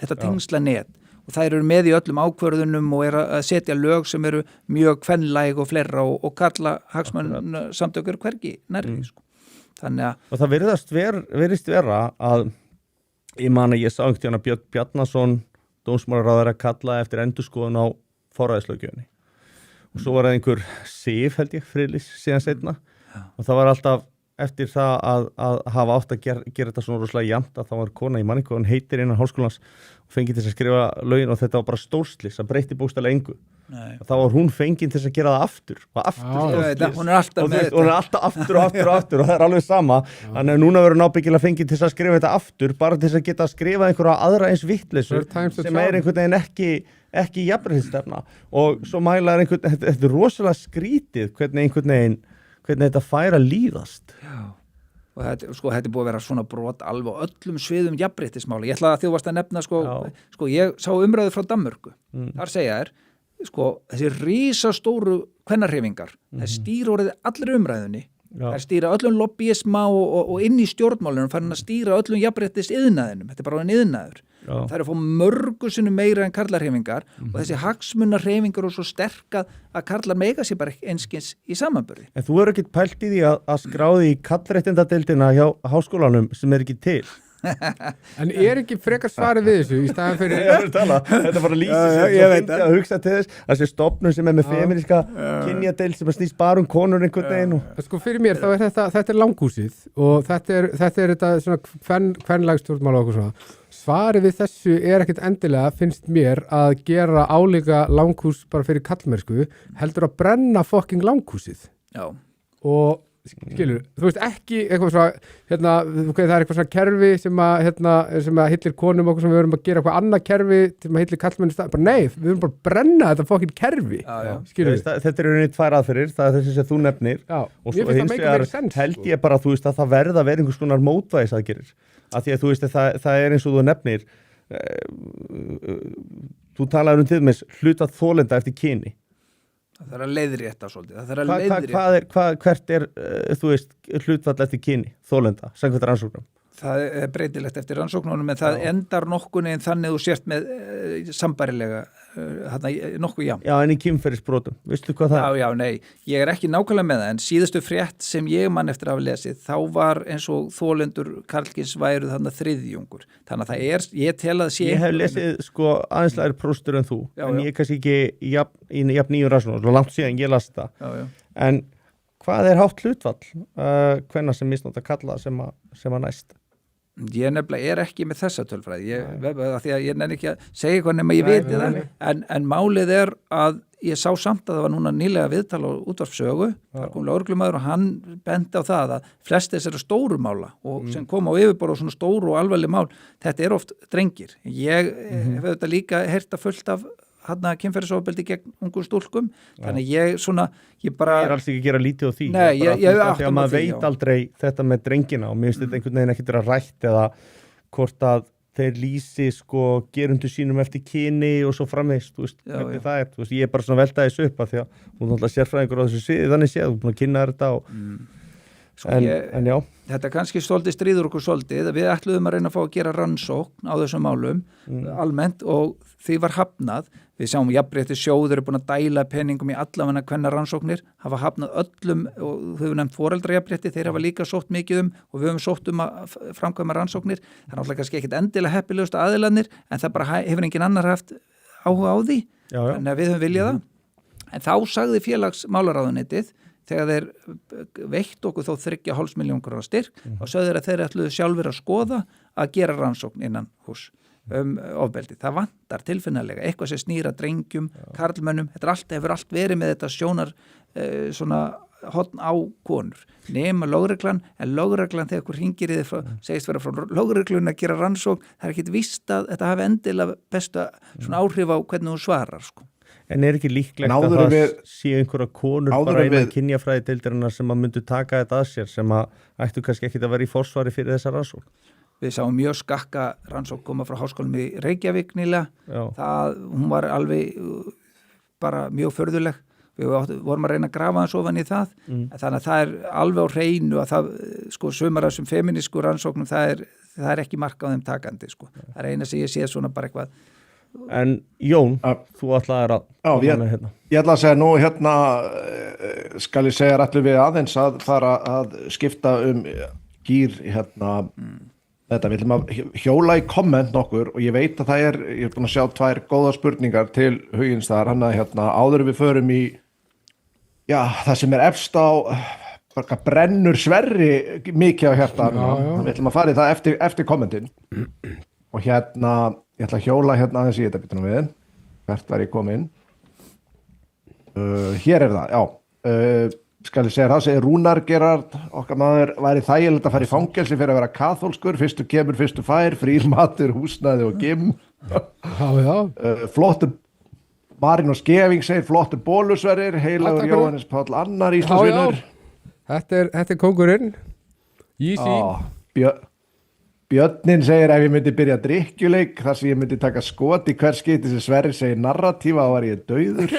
[SPEAKER 4] þetta tengsla net og það eru með í öllum ákvörðunum og er að setja lög sem eru mjög kvenlæg og fleira og kalla hagsmunasamtök eru hvergi nærri, sko. Þannig að
[SPEAKER 1] og það virðist vera að ég man að ég sá einhvern tíðan að Björn Bjarnason dómsmálaráðherra kallaði eftir endurskoðun á forræðislöggjöfinni og svo var það einhver Sif held ég friðlýs síðan seinna og það var alltaf eftir það að hafa átt að gera þetta svona rosalega jafnt að það var kona í manningu og hann heitir innan háskólans og fengið til að skrifa lögin og þetta var bara stórslis að breyti bókstaflega engu. Þá var hún fengin til að gera það aftur og aftur
[SPEAKER 4] hún er alltaf með
[SPEAKER 1] þetta. Hún er alltaf aftur og það er alveg sama. Þannig að núna verður nábyggilega fengin til að skrifa þetta aftur bara til að geta að skrifa einhverja aðra eins vittleysu sem er einhvern veginn ekki jafnréttisstefna og svo mæla þetta er rosalega skrítið hvernig þetta fær að líðast.
[SPEAKER 4] Já. Og þetta er búið að vera svona brot alveg á öllum sviðum jafnréttismáli. Ég ætla að þú varst að nefna ég sá umræðu frá Danmörku. Þar segja þessi risastóru kvennarhreyfingar, það stýra orðið allri umræðunni, það stýra öllum lobbyisma og inn í stjórnmálunum farin að stýra öllum jafnréttis iðnaðinum, þetta er bara en iðnaður. Það er að fá mörgu sinnum meira en karlarhreyfingar og þessi hagsmunarhreyfingar og svo sterkað að karlar mega sér bara einskins í samanburði.
[SPEAKER 1] En þú er ekkert pælt í því að skráði í kallréttindadeildina hjá háskólanum sem er ekki til.
[SPEAKER 3] En er ekki frekar svarið við þessu í staðan fyrir
[SPEAKER 1] þetta bara lýsir sér að hugsa til þess að þessi stofnun sem er með feministka kynjadeild sem snýst bara konur einhvern veginn
[SPEAKER 3] Sko fyrir mér þá er þetta er langhúsið og þetta er þetta svona kvenlægstjórnmál og okkur svona. Svarið við þessu er ekkert endilega finnst mér að gera álíka langhús bara fyrir kallmennsku heldur að brenna fucking langhúsið.
[SPEAKER 4] Já.
[SPEAKER 3] Og skilur, þú veist ekki eitthvað svona, það er eitthvað svona kerfi sem að hillir konum okkur sem við verum að gera eitthvað annað kerfi sem að hillir kallmennu stað, bara nei, við verum bara að brenna þetta fokkin kerfi, skilur.
[SPEAKER 1] Þetta er rauninni tvær aðferðir, það er þessi sem þú nefnir og svo hins vegar held ég bara, þú veist að það verða að vera einhvers konar mótvægisaðgerðir, af því að þú veist að það er eins og þú nefnir, þú talaður til dæmis hluta þolenda eftir kyni.
[SPEAKER 4] Það þarf að leiðrétta svolítið.
[SPEAKER 1] Hvert er, þú veist, hlutfall eftir kyni, þolenda, samkvæmt rannsóknum?
[SPEAKER 4] Það er breytilegt eftir rannsóknunum en það endar nokkunni en þannig þú sért með sambærilega, nokkuð jafn.
[SPEAKER 1] Já, en í kynferðisbrotum, veistu hvað það er?
[SPEAKER 4] Já, nei, ég er ekki nákvæmlega með það en síðustu frétt sem ég man eftir að hafa lesið, þá var eins og þolendur karlkyns væru þarna þriðjungur. Þannig að það er, ég tel að sé...
[SPEAKER 1] Ég hef lesið aðeins lægri próstur en þú, en ég er kannski ekki í jafn nýjum rannsóknum, svo langt síðan ég las það. En hvað er hátt hlutfall, hvenær sem misnótt að kalla sem að næst?
[SPEAKER 4] Ég nefnilega er ekki með þessa tölfræði því að ég nenni ekki að segja eitthvað nema ég viti það en málið er að ég sá samt að það var núna nýlega viðtal á útvarpssögu, þar kom lögreglumaður og hann benti á það að flest þessara stóru mála og sem kom á yfirborð og svona stóru og alvarleg mál, þetta er oft drengir. Ég hef þetta líka heyrt að fullt af kynferðisofbeldi gegn ungum stúlkum, þannig ég bara...
[SPEAKER 1] Ég er alls ekki að gera lítið á því.
[SPEAKER 4] Nei, ég
[SPEAKER 1] því að maður veit aldrei þetta með drengina og mér finnst þetta einhvern veginn ekkert vera rætt eða hvort að þeir lýsi gerundu sínum eftir kyni og svo framvegst, þú veist, hvernig það er, þú veist, ég er bara svona veltaði þessu upp að því að hún er alltaf sérfræðingur á þessu sviði, þannig séð, þú er búin að kynna þetta og... En já.
[SPEAKER 4] Þetta kannski stoltið stríður okkur svolítið, við ætluðum að reyna að fá að gera rannsókn á þessum málum almennt og því var hafnað. Við sjáum jafnréttis sjóður búin að dæla peningum í allavega hvenna rannsóknir, hafa hafnað öllum og þau hefur nefnt foreldrajafnrétti, þeir hafa líka sótt mikið og við höfum sótt að framkvæma rannsóknir. Það er náttúrulega kannski ekkit endilega heppilegust aðilarnir en það bara hefur engin annar haft áhuga á því.
[SPEAKER 1] Já.
[SPEAKER 4] Þannig að við höfum viljað það. En þá sagði félagsmálaráðuneytið þegar þeir veitt okkur þó 3,5 milljón króna styrk og sögðu þeir að þeir ætluðu sjálfur að skoða að gera rannsókn innan hús ofbeldi. Það vantar tilfinnilega eitthvað sem snýra drengjum, karlmönnum, hefur allt verið með þetta sjónar svona hotn á konur. Nema lögreglan, en lögreglan þegar ykkur hringir í þið segist vera frá lögreglun að gera rannsókn, það ekkit víst að þetta hafi endilega besta svona áhrif á hvernig þú svarar, sko.
[SPEAKER 1] En ekki líklegt að það sé einhverja konur bara innan kynjafræðideildarinnar sem að myndu taka þetta að sér sem að ættu kannski ekki að vera í forsvari fyrir þessa rannsókn?
[SPEAKER 4] Við sáum mjög skakka rannsókn koma frá háskólum í Reykjavík nýlega. Hún var alveg bara mjög förðuleg. Við vorum að reyna að grafa hans ofan í það. Þannig að það er alveg á hreinu að það, sko, sumar af þessum feminísku rannsóknum, það er ekki mark á þeim takandi, sko. Það er eina sem ég sé svona bara eitthvað.
[SPEAKER 1] En Jón, þú ætlaðir að
[SPEAKER 2] ég ætla að segja nú skal ég segja allir við aðeins að fara að skipta gír þetta, við ætlum að hjóla í komment nokkur og ég veit að ég er búin að sjá 2 góða spurningar til Hugins þar, hann að áður við förum í það sem er efst á brennur Sverri mikið á hjartan, við ætlum að fara í það eftir kommentin og ég ætla að hjóla aðeins í þetta bitunum við, hvert var ég komin hér er það, skal ég segja það, segir Rúnar Gerard, okkar maður, væri þægilegt að fara í fangelsi fyrir að vera kaþólskur, fyrstu kemur, fyrstu fær, frýr matur, húsnæði og gym. Flottur, Marín og Skeving segir flottur bólusverðir, heilagur Jóhannes Páll Annar, Íslandsvinur.
[SPEAKER 3] Þetta er kóngurinn. Easy.
[SPEAKER 2] Björnin segir ef ég myndi byrja drykkjuleik þar sem ég myndi taka skot í hver skiti sem Sverrir segir narratífa þá var ég dauður.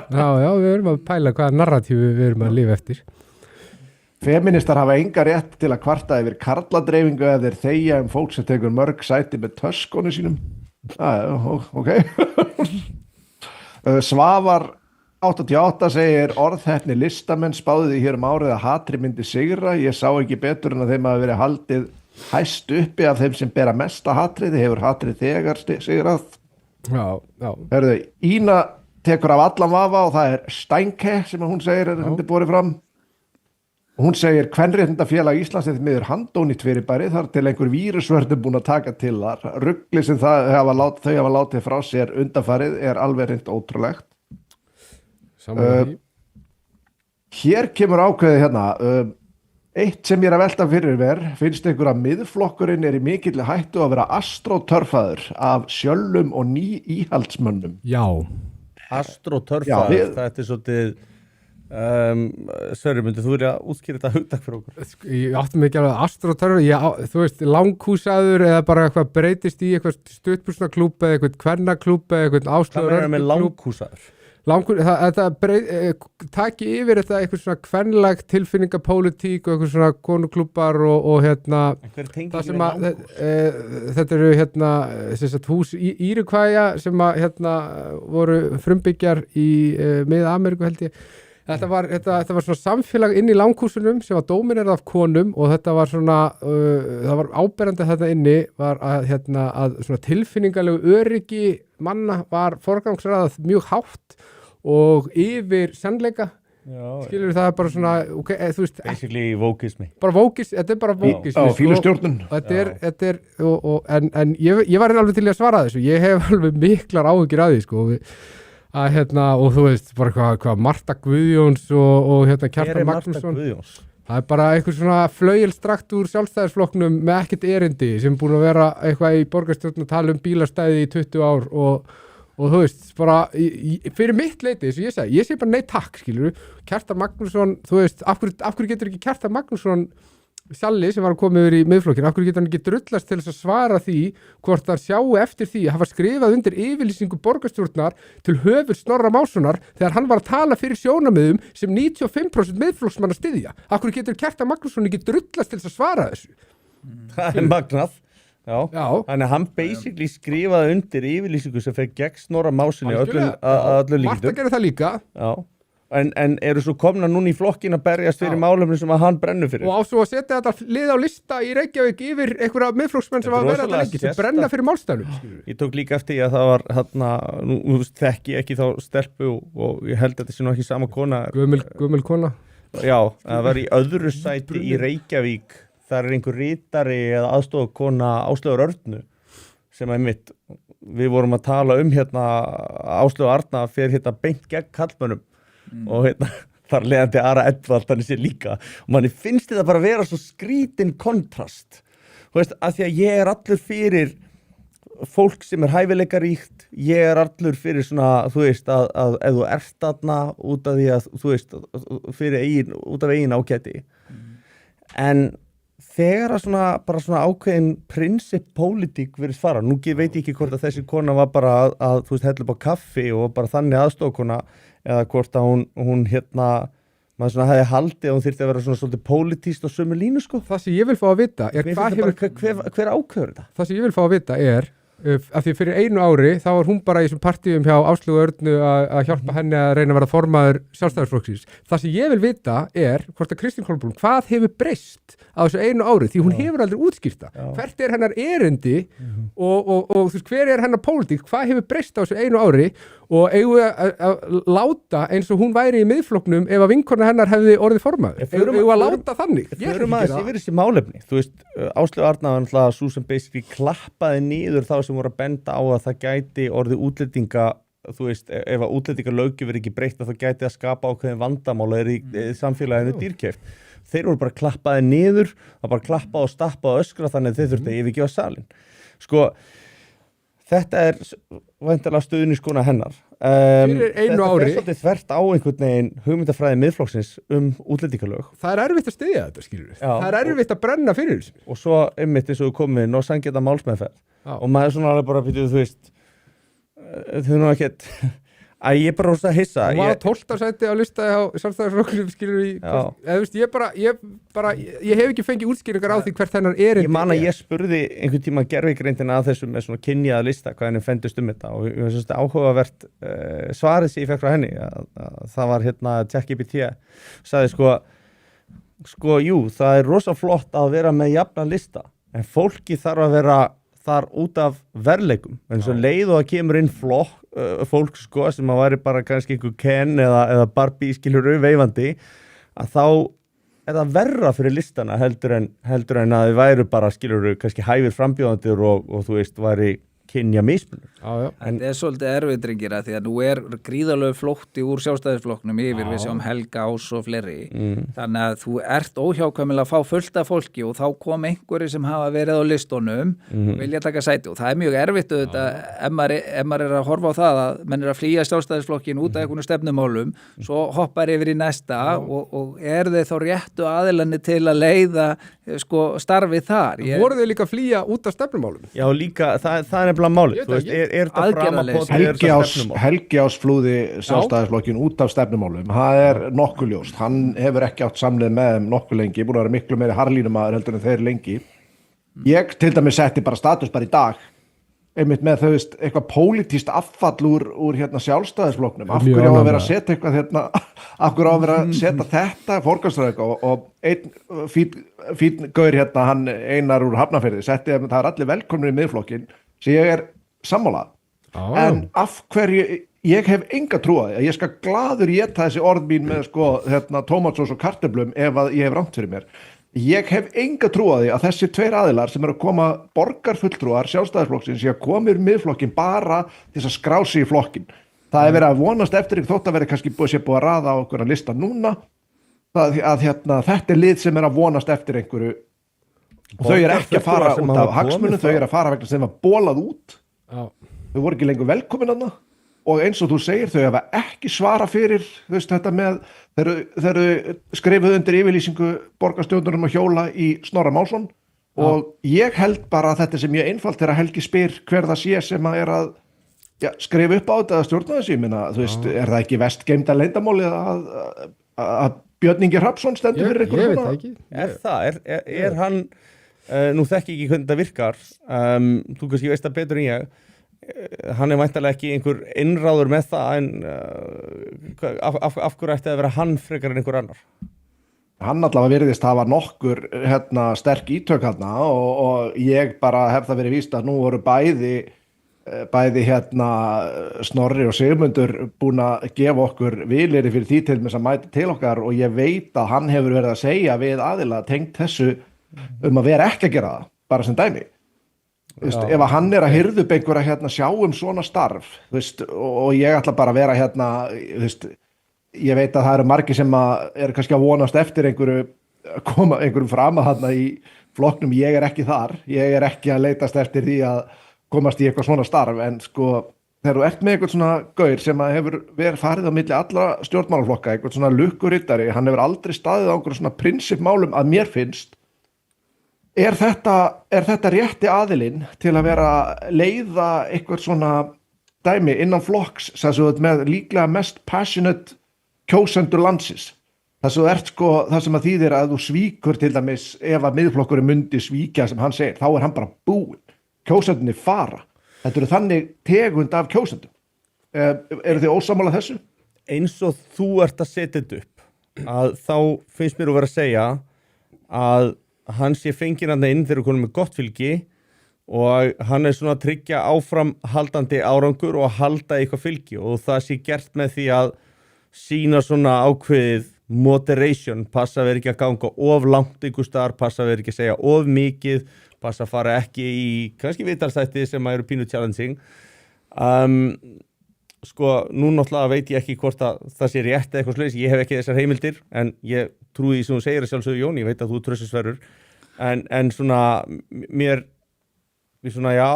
[SPEAKER 3] Já, við erum að pæla hvaða narratífu við erum að lifa eftir.
[SPEAKER 2] Feministar hafa enga rétt til að kvarta yfir karladreifingu ef þeir þegja fólk sem tekur mörg sæti með töskonu sínum. Ok. Svavar 88 segir orðheppni listamenn spáði því hér árið að hatri myndi sigra, ég sá ekki betur en að þeim hafi verið haldið hæst uppi af þeim sem bera mesta hatrið, hefur hatrið þegar sigrað. Herðu, Ína tekur af allan vafa og það er Steinke sem hún segir hendur borið fram. Hún segir Kvenréttindafélag Íslands er miður handónýtt fyrirbæri þar til einhver vírusvörnum búin að taka til þar. Rugli sem þau hafa látið frá sér undanfarið er alveg reynd ótrúlegt. Hér kemur ákveðið eitt sem ég er að velta fyrir mér, finnst einhver að miðflokkurinn er í mikilli hættu að vera astrotörfaður af sjöllum og íhaldsmönnum.
[SPEAKER 3] Já.
[SPEAKER 1] Astrotörfaður, þetta er svolítið Sverrir, myndið þú vilja útskýra þetta hugtak fyrir okkur?
[SPEAKER 3] Ég átti mig ekki alveg astrotörfaður, þú veist, langhúsaður eða bara eitthvað breytist í eitthvað stuttbuxnaklúbb eða eitthvað kvennaklúbb eða eitthvað áslöður.
[SPEAKER 1] Hvað er með langhúsaður?
[SPEAKER 3] Taki yfir þetta eitthvað svona kvenlægt tilfinningapólitík og eitthvað svona konuklúbbar og það sem að þetta eru hús Írukvæja sem að voru frumbyggjar í Mið-Ameríku held ég. Þetta var svona samfélag inn í langhúsunum sem var dóminerað af konum og þetta var svona það var áberandi þetta inni var að svona tilfinningalegu öryggi manna var forgangsraðað mjög hátt og yfir sannleika. Skilur það er bara svona þú veist,
[SPEAKER 1] basically vókismi.
[SPEAKER 3] Þetta er bara vókismi.
[SPEAKER 2] Já, fílustjórnun.
[SPEAKER 3] Þetta er en ég var alveg til að svara þessu. Ég hef alveg miklar áhyggjur af því sko. Og þú veist bara hvað Marta Guðjóns og Kjartan Magnússon. Það er bara eitthvað svona flauelstrakt úr sjálfstæðisflokknum með ekkert erindi sem búin að vera eitthvað í borgarstjórn að tala bílastæði í 20 ár og þú veist, bara fyrir mitt leiti, eins og ég segi bara nei takk, skilur Kjartan Magnússon, þú veist, af hverju getur ekki Kjartan Magnússon Sjalli sem var að koma yfir í miðflokkinn, af hverju getur hann ekki drullast til þess að svara því hvort hann sjáu eftir því að hafa skrifað undir yfirlýsingu borgarstjórnar til höfuð Snorra Mássonar þegar hann var að tala fyrir sjónarmiðum sem 95% miðflokksmanna styðja. Af hverju getur Kjartan Magnússon ekki drullast til þess að svara þessu?
[SPEAKER 1] Það er magnað. Já. Þannig að hann basically skrifaði undir yfirlýsingu sem fekk gegn Snorra Mássyni öllu líkindum.
[SPEAKER 3] Marta gerði það líka.
[SPEAKER 1] Já. en eru svo komna núna í flokkin að berjast fyrir málefni sem að hann brennur fyrir.
[SPEAKER 3] Og á svo að setja þetta lið á lista í Reykjavík yfir einhverja miðflokksmenn sem
[SPEAKER 1] Þetta er
[SPEAKER 3] að vera þetta
[SPEAKER 1] rosalega
[SPEAKER 3] lengi sem
[SPEAKER 1] sérstakt.
[SPEAKER 3] brenna fyrir málstæðum.
[SPEAKER 1] Ég tók líka eftir því að það var þarna, nú þekki ég ekki þá stelpu og ég held að þetta sé nú ekki sama kona.
[SPEAKER 3] Gömul kona.
[SPEAKER 1] Já, það var í öðru sæti í Reykjavík, þar einhver ritari eða aðstofakona Áslaugar Örnu sem einmitt, við vorum að tala hérna Áslaugar Arna fyrir beint gegn kallmönnum og þar leiðandi Ara Edvald hann sér líka og manni finnst þetta bara að vera svo skrítin kontrast, þú veist, að því að ég er allur fyrir fólk sem hæfileikaríkt, ég er allur fyrir svona, þú veist, að ef þú ert þarna út af því að, þú veist, út af eigin ágæti. En þegar að bara svona ákveðin prinsip-pólitík verið fara, nú veit ég ekki hvort að þessi kona var bara að þú veist, hella upp á kaffi og bara þannig aðstofkona eða hvort að hún maður svona hefði haldið að hún þyrfti að vera svona svolítið pólitíst og sömu línu, sko.
[SPEAKER 3] Það sem ég vil fá að vita er
[SPEAKER 1] hver ákveður þetta?
[SPEAKER 3] Það sem ég vil fá að vita er af því fyrir einu ári þá var hún bara í þessum partíum hjá Áslaugu Örnu að hjálpa henni að reyna að vera formaður Sjálfstæðisflokksins. Það sem ég vil vita er hvort að Kristín Kolbrún, hvað hefur breyst á þessu einu ári, því hún hefur aldrei útskýrt það. Hvert er hennar erindi og þú veist, hver er hennar pólitík, hvað hefur breyst á þessu einu ári og eigum við að láta eins og hún væri í miðflokknum ef að vinkona hennar hefði orðið formaður. Eigum við að láta þannig?
[SPEAKER 1] Förum aðeins yfir þessi málefni. Þú veist, Áslaug Arna var náttúrulega svo sem basically klappaði niður þá sem voru að benda á að það gæti orðið útlendinga, þú veist, ef að útlendingalöggjöf er ekki breytt að það gæti að skapa ákveðin vandamála í samfélaginu dýrkeypt. Þeir voru bara klappaði niður, það bara klappaði og stappaði og öskra þannig að þeir þurfti að yfirgefa salinn. Sko, þetta er væntanlega stuðningskona hennar.
[SPEAKER 3] Einu ári.
[SPEAKER 1] Þetta er svolítið þvert á einhvern veginn hugmyndafræði miðflokksins útlendingalög.
[SPEAKER 3] Það er erfitt að styðja þetta, skilur við. Það er erfitt að brenna fyrir þessu.
[SPEAKER 1] Og svo einmitt eins og við komum inn og sanngjarna málsmeðferð. Og maður svona alveg bara býtuð, þú veist, þau nú ekkert, að ég bara rosa hissa.
[SPEAKER 3] Hún var á 12. sæti á lista á Sjálfstæðisflokksins, skilur við, eða þú veist, ég hef ekki fengið útskýringar á því hvert hennar erindi.
[SPEAKER 1] Ég man að ég spurði einhvern tíma gervigreindina að þessu með svona kynjaða lista, hvað henni fendist þetta og ég finnst þetta áhugavert svarið sem ég fekk frá henni, að það var ChatGPT, sagði sko, jú, það er rosa flott að vera með jafna lista, en fólki þarf að vera þar út af verðleikum, en svo leið og að kemur inn fólk sko sem að væri bara kannski einhver Ken eða Barbie skilur veifandi, að þá er það verra fyrir listana heldur en að þið væru bara skilur kannski hæfir frambjóðandir og þú veist væri kynja mismunur.
[SPEAKER 4] Þetta er svolítið erfiðdringir að því að nú er gríðalegu flótti úr Sjálfstæðisflokknum yfir við sjáum Helga Ás og fleiri. Þannig að þú ert óhjákvæmilega að fá fullt af fólki og þá kom einhverju sem hafa verið á listunum og vilja taka sæti og það er mjög erfitt auðvitað ef maður er að horfa á það að menn er að flýja Sjálfstæðisflokkin út af einhvern stefnumálum, svo hoppar yfir í næsta og er þeir þá réttu aðilanni til að leiða starfið þar.
[SPEAKER 3] Voru þau líka að flýja út af stefnumálum?
[SPEAKER 1] Já, líka, það er nefnilega málið. Þú veist, er þetta framapót
[SPEAKER 2] Helgi Ás flúði Sjálfstæðisflokkin út af stefnumálum. Það er nokkuð ljóst. Hann hefur ekki átt samleið með þeim nokkuð lengi, búin að vera miklu meiri harlínumaður heldur en þeir lengi. Ég til dæmis setti bara status bara í dag einmitt með þau veist eitthvað pólitískt affall úr Sjálfstæðisflokknum. Af hverju á að vera að setja eitthvað af hverju á að vera að setja þetta forgangsröð og einn fínn gaur hann Einar úr Hafnarfirði setti að það er allir velkomnir í miðflokkin sem ég er sammála. En af hverju ég hef enga trú á því að ég skal glaður éta þessi orð mín með tómatsós og kartöflum ef að ég hef rangt fyrir mér. Ég hef enga trú á því að þessi tveir aðilar sem eru að koma borgarfulltrúar Sjálfstæðisflokksins sem komir miðflokkin bara til að skrá sig í flokkin. Það er verið að vonast eftir þótt að vera kannski búið að raða á okkur að lista núna að þetta er lið sem er að vonast eftir einhverju og þau eru ekki að fara út af hagsmunum, þau eru að fara vegna sem var bólað út. Þau voru ekki lengur velkomin þarna og eins og þú segir þau hafa ekki svara fyrir þetta með þeir skrifuð undir yfirlýsingu borgarstjórnurum að hjóla í Snorra Málsson og ég held bara að þetta sem ég einfalt er að Helgi spyr hver það sé sem að er að skrifa upp á þetta að stjórna þessu, ég meina, þú veist, er það ekki vestgeimda leyndamáli að Björn Ingi Hrafnsson stendur fyrir einhverjum?
[SPEAKER 3] Ég veit það ekki.
[SPEAKER 1] Er það? Er hann, nú þekki ekki hvernig þetta virkar, þú kannski veist það betur en ég, hann væntanlega ekki einhver innráður með það en af hverju ætti að vera hann frekar en einhver annar?
[SPEAKER 2] Hann allavega virðist hafa nokkur sterk ítök hérna og ég bara hef það verið víst að nú voru bæði Snorri og Sigmundur búin að gefa okkur vilyrði fyrir því til þess að mæta til okkar og ég veit að hann hefur verið að segja við aðila tengt þessu að vera ekki að gera það, bara sem dæmi. Ef að hann að hirða upp einhverja sjá svona starf og ég ætla bara að vera ég veit að það eru margir sem eru kannski að vonast eftir einhverjum fram að þarna í flokknum, ég er ekki þar, ég er ekki að leitast eftir því að komast í eitthvað svona starf en sko þegar þú ert með einhvern svona gaur sem hefur verið farið á milli allra stjórnmálaflokka, einhvern svona lukkurittari, hann hefur aldrei staðið á einhverjum svona prinsipmálum að mér finnst. Er þetta rétti aðilinn til að vera leiða eitthvað svona dæmi innan flokks með líklega mest passionate kjósendur landsins? Það sem að þýðir að þú svíkur til dæmis ef að miðflokkurinn myndi svíkja sem hann segir, þá er hann bara búinn. Kjósendunni fara. Þetta eru þannig tegund af kjósendum. Eru þið ósammála þessu?
[SPEAKER 1] Eins og þú ert að setja þetta upp að þá finnst mér að vera að segja að hann sé fenginn hann inn þegar konum með gott fylgi og hann svona að tryggja áframhaldandi árangur og halda eitthvað fylgi og það sé gert með því að sína svona ákveðið moderation, passa að vera ekki að ganga of langt einhver staðar, passa að vera ekki að segja of mikið, passa að fara ekki í kannski vitalstætti sem eru pínu challenging. Sko, nú náttúrulega veit ég ekki hvort að það sé rétt eða eitthvað slags, ég hef ekki þessar heimildir en ég trúi því sem þú segir að sjálfsögðu Jón, ég veit að þú trössisverður en svona mér svona já,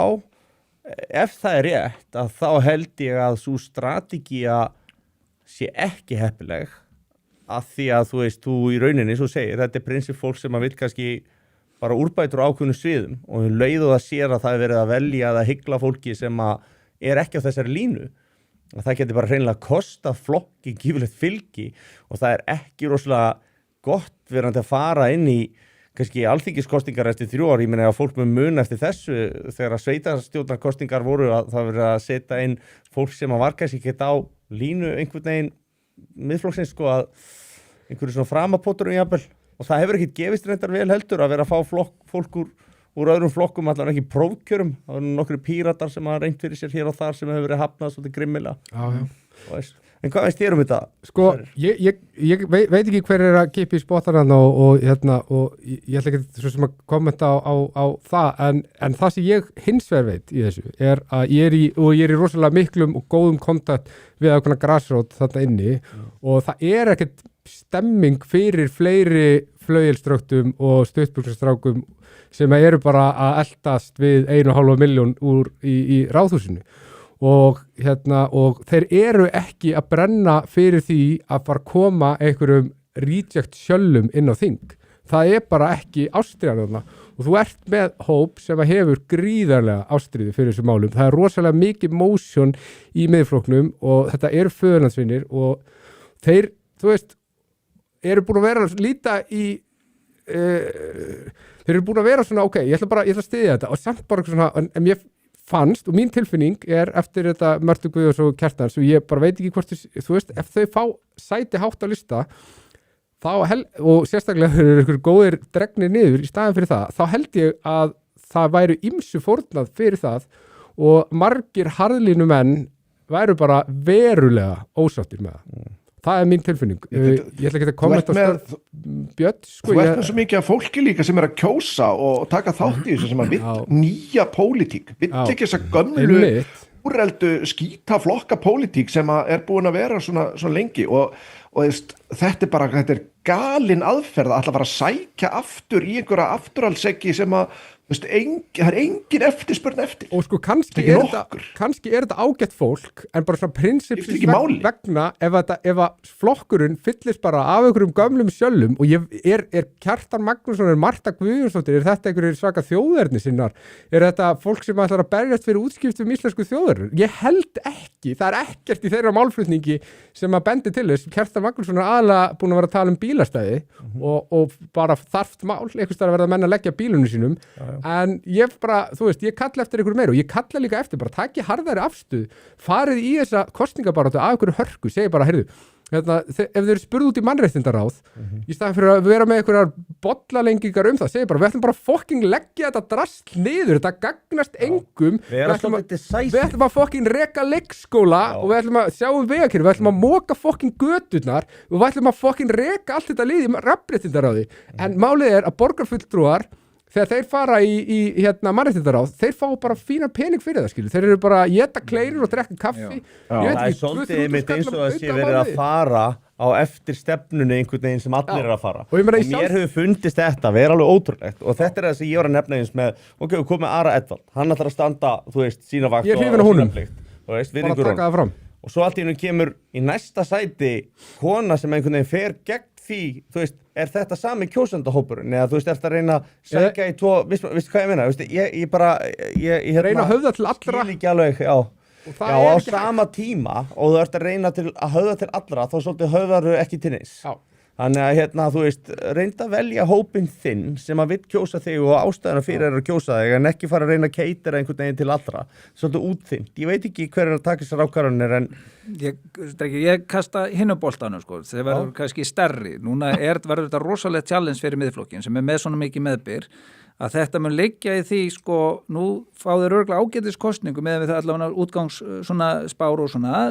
[SPEAKER 1] ef það er rétt að þá held ég að svo strategía sé ekki heppileg að því að þú í rauninni, svo segir, þetta prinsip fólk sem að vil kannski bara úrbætur á ákveðnum sviðum og leiðu það sér að það er verið að velja að hyggla fólki sem að er ekki á þessari línu og það getur bara hreinlega kosta flokki gífurlegt fylgi og það er ekki rosalega gott verandi að fara inn í kannski alþingiskostingar eftir 3 ár, ég meina að fólk með mun eftir þessu þegar að sveitarstjórnarkostingar voru að það verið að setja inn fólk sem að var kannski ekki á línu einhvern veginn miðflokksins sko að einhverju svona framapóturum jafnvel og það hefur ekki gefist reyndar vel heldur að vera að fá fólk úr öðrum flokkum, allavega ekki prófkjörum, það var nokkru píratar sem hafa reynt fyrir sér hér og þar sem hefur verið hafnað svolítið grimmilega. En hvað veist þér um þetta?
[SPEAKER 3] Sko, ég veit ekki hver er að kipa í spottarinn og ég ætla ekki svo sem að kommenta á það, en það sem ég hins vegar veit í þessu er að ég er í rosalega miklum og góðum kontakt við ákveðna grassrót þarna inni og það er ekkert stemming fyrir fleiri flauelströktum og stuttbuxastrákum sem eru bara að eldast við 1,5 milljón í ráðhúsinu og þeir eru ekki að brenna fyrir því að fara að koma einhverjum reject sjöllum inn á þing. Það er bara ekki ástríðan þarna og þú ert með hóp sem hefur gríðarlega ástríði fyrir þessu málum. Það er rosalega mikið motion í miðflokknum og þetta eru föðurlandsvinir og þeir, þú veist, eru búin að vera að líta í þeir eru búin að vera svona ok, ég ætla að styðja þetta og samt bara svona, en ég fannst og mín tilfinning er eftir þetta Mörtu Guðjóns og Kjartans og ég bara veit ekki hvort þú veist, ef þau fá sæti hátt á lista þá og sérstaklega þeir eru ykkur góðir dregnir niður í staðin fyrir það, þá held ég að það væru ýmsu fórnað fyrir það og margir harðlínu menn væru bara verulega ósáttir með það. Það er mín tilfinning. Ég ætla ekki að kommenta Björn. Sko,
[SPEAKER 2] þú ert með svo mikið af fólki líka sem er að kjósa og taka þátt í þessu sem að vill nýja pólitík, vill ekki þessa gömlu úreldu skýta flokka pólitík sem að er búin að vera svona lengi og þetta er galin aðferð að ætla bara að sækja aftur í einhverja afturhaldseggi sem að það er engin eftirspurn eftir
[SPEAKER 3] og sko kannski er þetta ágætt fólk en bara svona prinsipsins vegna ef að flokkurinn fyllist bara af einhverjum gömlum sjöllum og er Kjartan Magnússon, er Marta Guðjónsdóttir, er þetta einhverjir svaka þjóðerni sinnar, er þetta fólk sem ætlar að berjast fyrir útskiptum íslensku þjóðerni? Ég held ekki, það er ekkert í þeirra málflutningi sem að bendi til þess. Kjartan Magnússon er aðalega búin að vera að tala um bílastæði og bara þarft mál, einhvers staðar verða menn að leggja bílunum sínum en ég bara, þú veist, ég kalla eftir einhverju meira og ég kalla líka eftir, bara taki harðari afstöð, farið í þessa kosningabaráttu af einhverju hörku, segi bara, heyrðu hérna, ef þeir eru spurð út í mannréttindaráð í staðan fyrir að vera með einhverjar bollalengingar það, segi bara, við ætlum bara fucking leggja þetta drast niður, þetta gagnast engum, við ætlum að fucking reka leikskóla og við ætlum að sjá vegakerfi, við ætlum að moka fucking göturnar og við ætlum að fucking reka allt þetta lið í mannréttindaráði, en málið er að borgarfulltrúar þegar þeir fara í hérna mannréttindaráð, þeir fá bara fína pening fyrir það, skilur. Þeir eru bara að éta kleinur og drekka kaffi.
[SPEAKER 1] Það er svolítið einmitt eins og að sé verið að fara á eftir stefnunni einhvern veginn sem allir eru að fara. Og mér hefur fundist þetta, við erum alveg ótrúlegt. Og þetta er það sem ég var að nefna eins með, ok, við komum með Ara Edvald. Hann ætlar að standa, þú veist, sína vakt og sína plikt. Þú veist, virðingur honum. Og svo allt í hennu kemur í næsta sæti kona sem einhvern veginn fer gegn því, þú veist, er þetta sami kjósandahópurinn eða þú veist, ert að reyna að sækja í tvo, veistu hvað ég meina, ég bara
[SPEAKER 3] reyna að höfða til allra
[SPEAKER 1] skil ekki alveg, já, á sama tíma og þú ert að reyna að höfða til allra, þá svolítið höfðar þau ekki til neins. Þannig að hérna, þú veist, reynda að velja hópinn þinn sem að vill kjósa þig og ástæðuna fyrir að kjósa þig en ekki fara að reyna að keitera einhvern veginn til allra. Svolítið útþynnt. Ég veit ekki hver er að taka þessar ákvarðanir en...
[SPEAKER 4] Ég kasta hinum boltanum, sko. Það verður kannski stærri. Núna verður þetta rosalegt challenge fyrir miðflokkin sem er með svona mikið meðbyr að þetta mun liggja í því, sko, nú fá þeir örugglega ágætiskostningu með það allavega útgangs svona spár og svona,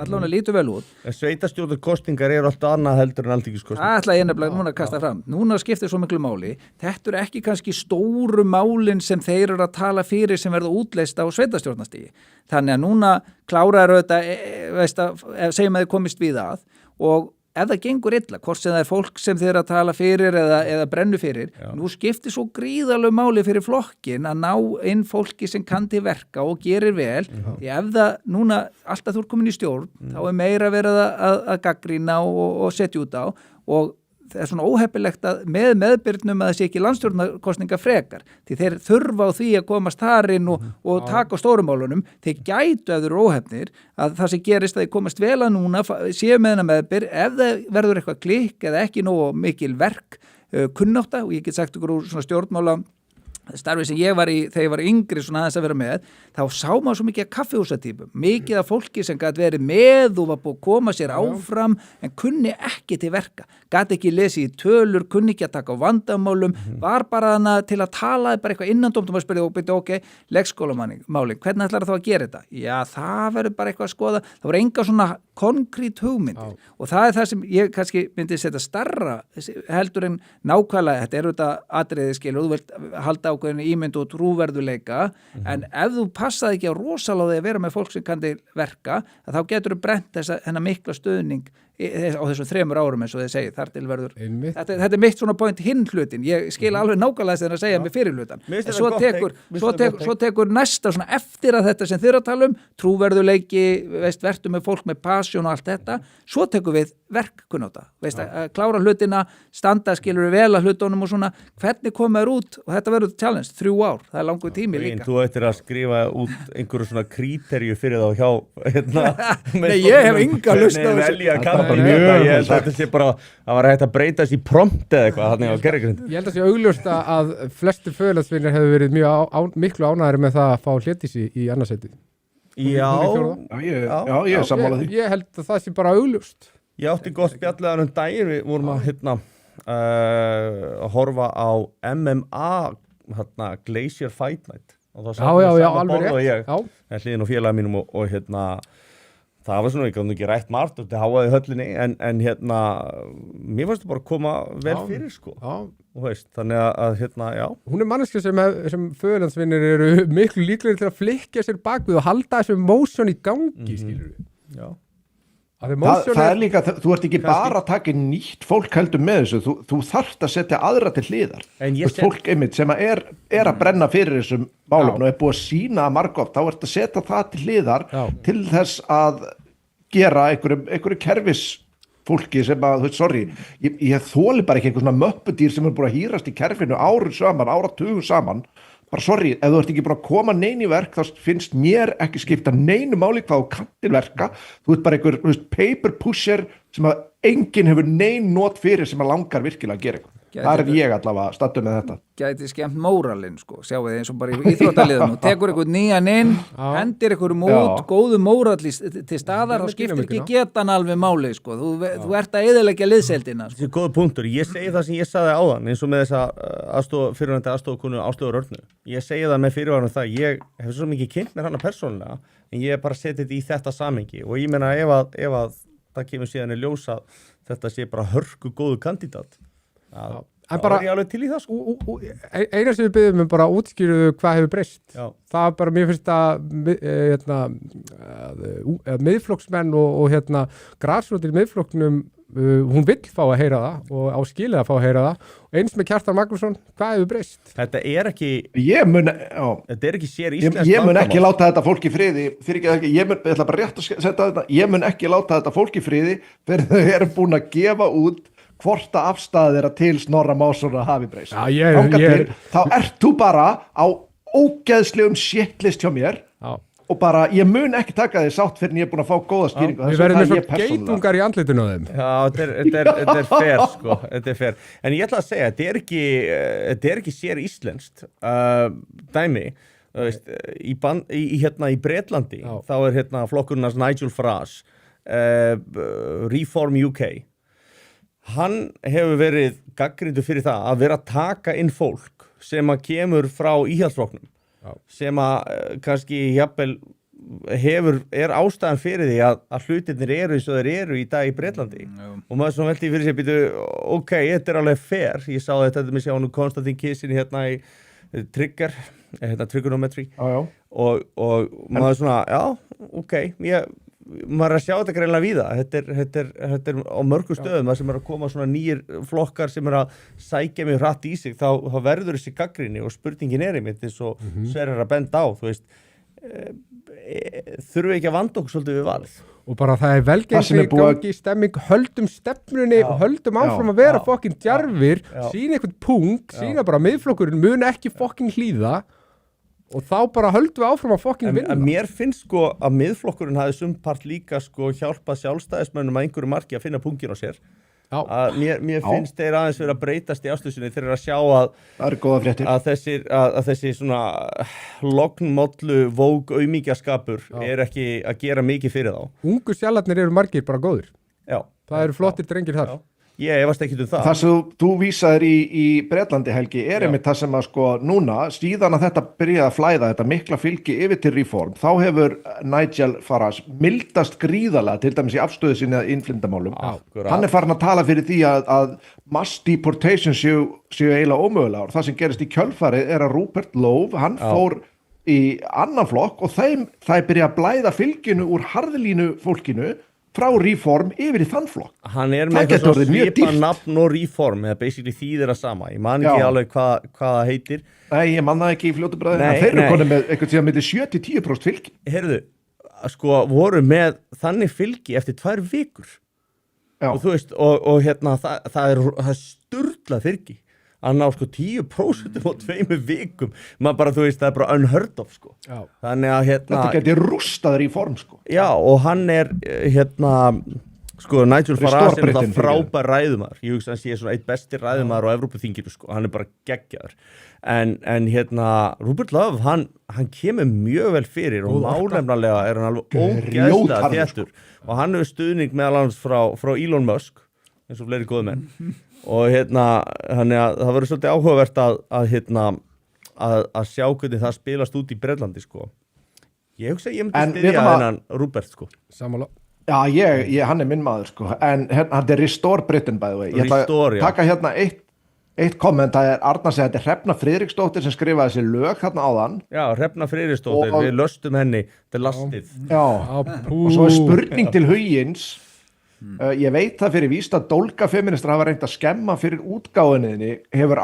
[SPEAKER 4] allavega lítur vel út.
[SPEAKER 1] Sveitarstjórnarkosningar eru alltaf annað heldur en alþingiskosningar.
[SPEAKER 4] Það ætla ég nefnilega núna að kasta fram. Núna skiptir svo miklu máli. Þetta eru ekki kannski stóru málin sem þeir eru að tala fyrir sem verða útleist á sveitarstjórnarstigi. Þannig að núna kláraður þetta, segjum að þið komist við að og ef það gengur illa, hvort sem það er fólk sem þeir að tala fyrir eða brennu fyrir, nú skiptir svo gríðarlegu máli fyrir flokkin að ná inn fólki sem kann til verka og gerir vel, því ef það núna alltaf þú er komin í stjórn, þá er meira verið að gagnrýna og setja út á og það er svona óheppilegt að með meðbyrnum að það sé ekki landstjórnarkosninga frekar því þeir þurfa á því að komast þar inn og taka á stórumálunum þeir gætu ef þeir eru óheppnir að það sem gerist að þeir komast vel að núna séu með hennar meðbyr ef það verður eitthvað klikk eða ekki nógu mikil verk kunnátta og ég get sagt ykkur úr svona stjórnmála starfið sem ég var í þegar ég var yngri svona aðeins að vera með þá sá maður svo mikið af kaffihúsatípum mikið af fólki sem gæti verið með og var búið að koma sér áfram en kunni ekki til verka gæti ekki lesið í tölur, kunni ekki að taka á vandamálum var bara hana til að tala bara eitthvað innandómtum að spyrja og byrja ok, leikskólamálin, hvernig ætlar það að gera þetta? Já, það verður bara eitthvað að skoða það voru enga svona konkrít hugmyndir og það er það sem ég kannski myndi setja starra heldur en nákvæmlega, þetta er auðvitað atriði skilur, þú vilt halda ákveðinu ímynd og trúverðuleika en ef þú passaði ekki á rosalega að vera með fólk sem kann til verka þá getur þú brent þennan mikla stuðning á þessum 3 árum eins og þeir segja þar til verður þetta er mitt svona point hinn hlutin ég skil alveg nákvæmlega þess að segja með fyrir hlutan en svo tekur næsta svona eftir að þetta sem þið að tala trúverðuleiki, vertu með fólk með passion og allt þetta, svo tekur við verkkunnáta, að klára hlutina standa skilur við vel að hlutunum og svona hvernig koma þér út og þetta verður challenge 3 ár, það er langur tími líka
[SPEAKER 1] Þú ættir að skrifa út einhverju svona kríterju fyrir þá hjá
[SPEAKER 4] Nei, ég hef enga lust á þessu
[SPEAKER 1] Ég held að þetta sé bara að var hægt að breytast í prompt eða eitthvað þannig á gerðigrind.
[SPEAKER 3] Ég held að sé augljóst að flestir föðlagsvinnir hefur verið mjög miklu ánægðari með það að fá Hlédísi í annarsætið.
[SPEAKER 2] Já, ég er sammála því.
[SPEAKER 3] Ég held að það sé bara augljóst.
[SPEAKER 1] Ég átti gott spjallega daginn, við vorum að horfa á MMA Glacier Fight Night og þá saman borð og ég hlýðin og félaga mínum og það var svona ekki rætt margt og þetta háaði höllinni en mér fannst það bara að koma vel fyrir sko og veist, þannig að já
[SPEAKER 3] Hún er manneskja sem föðlandsvinnir eru miklu líklegri til að flikja sér bakvið og halda þessu motion í gangi skilur við
[SPEAKER 1] Já
[SPEAKER 2] Það er líka, þú ert ekki bara að taka nýtt fólk heldur með þessu, þú þarft að setja aðra til hliðar. Fólk einmitt sem er að brenna fyrir þessum málum og er búið að sína margótt, þá ert að setja það til hliðar til þess að gera einhverju kerfis fólki sem að, ég þoli bara ekki einhver svona möppudýr sem er búin að hýrast í kerfinu áratugum saman, bara ef þú ert ekki búin að koma nein í verk þá finnst mér ekki skipta neinu máli hvað þú kann til verka þú ert bara einhver paper pusher sem að enginn hefur nein not fyrir sem að langar virkilega að gera eitthvað. Það ég allavega stattur með þetta.
[SPEAKER 4] Gæti skemmt móralinn sko, sjáu þið eins og bara í íþróttaliðum og tekur einhvern nýjan inn, hendir einhverjum út, góðu mórall til staðar og skiptir ekki getan alveg máli sko, þú ert að eyðileggja liðseildina sko.
[SPEAKER 1] Þetta er góð punktur, ég segi það sem ég sagði áðan eins og með þessa fyrirvændi aðstofakonu Áslaugu Örnu, ég segi það með fyrirvæðanum það, ég hef svo mikið kynnt mér hana persónulega, en ég bara setið þetta í þetta samhengi og ég meina ef að það kemur síðan í ljós að þetta sé bara hörku góðu kandidát
[SPEAKER 3] en bara
[SPEAKER 1] ég alveg til í það sko.
[SPEAKER 3] Eina sem við byggjum bara útskýruðu hvað hefur breyst. Það bara mér finnst að miðflokksmenn og grasrótin miðflokknum hún vill fá að heyra það og á skilið að fá að heyra það og eins með Kjartan Magnússon, hvað hefur breyst?
[SPEAKER 1] Þetta er ekki sér íslensk
[SPEAKER 2] ég mun ekki láta þetta fólk í friði ég ætla bara rétt að setja þetta ég mun ekki láta þetta fólk í friði fyrir þau eru búin að gefa út hvort að afstæða þeirra til Snorra Mássonar hafi breyst. Þá ert þú bara á ógeðslegum shitlist hjá mér og bara, ég mun ekki taka þig sátt fyrir en ég er búin að fá góða skýringu.
[SPEAKER 3] Við verðum með svo geitungar í andlitinu á þeim.
[SPEAKER 1] Já, þetta er fair sko, þetta er fair. En ég ætla að segja, þetta er ekki sér íslenskt dæmi. Veist, í Bretlandi þá er flokkurinn Nigel Farage Reform UK hann hefur verið gagnrýndur fyrir það að vera að taka inn fólk sem að kemur frá íhaldsflokknum sem að kannski jafnvel er ástæðan fyrir því að hlutirnir eru eins og þeir eru í dag í Bretlandi og maður svona veldi fyrir sig ok, þetta er alveg fair ég sá þetta með sjá nú Konstantin Kissin í Trigonometry og maður svona, ok maður er að sjá þetta greinlega víða þetta er á mörgum stöðum það sem er að koma svona nýjir flokkar sem er að sækja mjög hratt í sig þá verður þessi gagnrýni og spurningin er einmitt eins og Sverrir að benda á þú veist þurfum við ekki að vanda okkur svolítið við valið
[SPEAKER 3] og bara það er velgengni gangi stemming höldum stefnunni og höldum áfram að vera fokkin djarfir sína eitthvað punkt, sína bara miðflokkurinn mun ekki fokkin hlýða og þá bara höldum við áfram að fokkin vinna.
[SPEAKER 1] En mér finnst sko að miðflokkurinn hafi sumpart líka sko hjálpað sjálfstæðismönnum að einhverju marki að finna punktinn á sér. Að mér finnst þeir aðeins vera að breytast í afslutinni þeir eru að sjá að þessi svona lognmollu vóg aumingjaskapur er ekki að gera mikið fyrir þá.
[SPEAKER 3] Ungu sjálfarnir eru margir bara góðir.
[SPEAKER 1] Já.
[SPEAKER 3] Það eru flottir drengir þar.
[SPEAKER 1] Ég efast ekki það.
[SPEAKER 2] Það sem þú vísaðir í Bretlandi Helgi einmitt það sem að sko núna síðan að þetta byrjaði að flæða þetta mikla fylgi yfir til Reform þá hefur Nigel Farage mildast gríðarlega til dæmis í afstöðu sinni að innflyndamálum. Hann er farin að tala fyrir því að mass deportation séu eiginlega ómögulegar. Það sem gerist í kjölfarið er að Rupert Lowe hann fór í annan flokk og það byrja að blæða fylginu úr harðlínu fólkinu frá Reform yfir í þann flokk.
[SPEAKER 1] Hann er með eitthvað svipa nafn og Reform eða basically þýðir að sama. Ég man ekki alveg hvað það heitir.
[SPEAKER 2] Nei, ég man það ekki í fljótu bræði. Þeir eru konið með eitthvað síðan milli 7-10% fylgi.
[SPEAKER 1] Heyrðu, sko voru með þannig fylgi eftir 2 vikur. Og þú veist, og það er sturlað fylgi. Að ná sko 10% á 2 vikum maður bara, þú veist, það er bara unheard of sko. Þannig að
[SPEAKER 2] þetta geti rústaður í form sko.
[SPEAKER 1] Já, og hann er sko, Nigel Farage er það frábær ræðumaður ég hugsa að hann sé svona eitt besti ræðumaður á Evrópuþinginu sko, hann er bara geggjaður en Rupert Love hann kemur mjög vel fyrir og málefnalega er hann alveg ógeðslega þéttur og hann hefur stuðning meðal annars frá Elon Musk eins og fleiri góðu menn og þannig að það verður svolítið áhugavert að sjá hvernig það spilast út í Bretlandi sko. Ég hugsa að ég myndi styðja þennan Rupert sko.
[SPEAKER 3] Sammála.
[SPEAKER 2] Já, hann er minn maður sko. En hann er Restore Britain by the way. Ég ætla að taka eitt komment, það er Arnar segja, þetta er Hrefna Friðriksdóttir sem skrifaði þessi lög hérna áðan.
[SPEAKER 1] Já, Hrefna Friðriksdóttir, við löstum henni, þetta er lastið.
[SPEAKER 2] Já, og svo er spurning til Hugins. Ég veit það fyrir víst að dólgafeministrar hafa reynt að skemma fyrir útgáfunniðinni hefur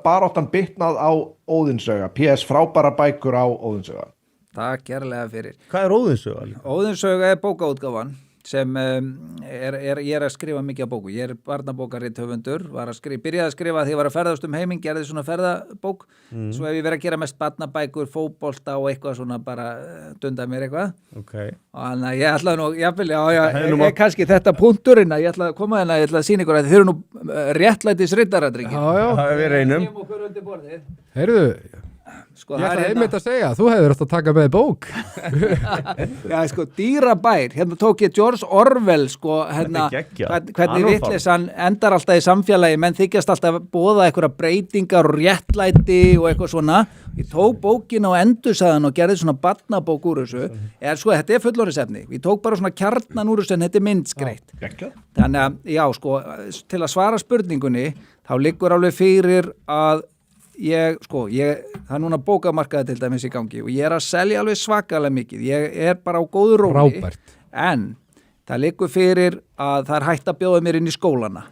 [SPEAKER 2] baráttan bitnað á Óðinsauga PS frábæra bækur á Óðinsauga.
[SPEAKER 4] Takk kærlega fyrir.
[SPEAKER 1] Hvað er Óðinsauga?
[SPEAKER 4] Óðinsauga er bókaútgáfan sem ég að skrifa mikið á bóku. Ég barnabókarithöfundur, byrjaði að skrifa þegar ég var að ferðast heiminn, gerði svona ferðabók, svo hef ég verið að gera mest barnabækur, fótbolta og eitthvað svona bara dundaði mér eitthvað.
[SPEAKER 1] Okay.
[SPEAKER 4] Og þannig að ég ætlaði nú, ég kannski þetta punkturinn að ég ætlaði að koma hérna, ég ætlaði að sýna ykkur að þið eru nú réttlætis riddaradringir.
[SPEAKER 1] Já, við reynum.
[SPEAKER 3] Heyrðu,
[SPEAKER 4] sko,
[SPEAKER 3] ég ætla einmitt að segja, þú hefur átt að taka með bók.
[SPEAKER 4] Já, sko, dýrabær, hérna tók ég George Orwell, sko, hérna, hvernig vitleysan endar alltaf í samfélagi, menn þykjast alltaf boða einhverja breytingar og réttlæti og eitthvað svona. Ég tók bókina og endursaðan og gerði svona barnabók úr þessu. Sko, þetta fullorðisefni. Ég tók bara svona kjarnan úr þessu en þetta myndskreytt. Þannig að, já, sko, til að svara spurningunni, þá liggur alveg fyrir að það er núna bókamarkaði til dæmis í gangi og ég að selja alveg svakalega mikið, ég bara á góðu róli.
[SPEAKER 3] Frábært.
[SPEAKER 4] En það liggur fyrir að það hægt að bjóða mér inn í skólana.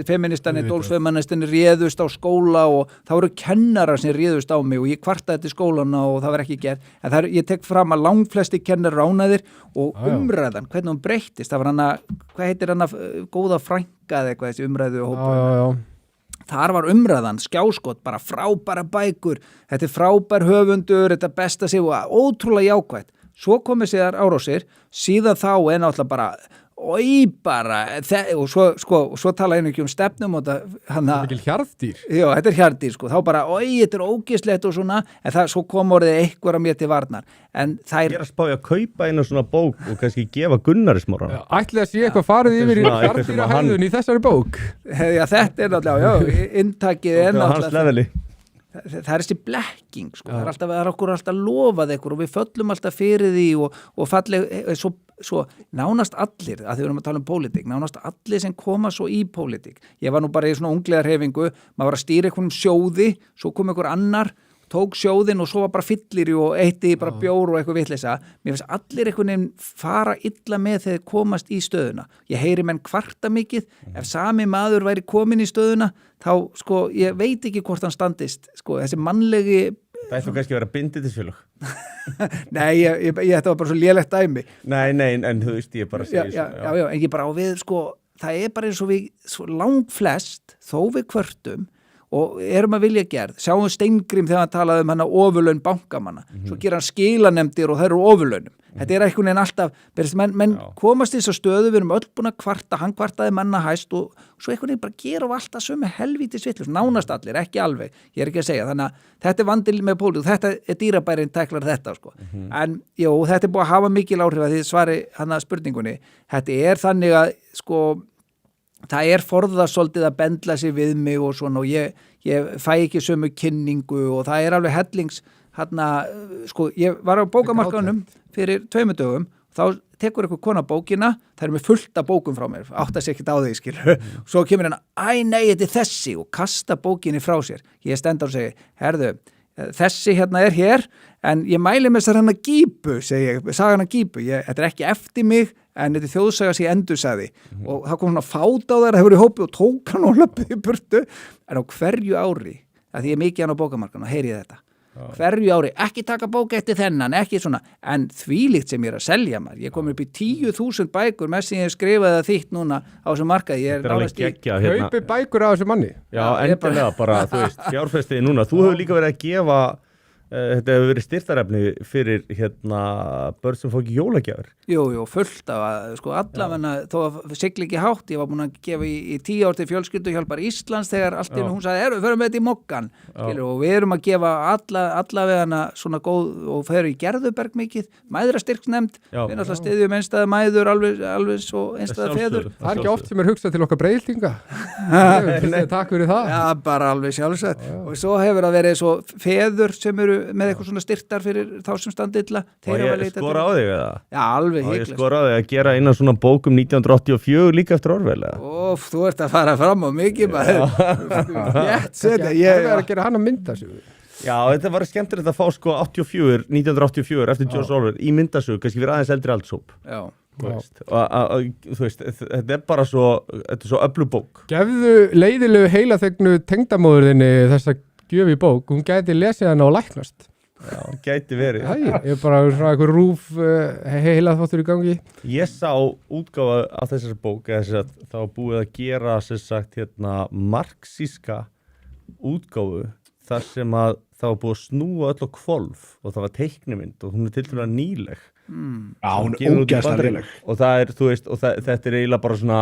[SPEAKER 4] Feministarnir, dólsfeministarnir réðust á skóla og það voru kennarar sem réðust á mig og ég kvartaði til skólana og það var ekki gert. En ég tek fram að langflesti kennarar ánæðir og umræðan, hvernig hún breyttist, það var hana, hvað heitir hana, góða frænka eða eitthvað þessi umræðu og hópur.
[SPEAKER 3] Já.
[SPEAKER 4] Þar var umræðan, skjáskot, bara frábæra bækur, þetta frábær höfundur, þetta besta sig og ótrúlega jákvætt. Svo komið sér árásir, síðan þá náttúrulega bara, og svo tala ég ekki stefnum og það
[SPEAKER 3] er mikil hjarðdýr.
[SPEAKER 4] Já, þetta hjarðdýr, sko, þá bara, þetta ógeðslegt og svona, en það, svo kom orðið eitthvað að mér til varnar. En
[SPEAKER 1] ég að spá ég að kaupa einu svona bók og kannski gefa Gunnari smára.
[SPEAKER 3] Ætli að sé eitthvað farið yfir í hjarðdýrahegðun í þessari bók.
[SPEAKER 4] Já, þetta náttúrulega, inntakið náttúrulega. Það er þessi blekking, sko. Það er okkur alltaf lofað eitthvað og við föllum alltaf fyrir því og falleg, svo nánast allir, að því við erum að tala pólitík, nánast allir sem koma svo í pólitík. Ég var nú bara í svona unglegarhefingu, maður var að stýra einhvern sjóði, svo kom einhver annar, tók sjóðinn og svo var bara fyllir og eitti bara bjór og eitthvað vitleysa. Mér finnst allir einhvern veginn fara illa með þegar þeir komast í stöðuna. Ég heyri menn kvarta mikið, ef sami maður væri komin í stöðuna, þá, sko, ég veit ekki hvort hann standist, sko, þessi mannlegi...
[SPEAKER 1] Það ættu kannski að vera bindindisfélög.
[SPEAKER 4] Nei, þetta var bara svo lélegt dæmi.
[SPEAKER 1] Nei, en þú veist, ég bara segir
[SPEAKER 4] Já, en ég bara á við, sko, það er bara eins og við, svo langflest, þó við kvörtum, og erum að vilja gerð, sjáum Steingrim þegar hann talaði hana ofurlaun bankamanna, svo gera hann skilanemdir og það eru ofurlaunum. Þetta er einhvern veginn alltaf, menn komast í þessu stöðu, við erum öll búin að kvarta, hann kvartaði manna hæst og svo einhvern veginn bara gera og alltaf sömu helvítis vitleysu, nánast allir, ekki alveg, ég er ekki að segja, þannig að þetta er vandil með pólitík, þetta er dýrabærin tæklar þetta, sko. En, þetta er búið að hafa mikil áhrif að því svari hana spurningunni, þetta er þannig að, sko, það er forðast svolítið að bendla sig við mig og svona og ég fæ ekki sömu kynningu og það er alveg hellings sko, ég var á bókamarkaðunum fyrir 2 dögum, þá tekur eitthvað kona bókina, það er með fullt af bókum frá mér, átta sér ekkert á því, skilur, svo kemur hennar, nei, þetta er þessi og kasta bókinni frá sér, ég stend á og segi, herðu, þessi hérna er hér, en ég mæli með þessar hana gípu, segi ég, saga hana gípu, þetta er ekki eftir mig, en þetta er þjóðsaga sem ég endursagði og það kom svona fát á þær, það hefur í hópi og tók hann og löpið í burtu, en á hverju ári, að því ég er mikið hann á bókamarkaðunum, heyri ég þetta, hverju ári, ekki taka bók eftir þennan, ekki svona, en þvílíkt sem ég er að selja maður, ég kom upp í 10.000 bækur með sem ég skrifaði það þýtt núna á þessum markaði, ég er nánast í
[SPEAKER 3] Kaupi bækur á þessu manni.
[SPEAKER 1] Já, endilega bara, þú veist, fjárfestiði núna, þú hefur líka verið að gefa þetta hefur verið styrtarefni fyrir börn sem fá ekki jólagjafir.
[SPEAKER 4] Jú, fullt af, sko, allavega þó að sigli ekki hátt, ég var búin að gefa í 10 ár til Fjölskylduhjálpar Íslands þegar allt inn hún sagði, við förum með þetta í mokkan, og við erum að gefa allavega svona góð, og þau eru í Gerðuberg mikið, mæðrastyrksnefnd, við náttúrulega styðjum einstæða mæður alveg svo einstæða feður.
[SPEAKER 3] Það er ekki oft sem er hugsað til okkar breytinga. Takk fyrir það.
[SPEAKER 4] Já, bara alveg sjálfsagt. Og svo hefur það verið svo feður sem eru með eitthvað svona styrtar fyrir þá sem standi illa.
[SPEAKER 1] Og ég skora á þig eða?
[SPEAKER 4] Já, alveg
[SPEAKER 1] hygglust. Og ég skora á þig að gera innan svona bókum 1984 líka eftir Orwell eða?
[SPEAKER 4] Óf, þú ert að fara fram á mikið maður.
[SPEAKER 3] Ég er að gera hann að mynda.
[SPEAKER 1] Já, þetta var skemmtilegt að fá sko 1984 eftir George Orwell í myndasögu, kannski fyrir aðeins eldri aldshóp.
[SPEAKER 4] Já.
[SPEAKER 1] Þú veist, þetta er bara svo öflug bók.
[SPEAKER 3] Gefðu leiðilegu heilaþegnu tengdamóður þinni þessa gjöf í bók, hún gæti lesið hana og læknast.
[SPEAKER 1] gæti verið.
[SPEAKER 3] Ég er bara svona einhver rúf heila þáttur í gangi.
[SPEAKER 1] Ég sá útgáfa af þessari bók, eða þá búið að gera sem sagt marxíska útgáfu þar sem að það var búið að snúa öll á hvolf og það var teiknimynd og hún er tiltölulega nýleg.
[SPEAKER 2] Já, hún er ógeðslega nýleg.
[SPEAKER 1] Og það er, þú veist, og þetta er eiginlega bara svona,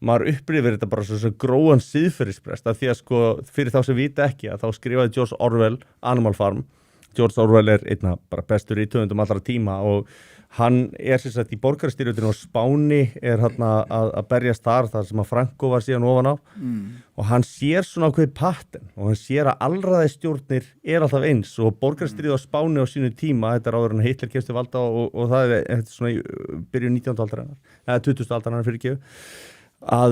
[SPEAKER 1] maður upplifir þetta bara svona gróan siðferðisbrest af því að sko, fyrir þá sem vita ekki að þá skrifaði George Orwell Animal Farm. George Orwell er einna bara bestur rithöfundum allra tíma og hann er sem sagt í borgarastyrjöldinu á Spáni er hann að berjast þar sem að Franco var síðan ofan á og hann sér svona ákveði pattern og hann sér að allræðisstjórnir er alltaf eins og borgarastyrjöld á Spáni á sínu tíma, þetta er áður en Hitler kemst til valda og það er svona í byrjun 19. aldarinnar, eða 20. aldarinnar fyrirgefið, að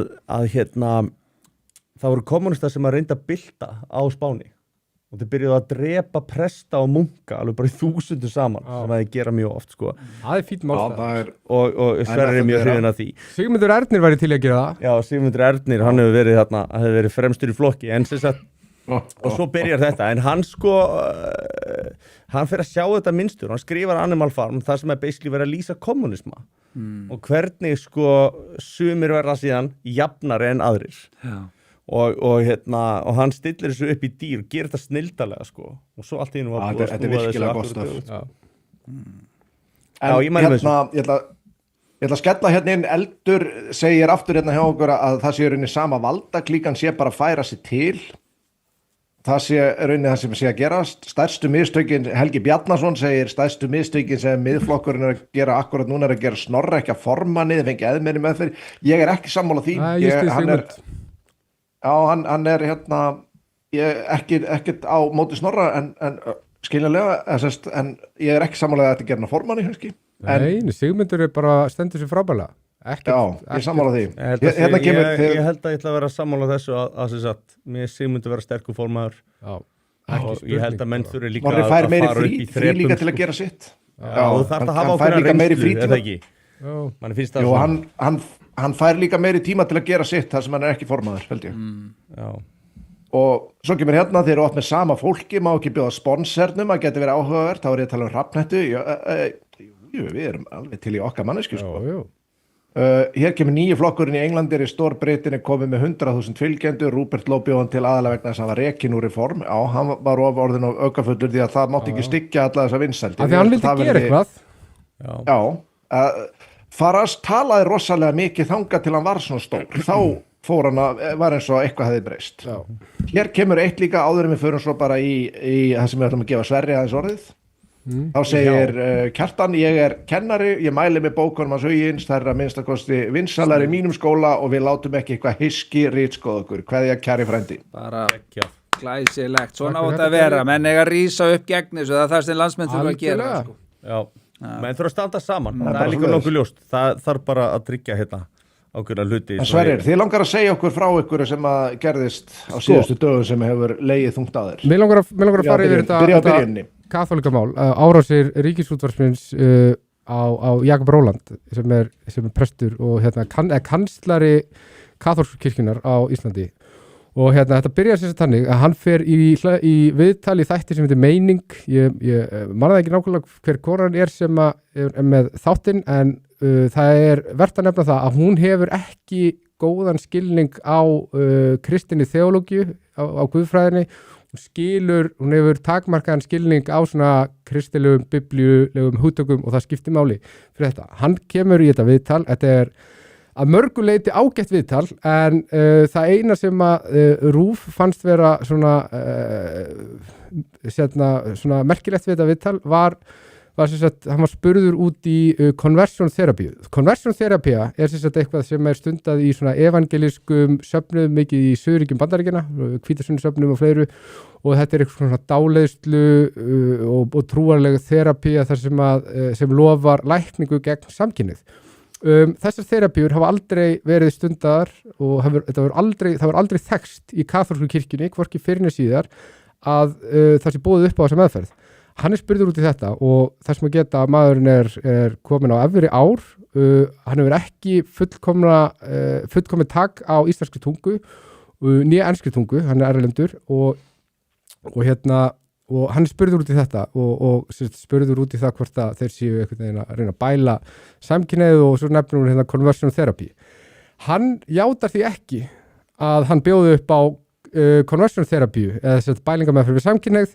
[SPEAKER 1] það voru kommunistar sem að reynda að bylta á Spáni og þeir byrjuðu að drepa presta og munka alveg bara í 1000 saman sem að þeir gera mjög oft sko.
[SPEAKER 3] Það er fínt málstæð.
[SPEAKER 1] Og Sverrir er mjög hrifinn af því.
[SPEAKER 3] Sigmundur Ernir væri til að gera það.
[SPEAKER 1] Já, Sigmundur Ernir, hann hefur verið þarna, hefur verið fremstur í flokki, en sem sagt, og svo byrjar þetta, en hann sko, hann fer að sjá þetta mynstur, hann skrifar Animal Farm, það sem er basically verið að lýsa kommunisma og hvernig sko sumir verða síðan jafnari en aðrir. Já. Og hann stillir þessu upp í dýr og gerir þetta snildalega sko og svo allt í einu var búið að
[SPEAKER 2] þetta er virkilega gott stöf.
[SPEAKER 1] En ég
[SPEAKER 2] ætla að skella hérna inn. Eldur segir aftur hérna hjá okkur að það sé rauninni sama valdaklíkan sé bara að færa sig til, það sé rauninni það sem sé að gerast. Stærstu mistökin, Helgi Bjarnason segir stærstu mistökin sem miðflokkurinn er að gera akkurat núna er að gera Snorra ekki að formanni, þið fengi eðmeiri meðferð. Ég er ekki sammála því. Hann er ekkert á móti Snorra en skiljanlega, en ég er ekki sammála að þetta gera formanni kannski.
[SPEAKER 3] Nei, Sigmundur er bara stendur sér frábælega.
[SPEAKER 2] Ég sammála því.
[SPEAKER 1] Ég held að ég ætla að vera sammála þessu að mér Sigmundur vera sterkur formaður. Og ég held að menn þurfi líka
[SPEAKER 2] að fara upp í þrepum líka til að gera sitt.
[SPEAKER 1] Þú þarf að hafa okkur að reynslu, er það ekki? Manni finnst það
[SPEAKER 2] svona. Hann fær líka meiri tíma til að gera sitt þar sem hann er ekki formaður, held ég. Og svo kemur hérna, þeir eru oft með sama fólki, má ekki bjóða sponsernum, að geti verið áhugavert, þá er ég að tala um Hrafnhettu. Við erum alveg til í okkar mannesku, sko. Hér kemur nýju flokkurinn í Englandi, í Stór-Britanníu komið með 100.000 fylgjendur, Rupert Lowe bjóðan til aðalega vegna þess að hann var rekinn úr Reform. Já, hann var orðinn á aukafullur því að það mátti ekki styggja alla þessa vinsældir.
[SPEAKER 3] Af því hann vildi gera eitthvað.
[SPEAKER 2] Já, Farage talaði rosalega mikið þangað til hann var svona stór. Þá fór hann var eins og eitthvað hefði breyst. Hér kemur eitt líka áður en við förum svo bara í það sem við ætlum að gefa Sverri aðeins orðið. Þá segir Kjartan, ég er kennari, ég mæli með bókunum hans Hugins, það er að minnstakosti vinsalar í mínum skóla og við látum ekki eitthvað hyski ritskoð okkur. Kveðja kæri frændi.
[SPEAKER 4] Bara glæsilegt, svona á þetta að vera, menn eiga að rísa upp gegn þessu, það er það sem landsmenn þurfa að gera. Sko.
[SPEAKER 1] Já. Menn þurfa að standa saman, það er líka nokkuð ljóst, það þarf bara að tryggja ákveðna hluti.
[SPEAKER 2] En Sverrir, þið langar að segja okkur frá ykkur sem að gerðist á síðustu dögum sem hefur legið þungt að þér.
[SPEAKER 3] Mér langar að fara yfir þetta kaþólikamál, árásir Ríkisútvarpsins á Jakob Róland sem er prestur og kanslari kaþólsku kirkjunnar á Íslandi. Og þetta byrjar sér þannig að hann fer í viðtal í þætti sem heitir Meining. Ég manna ekki nákvæmlega hver konan er sem er með þáttinn en það er vert að nefna það að hún hefur ekki góðan skilning á kristinni þeológíu, á guðfræðinni. Hún hefur takmarkaðan skilning á svona kristilegum, biblíulegum hugtökum og það skiptir máli fyrir þetta. Hann kemur í þetta viðtal, þetta er að mörgu leyti ágætt viðtal en það eina sem að RÚV fannst vera svona merkilegt við þetta viðtal var sem sagt, hann var spurður út í conversion therapy. Conversion therapy er sem sagt eitthvað sem er stundað í svona evangelískum söfnum mikið í Suðurríkjum Bandaríkjanna, hvítasunnsöfnum og fleiru og þetta er eitthvað svona dáleiðslu og trúarlega therapy þar sem lofar lækningu gegn samkynhneigð. Þessar terapíur hafa aldrei verið stundaðar og það var aldrei þekst í kaþólsku kirkjunni, hvorki fyrr né síðar að það sé boðið upp á þessa meðferð. Hann er spurður út í þetta og það sem að geta að maðurinn er komin á efri ár, hann hefur ekki fullkomið tak á íslenskri tungu, nýja enskri tungu, hann er erlendur og og hann spurður út í þetta og spurður út í það hvort að þeir séu einhvern veginn að reyna að bæla samkynhneigð og svo nefnir hún hérna conversion therapy. Hann játar því ekki að hann bjóði upp á conversion therapy eða þess að bælingameðferð við samkynhneigð,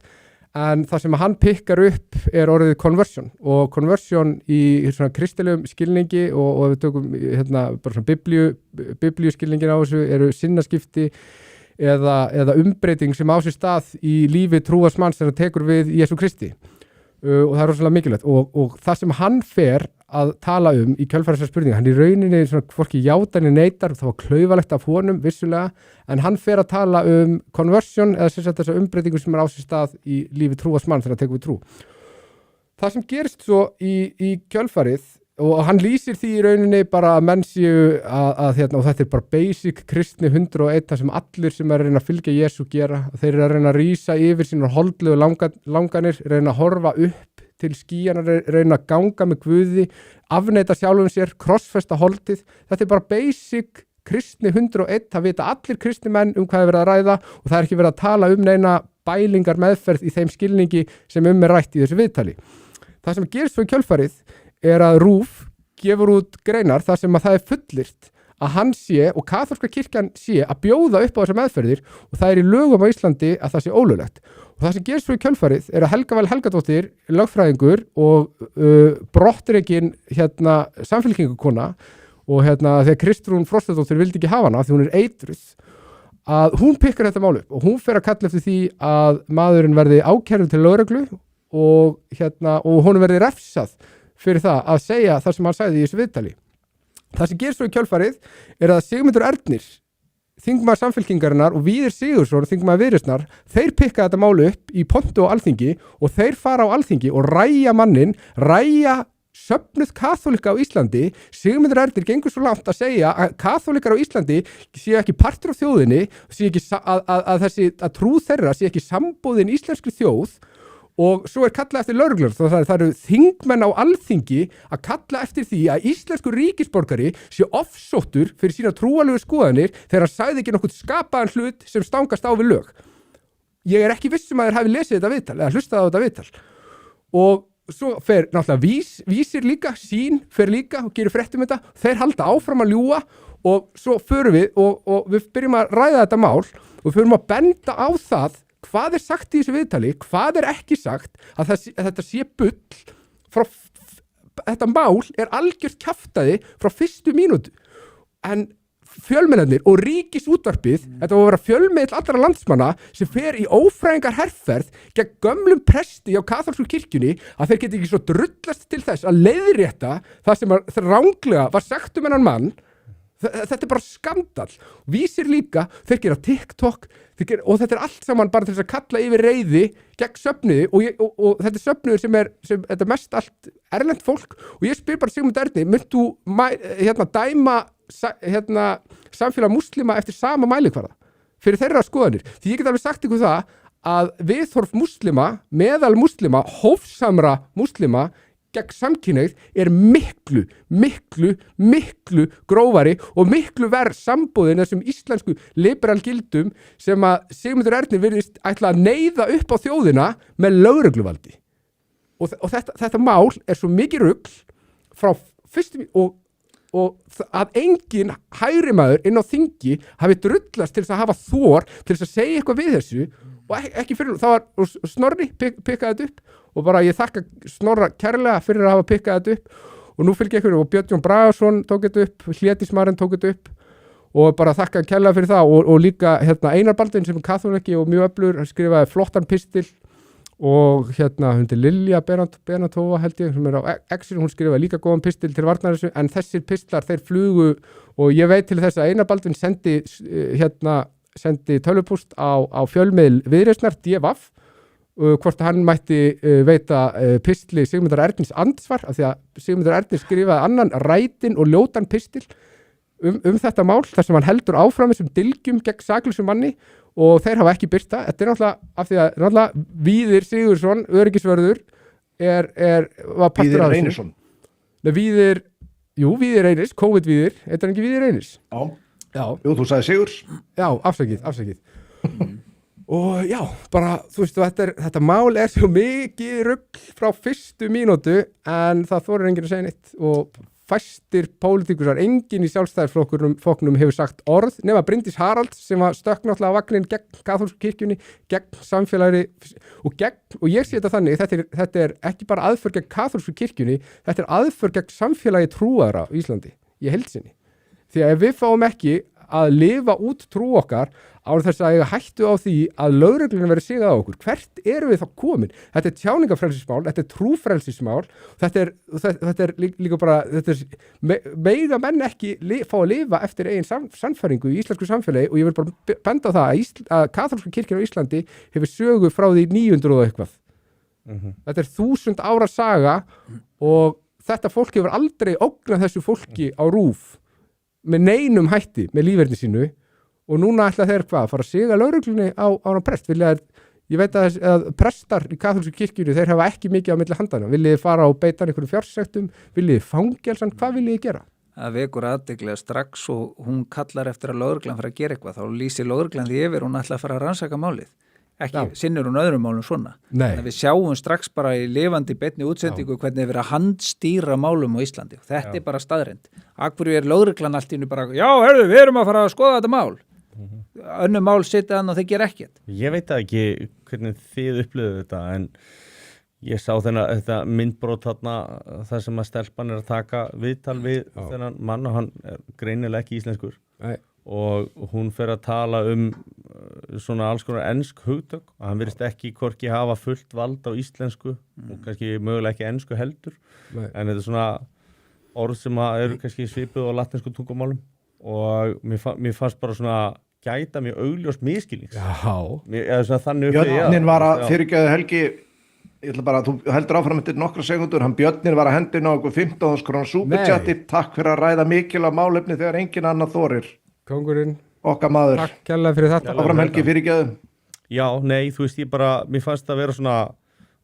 [SPEAKER 3] en það sem hann pikkar upp er orðið conversion, og conversion í svona kristilegum skilningi og við tökum hérna bara svona biblíu skilningin á þessu eru sinnaskipti eða umbreyting sem á sér stað í lífi trúars manns þegar hann tekur við Jesú Kristi, og það er rosalega mikilvægt og það sem hann fer að tala í kjölfar þessar spurningar, hann í rauninni svona hvorki játanir neitar, það var klaufalegt af honum vissulega, en hann fer að tala conversion eða sem sagt þessa umbreytingu sem er á sér stað í lífi trúars manns þegar hann tekur við trú. Það sem gerist svo í kjölfarið, og hann lýsir því í rauninni bara að menn séu að hérna, og þetta er bara basic kristni 101, það sem allir sem er að reyna að fylgja Jesú gera, þeir eru að reyna að rísa yfir sínar holdlegu langanir, reyna að horfa upp til skýjana, reyna að ganga með Guði, afneita sjálfum sér, krossfesta holdið. Þetta er bara basic kristni 101, það vita allir kristni menn hvað er verið að ræða, og það er ekki verið að tala neina bælingar meðferð í þeim skilningi sem er rætt í þessu viðtali. Það sem gerist svo í kjölfarið er að RÚV gefur út greinar þar sem að það er fullyrt að hann sé og kaþólska kirkjan sé að bjóða upp á þessar meðferðir, og það er í lögum á Íslandi að það sé ólöglegt. Og það sem gerist svo í kjölfarið er að Helga Val Helgadóttir, lögfræðingur og brottrekinn hérna samfélkingukona, og hérna þegar Kristrún Frostadóttir vildi ekki hafa hana því hún er eitruð, að hún pikkar þetta mál upp og hún fer að kalla eftir því að maðurinn verði ákærður til lögreglu og honum verði refsað fyrir það að segja það sem hann sagði í þessu viðtali. Það sem gerist svo í kjölfarið er að Sigmundur Ernir, þingmaður Samfylkingarinnar, og Víðir Sigurðsson, þingmaður Viðreisnar, þeir pikka þetta mál upp í pontu á Alþingi og þeir fara á Alþingi og ræja mannin, ræja söfnuð kaþólika á Íslandi. Sigmundur Ernir gengur svo langt að segja að kaþólikar á Íslandi séu ekki partur af þjóðinni, séu ekki að trú þeirra sé ekki sambúðin íslenskri þjóð, og svo er kallað eftir lögreglur. Það eru þingmenn á Alþingi að kalla eftir því að íslenskur ríkisborgari sé ofsóttur fyrir sína trúalegu skoðanir þegar hann sagði ekki nokkuð skapaðan hlut sem stangast á við lög. Ég er ekki viss að þeir hafi lesið þetta viðtal eða hlustað á þetta viðtal. Og svo fer náttúrulega vísir líka, sín fer líka og gerir frétt þetta. Þeir halda áfram að ljúga, og svo förum við og við byrjum að ræða þetta mál og við förum að benda á það hvað er sagt í þessu viðtali, hvað er ekki sagt, að þetta sé bull frá, þetta mál er algjört kjaftaði frá fyrstu mínútu, en fjölmiðlarnir og Ríkisútvarpið, þetta var að vera fjölmiðl allra landsmanna sem fer í ófræðingar herferð gegn gömlum presti á kaþólsku kirkjunni, að þeir geti ekki svo drullast til þess að leiðrétta það sem ránglega var sagt hennan mann. Þetta er bara skandal. Vísir líka, þeir gera TikTok og þetta er allt saman bara til þess að kalla yfir reiði gegn söfnuði, og þetta er söfnuður sem þetta er mest allt erlent fólk, og ég spyr bara Sigmund Erni, mynd þú dæma samfélag múslima eftir sama mælikvarða fyrir þeirra skoðanir? Því ég get alveg sagt ykkur það að viðhorf múslima, meðal múslima, hófsamra múslima gegn samkynhneigð er miklu grófari og miklu verð sambúðin þessum íslensku liberal gildum sem að Sigmundur Ernir virðist ætla að neyða upp á þjóðina með lögregluvaldi. Og þetta mál er svo mikið rugl frá fyrstum og að engin hægri maður inn á þingi hafi drullast til þess að hafa þor til þess að segja eitthvað við þessu, og ekki fyrir, það var Snorri pikkaði þetta upp, og bara ég þakka Snorra kærlega fyrir að hafa pikkað þetta upp, og nú fylgja ykkur, og Björn Jón Bragason tók þetta upp, Hlédísmarinn tók þetta upp, og bara þakka kærlega fyrir það, og líka Einar Baldvin sem er kaþóliki og mjög öflugur, hann skrifaði flottan pistil, og hundi Lilja Benatova held ég, sem er á Exir, hún skrifaði líka góðan pistil til varnar þessu, en þessir pistlar þeir flugu, og ég veit til þess að Einar Baldvin sendi tölvupúst á fjölmiðl Viðreisnar, DVAF, hvort hann mætti veita pistli Sigmundar Ernils andsvar, af því að Sigmundur Ernir skrifaði annan rætin og ljótan pistil þetta mál, þar sem hann heldur áfram þessum dilgjum gegn saklusum manni, og þeir hafa ekki birta. Þetta er náttúrulega af því að náttúrulega Víðir Sigurðsson, öryggisvörður, var partur af þessu. Víðir Einis, COVID-Víðir, þetta er ekki Víðir Einis?
[SPEAKER 2] Já. Jú, þú sagði Sigurs.
[SPEAKER 3] Já, afsakið. og já, bara, þú veist, þetta mál svo mikið rugl frá fyrstu mínútu en það þorir enginn að segja neitt og fæstir pólitíkusar, enginn í sjálfstæðisflokknum hefur sagt orð, nema Bryndís Haralds sem var stökk náttúrulega vagnin gegn kaþólsku kirkjunni, gegn samfélagi og ég sé þetta þannig, þetta er ekki bara aðför gegn kaþólsku kirkjunni, þetta er aðför gegn samfélagi trúara í Íslandi, í heilsinni. Því að ef við fáum ekki að lifa út trú okkar á þess að eiga hættu á því að lögreglunum verið sigað á okkur. Hvert erum við þá komin? Þetta er tjáningafrelsismál, þetta er trúfrelsismál, þetta er líka bara, mega menn ekki fá að lifa eftir eigin sannfæringu í íslensku samfélagi og ég vil bara benda á það að kaþólska kirkjan á Íslandi hefur sögu frá því 900 og eitthvað. Þetta er 1000 ára saga og þetta fólk hefur aldrei ógnað þessu fólki á RÚV með neinum hætti með lífverðni sínu og núna ætla þeir fara að siga lögreglunni á prest. Ég veit að prestar í kaþólsku kirkjunni, þeir hafa ekki mikið á milli handana. Viljið þið fara og beita einhverjum fjársektum? Viljið þið fangelsan? Hvað viljið þið gera?
[SPEAKER 4] Það vekur athygli strax og hún kallar eftir að lögreglan fara að gera eitthvað. Þá lýsir lögreglan því yfir, hún ætla að fara að rannsaka málið. Ekki sinnur hún öðrum málum svona. Þannig að við sjáum strax bara í lifandi beinni útsendingu hvernig er verið að handstýra málum á Íslandi. Þetta er bara staðreynd. Akkurju er lögreglan allt í einu bara, já, við erum að fara að skoða þetta mál. Önnur mál sitja þannig og þeir gera ekkert.
[SPEAKER 1] Ég veit ekki hvernig þið upplifðu þetta en ég sá þetta myndbrot þarna þar sem að stelpan er að taka viðtal við þennan mann og hann er greinilega ekki íslenskur. Og hún fer að tala svona alls konar ensk hugtök og hann virðist ekki hvorki hafa fullt vald á íslensku og kannski mögulega ekki ensku heldur en þetta er svona orð sem eru kannski svipuð á latinsku tungumálum og mér fannst bara svona gæta mjög augljós miskilnings.
[SPEAKER 2] Björnin var að fyrirgefðu Helgi, ég ætla bara að þú heldur áfram eftir nokkra sekundur, Björnin var að hendina á okkur 15.000 krónur superchati, takk fyrir að ræða mikilvæg málefni þegar engin annar þorir.
[SPEAKER 3] Kóngurinn,
[SPEAKER 2] okkar maður.
[SPEAKER 3] Takk kærlega fyrir þetta.
[SPEAKER 2] Áfram Helgi, fyrirgefðu.
[SPEAKER 1] Já, nei, þú veist, mér fannst að vera svona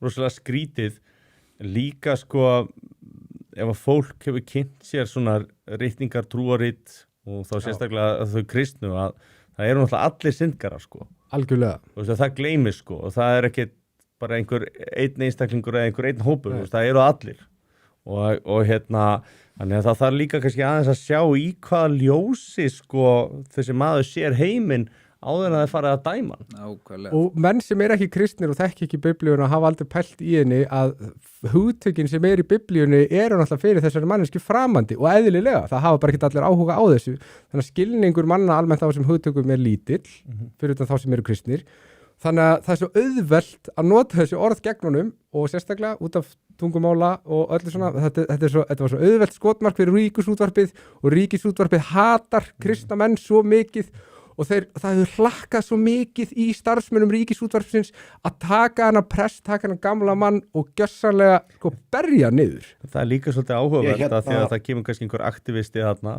[SPEAKER 1] rosalega skrítið líka sko ef að fólk hefur kynnt sér svona ritningar trúaritt og þá sérstaklega þau kristnu að það eru náttúrulega allir syndgarar sko.
[SPEAKER 3] Algjörlega.
[SPEAKER 1] Þú veist að það gleymist sko og það er ekki bara einhver einn einstaklingur eða einhver einn hópur, það eru allir og þannig að það þarf líka kannski aðeins að sjá í hvaða ljósi sko þessi maður sér heiminn áður en það er farið að dæma hann.
[SPEAKER 3] Og menn sem er ekki kristnir og þekki ekki biblíuna hafa aldrei pælt í henni að hugtökin sem er í biblíunni eru náttúrulega fyrir þessari manneski framandi og eðlilega, það hafa bara ekki allir áhuga á þessu þannig að skilningur manna almennt á þessum hugtökum er lítill fyrir þá sem eru kristnir þannig að það er svo auðvelt að nota þessi orð gegn honum og sérstaklega út af tungumála og öllu svona þetta var svo auðvelt skotmark fyrir Ríkisútvarpið og Ríkisútvarpið hatar kristna menn svo mikið og það hefur hlakkað svo mikið í starfsmönnum Ríkisútvarpsins að taka hana prest, taka hana gamla mann og gjörsanlega berja niður.
[SPEAKER 1] Það er líka svolítið áhugavert að því að það kemur kannski einhver aktivisti þarna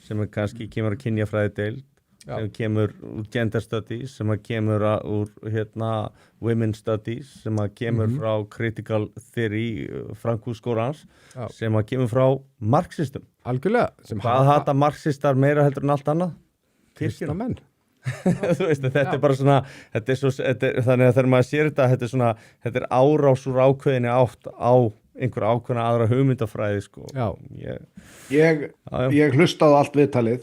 [SPEAKER 1] sem kannski kemur að kynjafræði deild sem kemur úr gender studies sem kemur úr women studies sem kemur frá critical theory Frankfurt-skólans sem kemur frá marxistum.
[SPEAKER 3] Algjörlega.
[SPEAKER 1] Hvað hata marxistar meira heldur en allt annað?
[SPEAKER 3] Kristna menn.
[SPEAKER 1] Þú veist, þetta er bara svona þannig að þegar maður sér þetta er árás úr ákveðinni átt á einhver ákveðna aðra hugmyndafræði sko.
[SPEAKER 2] Ég hlustaði allt viðtalið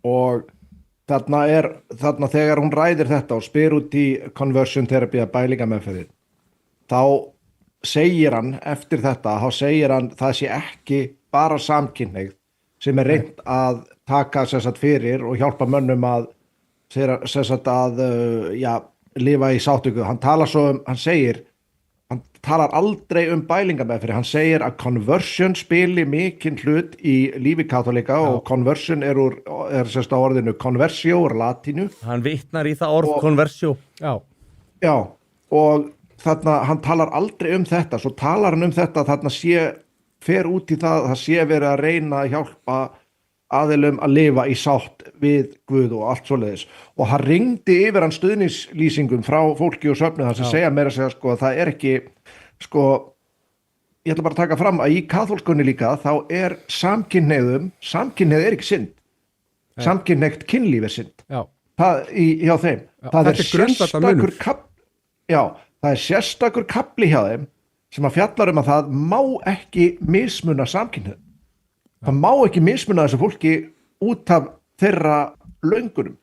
[SPEAKER 2] og þarna þegar hún ræðir þetta og spyr út í conversion therapy að bælingameðferðin þá segir hann eftir þetta það sé ekki bara samkynhneigð sem er reynt að taka fyrir og hjálpa mönnum að lifa í sátttöku. Hann talar aldrei bælingameðferð. Hann segir að conversion spili mikinn hlut í lífi katólika og conversion er á orðinu conversio úr latínu.
[SPEAKER 1] Hann vitnar í það orð conversio.
[SPEAKER 2] Já, og þarna hann talar aldrei þetta. Svo talar hann þetta þarna fer út í það sé verið að reyna að hjálpa aðilum að lifa í sátt við Guð og allt svoleiðis. Og hann ringdi yfir hann stuðningslýsingum frá fólki og söfnu þar sem segja meira að segja sko að það er ekki sko, ég ætla bara að taka fram að í kaþólskunni líka þá er samkynhneigð er ekki synd. Samkynhneigt kynlíf er synd. hjá þeim. Það er sérstakur kapli hjá þeim sem að fjallar að það má ekki mismuna samkynhneigð. Það má ekki mismuna þessu fólki út af þeirra löngunum.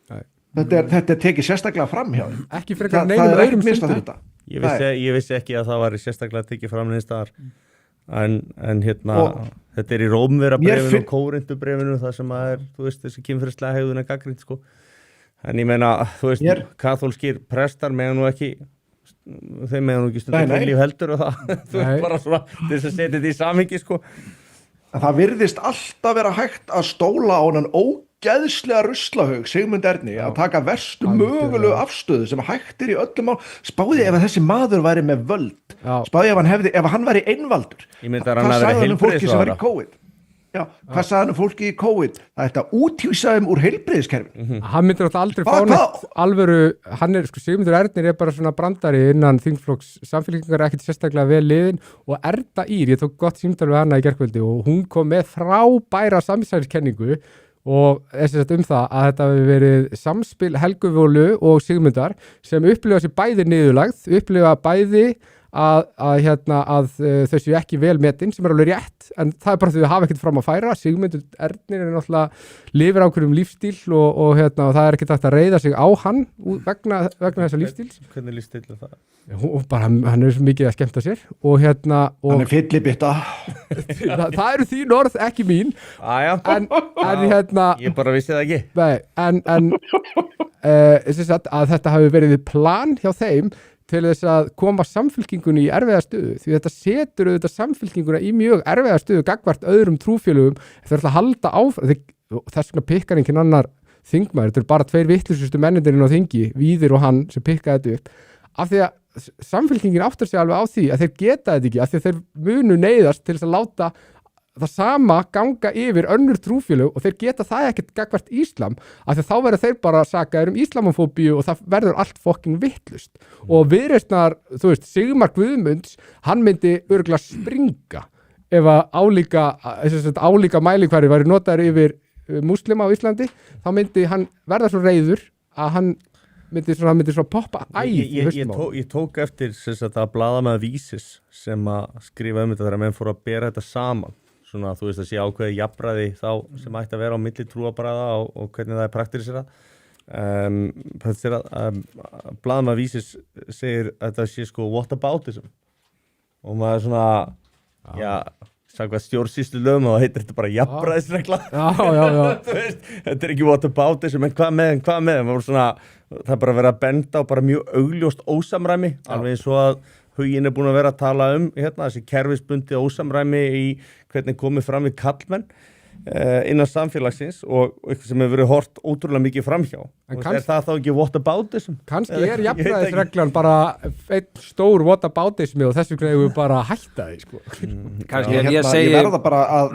[SPEAKER 2] Þetta er tekið sérstaklega fram hjá þeim.
[SPEAKER 3] Ekki frekar neinum öðrum
[SPEAKER 2] þetta.
[SPEAKER 1] Ég vissi ekki að það var sérstaklega tekið fram neins staðar. En hérna, þetta í Rómverjabrefinu og Kórinthubrefinu, það sem að þessi kynferðislega hegðun gagnrýnd, sko. En ég meina, kaþólskir prestar mega nú ekki, þeim mega nú ekki stundum kynlíf heldur og það, bara svona, þess að setja þetta í samhengi, sko.
[SPEAKER 2] Það virðist alltaf vera hægt að stóla á hann ógeðslega ruslahaug Sigmund Erni að taka verstu mögulegu afstöðu sem hægt í öllum spáði ef þessi maður væri með völd, spáði ef hann væri einvaldur, hvað sagði hann fólki sem var í COVID? Hvað sagði hann fólki í COVID? Það er þetta úthjúsaðum úr heilbrigðiskerfinu.
[SPEAKER 3] Hann myndir alltaf aldrei fá neitt alvöru, hann Sigmundur Ernir bara svona brandari innan þingflokks Samfylkingar, ekkert sérstaklega vel liðin, og Erna Ýr, ég tók gott símtal við hana í gærkvöldi og hún kom með frábæra samsæliskenningu og það að þetta hefur verið samspil Helgu Vólu og Sigmundar sem upplifa sér bæði niðurlagð, upplifa bæði að þau séu ekki vel metin sem alveg rétt, en það bara þau hafa ekkert fram að færa. Sigmundur Ernir náttúrulega lifir ákveðum lífstíl og það ekkert hægt að reiða sig á hann vegna þessa lífstíls.
[SPEAKER 1] Hvernig lífstíl það?
[SPEAKER 3] Hann svo mikið að skemmta sér og
[SPEAKER 2] hann fyllibitta.
[SPEAKER 3] það eru þín orð, ekki mín. En
[SPEAKER 1] ég bara vissi það ekki.
[SPEAKER 3] En að þetta hafi verið plan hjá þeim til þess að koma samfylkingunni í erfiða stöðu, því þetta setur auðvitað samfylkinguna í mjög erfiða stöðu gagnvart öðrum trúfélögum. Þeir ætla að halda áfram, þess vegna pikkar enginn annar þingmaður, þetta bara 2 vitlausustu mennindirinn á þingi, Víðir og hann sem pikkaði þetta upp, af því að samfylkingin áttar sig alveg á því að þeir geta þetta ekki, af því að þeir munu neyðast til þess að láta það sama ganga yfir önnur trúfélög og þeir geta það ekkert gagnvart íslam, af því að þá verður þeir bara sakaðir islamofóbíu og það verður allt fucking vittlust. Og Viðreisnar, Sigmar Guðmunds, hann myndi örugglega springa ef að álíka mælikvarði væri notaður yfir múslima á Íslandi, þá myndi hann verða svo reiður að hann myndi svona poppa
[SPEAKER 1] ég tók eftir að blaðamaður Vísis sem að skrifa þetta þegar menn fóru að bera þetta saman, svona að sé ákveðið jafnræði þá sem ætti að vera á milli trúarbragða og hvernig það er praktíserað. Blaðamaður Vísis segir að þetta sé whataboutism og maður svona sagði stjórnsýslu lögum og það heitir þetta bara jafnræðisregla. Þetta ekki whataboutism, en hvað með það er bara verið að benda á bara mjög augljóst ósamræmi, alveg eins og að Huginn búin að vera að tala þessi kerfisbundi ósamræmi í hvernig komið fram við kallmenn innan samfélagsins og eitthvað sem hefur verið hort ótrúlega mikið framhjá. Er það þá ekki whataboutism?
[SPEAKER 3] Kannski jafnræðisreglan bara einn stór whataboutism og þess vegna hefur við bara hætta því, sko.
[SPEAKER 2] Ég verða bara að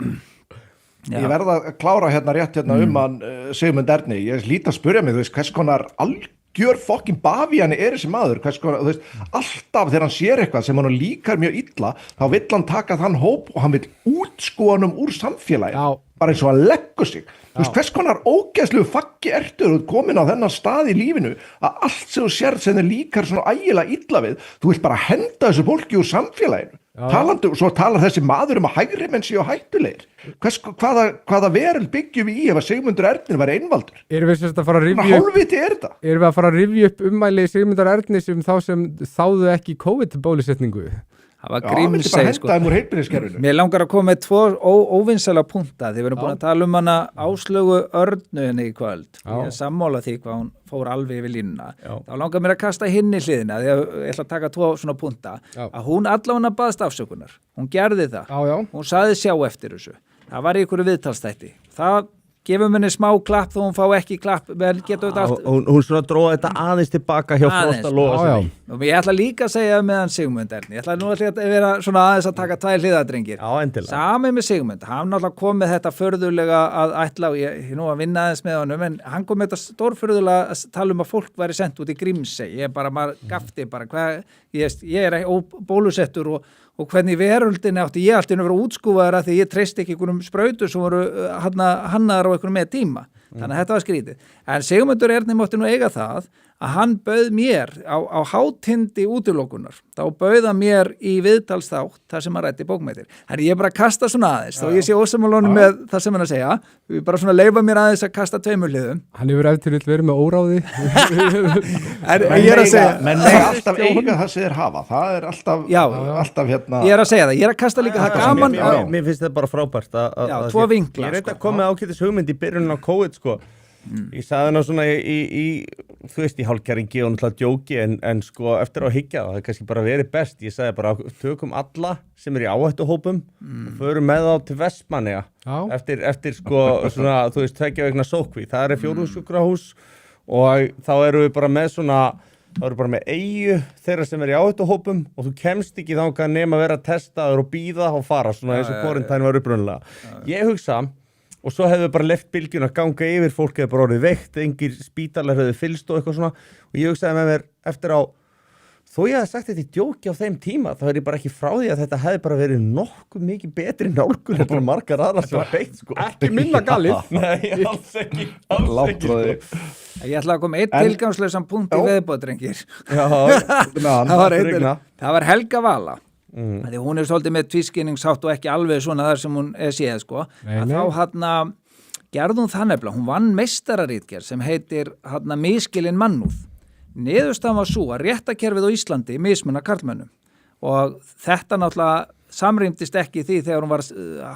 [SPEAKER 2] ég verða að klára rétt hann Sigmund Erni. Ég líta að spyrja mig, hvers konar algjör fokkin bavíani er þessi maður, hvers konar, alltaf þegar hann sér eitthvað sem hann líkar mjög illa, þá vill hann taka þann hóp og hann vill útskúa hann úr samfélagi, bara eins og hann leggur sig. Hvers konar ógeðslegu faggi ertu komin á þennan stað í lífinu að allt sem þú sér sem þið líkar svona ægilega illa við, þú vilt bara henda þessu fólki úr samfélaginu. Svo talar þessi maður að hægri menn séu hættulegir. Hvaða veröld byggjum við í ef að Sigmundur Ernir væri einvaldur?
[SPEAKER 3] Erum við að fara að rifja upp ummæli Sigmundar Ernis þá sem þáðu ekki COVID-bólusetningu?
[SPEAKER 4] Það var Grímsey, Mér langar að koma með 2 óvinsæla punta. Þið verðum búin að tala hana Áslaugu Örnu henni í kvöld. Ég sammála því hvað hún fór alveg yfir línuna. Þá langar mér að kasta hinni hliðina, því að ég ætla að taka 2 svona punta. Að hún allavega baðst afsökunar. Hún gerði það. Hún sagði sjá eftir þessu. Það var í einhverju viðtalsþætti. Það gefum henni smá klapp þó hún fá ekki klapp, vel getur þetta allt.
[SPEAKER 1] Hún svona dróði þetta aðeins tilbaka hjá Frosta Logasyni.
[SPEAKER 4] Og ég ætla líka að segja meðan Sigmund Erni, ég ætla nú að vera svona aðeins að taka 2 hliðardrengir. Samið með Sigmund, hann náttúrulega kom með þetta förðulega að ætla og ég nú að vinna aðeins með honum, en hann kom með þetta stórförðulega að tala að fólk væri sendt út í Grímsey. Maður gafti bara hvað, ég er bólusettur og hvernig veröldin átti ég alltaf að vera útskúfaður að því ég treysti ekki einhverjum sprautur sem voru hannaðar á einhverjum með tíma. þannig að þetta var skrítið en Sigmundur Ernir mátti nú eiga það að hann bauð mér á hátindi útilokunar, þá bauða mér í viðtalsþátt þar sem hann ræddi bókmenntir. Þannig ég bara kasta svona aðeins og ég sé ósammála með það sem hann að segja við bara svona leyfa mér aðeins að kasta tveimur hliðum.
[SPEAKER 3] Hann hefur eftir vill verið með óráði.
[SPEAKER 4] En ég er að segja
[SPEAKER 2] menn er alltaf eiga það sem þeir hafa, það er alltaf hérna.
[SPEAKER 4] Ég er að segja það, ég er að kasta líka það gaman.
[SPEAKER 1] Mér finnst þetta bara frábært að
[SPEAKER 4] tvo vinkla.
[SPEAKER 1] Ég reyndi að koma ákveðis hugmynd í byrjun á COVID sko. Ég sagði hana svona þú veist, í hálfkæringi og náttúrulega djóki en sko eftir að hyggja það er kannski bara verið best. Ég sagði bara tökum alla sem í áhættuhópum og förum með þá til Vestmannaeyja eftir sko svona, þú veist, 2 vikna sótkví. Það er 4 sjúkrahús og þá eru við bara með svona þá eru bara með eyju þeirra sem í áhættuhópum og þú kemst ekki þangað nema að vera testaður og bíða og fara svona eins og quarantine var upprunalega. Ég hugsa og svo hefðu bara left bylgjuna að ganga yfir, fólk hefur bara orðið veikt, engir spítalar hefðu fylst og eitthvað svona og ég hugsaði með mér eftir á, þó ég hafði sagt þetta í djóki á þeim tíma, þá er ég bara ekki frá því að þetta hefði bara verið nokkuð mikið betri nálgun en bara margar aðrar sem var beitt sko.
[SPEAKER 3] Ekki minna galið.
[SPEAKER 1] Nei, alls ekki sko.
[SPEAKER 4] Ég ætla að koma einn tilgangslausan punkt í veðbót, drengir. Það var Helga Vala. Því hún er svolítið með tvískinningshátt og ekki alveg svona þar sem hún séð sko. Þá gerði hún það nefnilega, hún vann meistararítgerð sem heitir Misskilin mannúð. Niðurstaðan var svo að réttakerfið á Íslandi mismunnar karlmönnum og þetta náttúrulega samrýmdist ekki því þegar hún var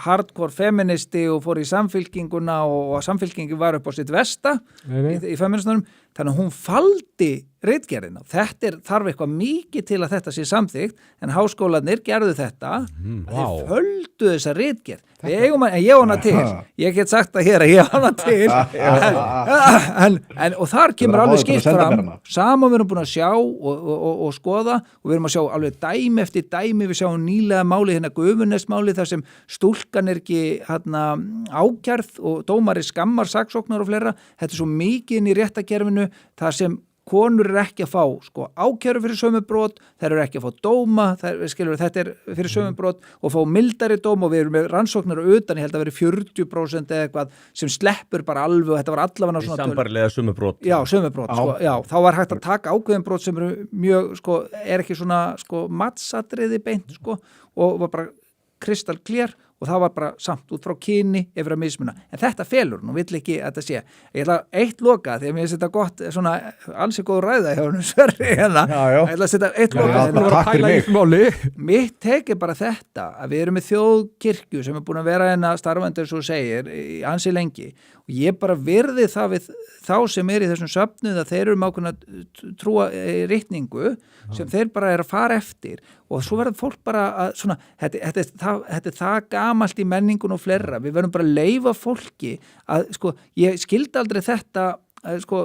[SPEAKER 4] hardcore feministi og fór í samfylkinguna og samfylkingin var upp á sitt versta í feministunum, þannig að hún faldi ritgerðina. Þetta þarf eitthvað mikið til að þetta sé samþykkt en háskólarnir gerðu þetta þeir földu þessa ritgerð. En ég á hana til, ég get sagt það hér að ég á hana til og þar kemur alveg skipt fram saman við erum búin að sjá og skoða og við erum að sjá alveg dæmi eftir dæmi, við sjáum nýlega máli hérna Gufunesmáli þar sem stúlkan er ekki ákærð og dómari skammar saksóknar og fleira. Þetta er svo mikið inn í réttakerfinu þar sem konur ekki að fá sko ákæru fyrir sömu brot, þær eru ekki að fá dóma, þetta er fyrir sömu brot og fá mildari dóma og við erum með rannsóknar og utan, ég held að veri 40% eða eitthvað sem sleppur bara alveg og þetta var allavega svona
[SPEAKER 1] sambarlega sömu brot.
[SPEAKER 4] Já, sömu brot, sko, já, þá var hægt að taka ákveðin brot sem eru mjög, sko, er ekki svona sko matsatriði beint, sko, og var bara kristalklær og það var bara samt út frá kyni yfir að mismuna. En þetta felur, nú vill ekki að þetta sé. Ég ætla eitt loka, því að mér finnst þetta gott, svona ansi góð ræða hjá hún Sverri hérna. Ég ætla að setja eitt loka. Mitt tekið bara þetta, að við erum með þjóðkirkju sem er búin að vera hérna starfandi eins og segir, ansi lengi. Og ég bara virði það við þá sem í þessum söfnuð að þeir eru með ákveðna trúa ritningu sem þeir bara að fara eftir og svo verður fólk bara að svona, þetta er það gamalt í menningun og fleira, við verðum bara að leyfa fólki að, sko, ég skildi aldrei þetta, sko,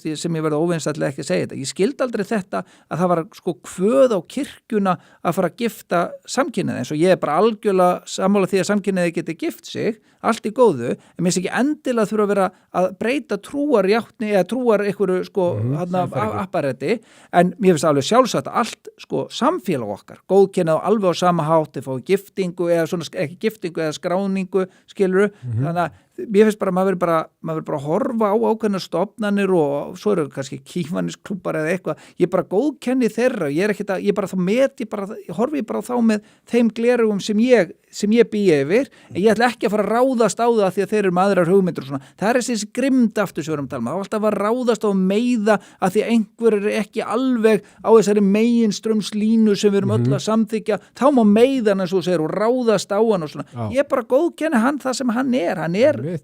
[SPEAKER 4] sem ég verði óvinsætlega ekki að segja þetta, ég skildi aldrei þetta að það var sko kvöð á kirkjuna að fara að gifta samkynniði, eins og ég er bara algjörlega sammála því að samkynniði geti gift sig, allt í góðu, en mér finnst ekki endilega þurfa að vera að breyta trúarjátni eða trúar einhverju sko apparætti, en mér finnst alveg sjálfsagt að allt sko samfélag okkar, góðkennað og alveg á sama hátt, þeir fái giftingu eða svona, ekki giftingu eða skráningu, skiluru, þannig að mér finnst bara, maður verður bara að horfa á ákveðna stofnanir og svo eru kannski kífanisklúbar eða eitthvað, ég bara góðkenni þeirra, ég horfi bara þá með þeim glerugum sem ég býi yfir, en ég ætla ekki að fara að ráðast á það því að þeir eru með aðrar hugmyndir og svona, það er þessi grimmd aftur sem við erum að tala um, það var alltaf að ráðast á meiða að því að einhver er ekki alveg á þessari meginströmslínu sem við erum öll að samþykja, þá má meiða hann eins og segir og ráðast á hann og svona, ég bara góðkenni hann það sem hann er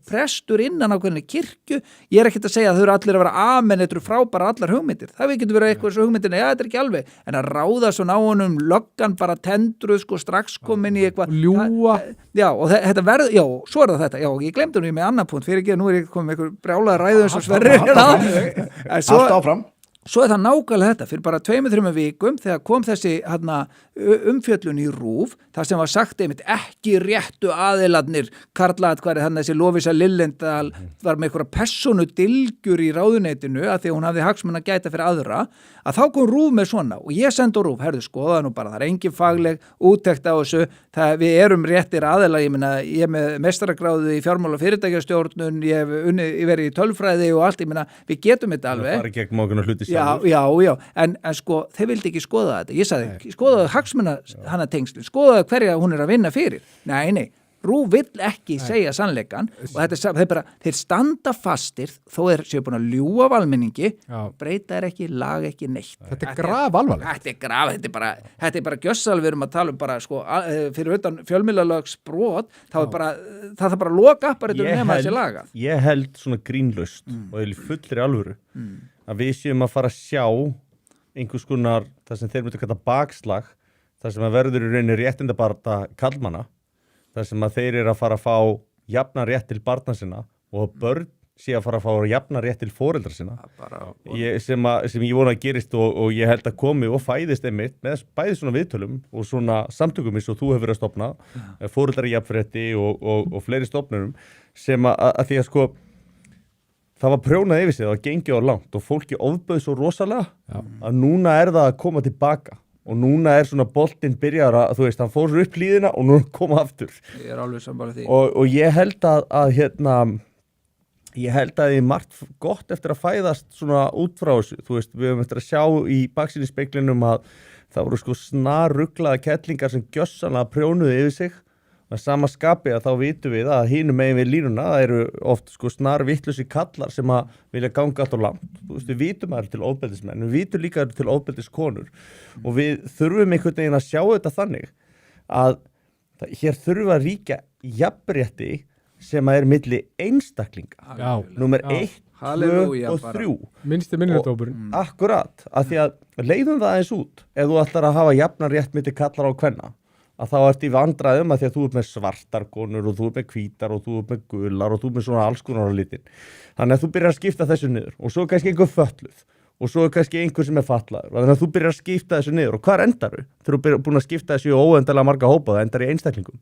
[SPEAKER 4] prestur innan ákveðinni kirkju, ég er ekkert að segja að þau eru allir að vera amen, þetta eru frábæra allar hugmyndir, það við getum verið eitthvað þessu hugmyndir, já þetta er ekki alveg, en að ráða svona á honum, löggan bara tendruð sko strax komin í eitthvað
[SPEAKER 3] ljúga,
[SPEAKER 4] já og þetta verður, já, svo er það þetta, já ég glemdi hún í með annan punkt, fyrir ekki, nú er ég komið með einhver brjálaða ræðu eins og Sverri
[SPEAKER 2] allt áfram.
[SPEAKER 4] Svo það nákvæmlega þetta, fyrir bara 2-3 vikum þegar kom þessi umfjöllun í RÚV, þar sem var sagt einmitt ekki réttu aðilarnir karlaðatkværi, þannig þessi Lovísa Lillendal var með einhverja persónu dilgjur í ráðuneytinu að því að hún hafði hagsmuna gæta fyrir aðra, að þá kom RÚV með svona og ég sendi á RÚV, herðu skoða nú bara, það engin fagleg úttekt á þessu, við erum réttir aðilar, ég er með meistaragráðu í fjármál- og fyrirtækjastjórnun, ég hef verið í tölfræði og allt, við getum þetta alveg. Já, en sko, þeir vildi ekki skoða þetta. Ég sagði, skoðaðu hagsmuna hana tengslu, skoðaðu hverja hún er að vinna fyrir. Nei, RÚV vill ekki segja sannleikann og þeir standa fastir þó þeir séu búin að ljúga almenningi, breyta ekki, laga ekki neitt.
[SPEAKER 3] Þetta er grafalvarlegt.
[SPEAKER 4] Þetta er bara gjössalveg, við erum að tala bara sko, fyrir utan fjölmiðlalags brot, það þarf bara að loka bara þetta nema þessi lagað.
[SPEAKER 1] Ég held svona grínlaust og ég fullri alvöru að við séum að fara að sjá einhvers konar, það sem þeir myndu kalla bakslag, það sem að verður í rauninni réttindabarta kallmanna, það sem að þeir eru að fara að fá jafna rétt til barna sinna og börn sé að fara að fá jafna rétt til foreldra sinna sem ég vona að gerist og ég held að komi og fæðist einmitt með bæði svona viðtölum og svona samtökum eins og þú hefur verið að stofna, foreldra jafnrétti og fleiri stofnurum sem að því að sko það var prjónað yfir sig, það var gengið á langt og fólki ofbauð svo rosalega að núna er það að koma tilbaka og núna er svona boltinn byrjar að, þú veist, hann fór upp hlíðina og núna koma aftur.
[SPEAKER 4] Ég er alveg sammála því.
[SPEAKER 1] Og ég held að ég held að það er margt gott eftir að fæðast svona út frá þessu. Þú veist, við höfum eftir að sjá í baksýnisspeglinum að það voru sko snarruglaða kettlingar sem gjörsamlega prjónuðu yfir sig. Með sama skapi að þá vitum við að hinum megin við línuna, það eru oft sko snarvittlusi kallar sem að vilja ganga allt á langt. Þú veist, við vitum að það eru til ofbeldismenn, við vitum líka að það eru til ofbeldiskonur og við þurfum einhvern veginn að sjá þetta þannig að hér þurfa að ríkja jafnrétti sem að er milli einstaklinga. Númer 1, 2 og 3.
[SPEAKER 3] Minnsti minnihlutahópurinn.
[SPEAKER 1] Akkurat, af því að leiðum það eins út ef þú ætlar að hafa jafnan rétt milli kallar og kvenna. Að þá ert í vandræðum að því að þú ert með svartar konur og þú ert með hvítar og þú ert með gular og þú ert með svona alls konar á litin. Þannig að þú byrjar að skipta þessu niður og svo er kannski einhver fötluð og svo er kannski einhver sem er fatlaður. Þannig að þú byrjar að skipta þessu niður og hvar endar þú? Þegar þú búin að skipta þessu í óendanlega marga hópa, það endar í einstaklingum.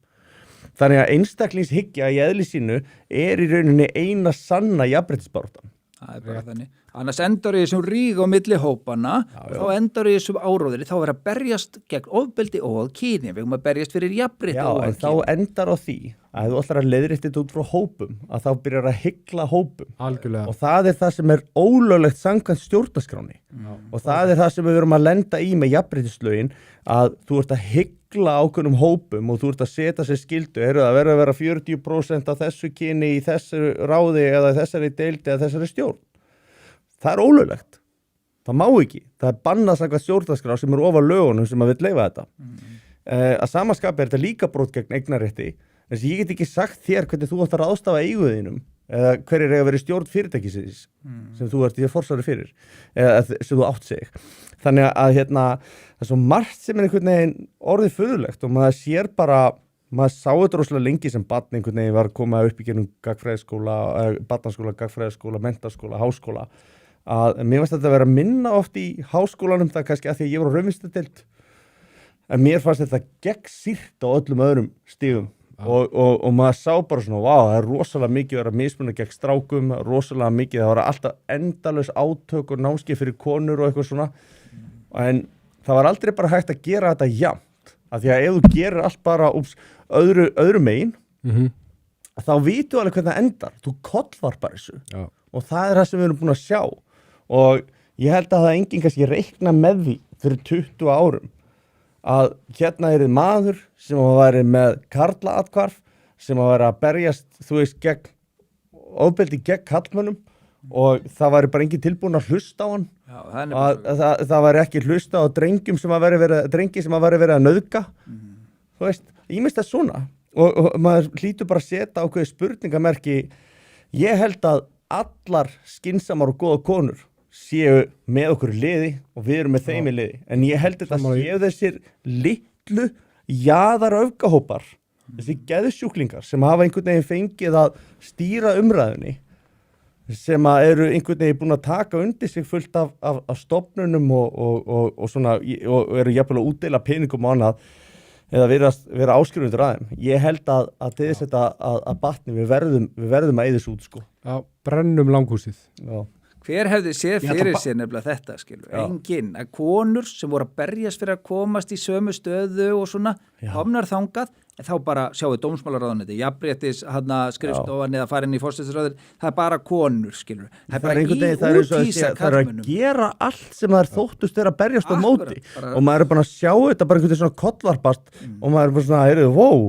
[SPEAKER 1] Þannig að einstaklingshyggja í eðli sínu er í rauninni eina sanna jafnréttisbaráttan.
[SPEAKER 4] Það er bara þannig. Annars endar í þessum ríg á milli hópana og þá endar í þessum áróðri, þá er að berjast gegn ofbeldi og kyni, við erum að berjast fyrir jafnrétti og
[SPEAKER 1] kyni. Já, en þá endar á því að þú ætlar að leiðrétta þetta út frá hópum, að þá byrjar að hygla hópum.
[SPEAKER 3] Algjörlega.
[SPEAKER 1] Og það er það sem er ólöglegt samkvæmt stjórnarskráni. Og það er það sem við verum að lenda í með jafnréttislögin, að þú ert að hygla ákveðnum hópum og þú ert að setja sér skildu, það verður að vera 40% af þessu kyni í þessu ráði eða þessari deildi eða þessari stjórn. Það er ólöglegt. Það má ekki. Það er bannað samkvæmt stjórnarskrá sem er ofar lögunum sem að vill leyfa þetta. Að samaskapi er þetta líka brot gegn eignarrétti. Þess að ég get ekki sagt þér hvernig þú átt að ráðstafa eiguðinum eða hverjir eiga að vera í stjórn fyrirtækisins sem þú ert í forsvari fyrir eða sem þú átt sig. Þannig að það er svo margt sem er einhvern veginn orðið furðulegt og maður sér bara, maður sá þetta rosalega lengi sem barn einhvern veginn var að koma upp í gegnum gagfræðiskóla, barnaskóla, gagfræðiskóla, menntaskóla, háskóla að mér finnst þetta að vera að minna oft í háskólanum það kannski að því að ég var á raunvísindadeild en mér fannst þetta gegnsýrt á öllum öðrum stigum og maður sá bara svona, það er rosalega mikið verið að mismuna gegn strákum, rosalega mikið, það var alltaf endalaus átök og námskeið fyrir konur og eitthvað svona en það var aldrei bara hægt að gera þetta jafnt, af því að ef þú gerir allt bara öðru megin þá vitu alveg hvernig það endar, þú kollvarpar þessu og það er það sem við erum búin að sjá og ég held að það enginn kannski reikna með því fyrir 20 árum að hérna er maður sem að væri með karlaatkvarf sem að væri að berjast, þú veist, gegn ofbeldi gegn karlmönnum og það væri bara engin tilbúin að hlusta á hann.
[SPEAKER 4] Já,
[SPEAKER 1] það væri ekki hlusta á drengi sem að væri verið að nauðga. Þú veist, ég minnst það svona og maður hlýtur bara að setja ákveði spurningamerki. Ég held að allar skynsamar og góða konur séu með okkur í liði og við erum með þeim í liði. En ég held þetta séu þessir litlu jaðaröfgahópar, þessi geðsjúklingar sem hafa einhvern veginn fengið að stýra umræðunni sem að eru einhvern veginn búin að taka undir sig fullt af stofnunum og svona, og eru jafnvel að útdeila peningum og annað, eða vera áskrifundur aðeim. Ég held að til þess að batni við verðum að eyðis út, sko.
[SPEAKER 3] Já, brennum langhúsið.
[SPEAKER 1] Já.
[SPEAKER 4] Hver hefði séð fyrir sér nefnilega þetta, skilur? Enginn, að konur sem voru að berjast fyrir að komast í sömu stöðu og svona, komnar þangað, en þá bara sjáu dómsmálaráðuneytið, jafnréttis, skrifstofan eða farin í forsætisráðið, það bara konur, skilur. Það bara úthýsa
[SPEAKER 1] karlmönnum. Það að gera allt sem það þóttust að berjast á móti. Og maður bara að sjá þetta bara einhvern veginn svona kollvarpast og maður bara svona, heyrðu, wow,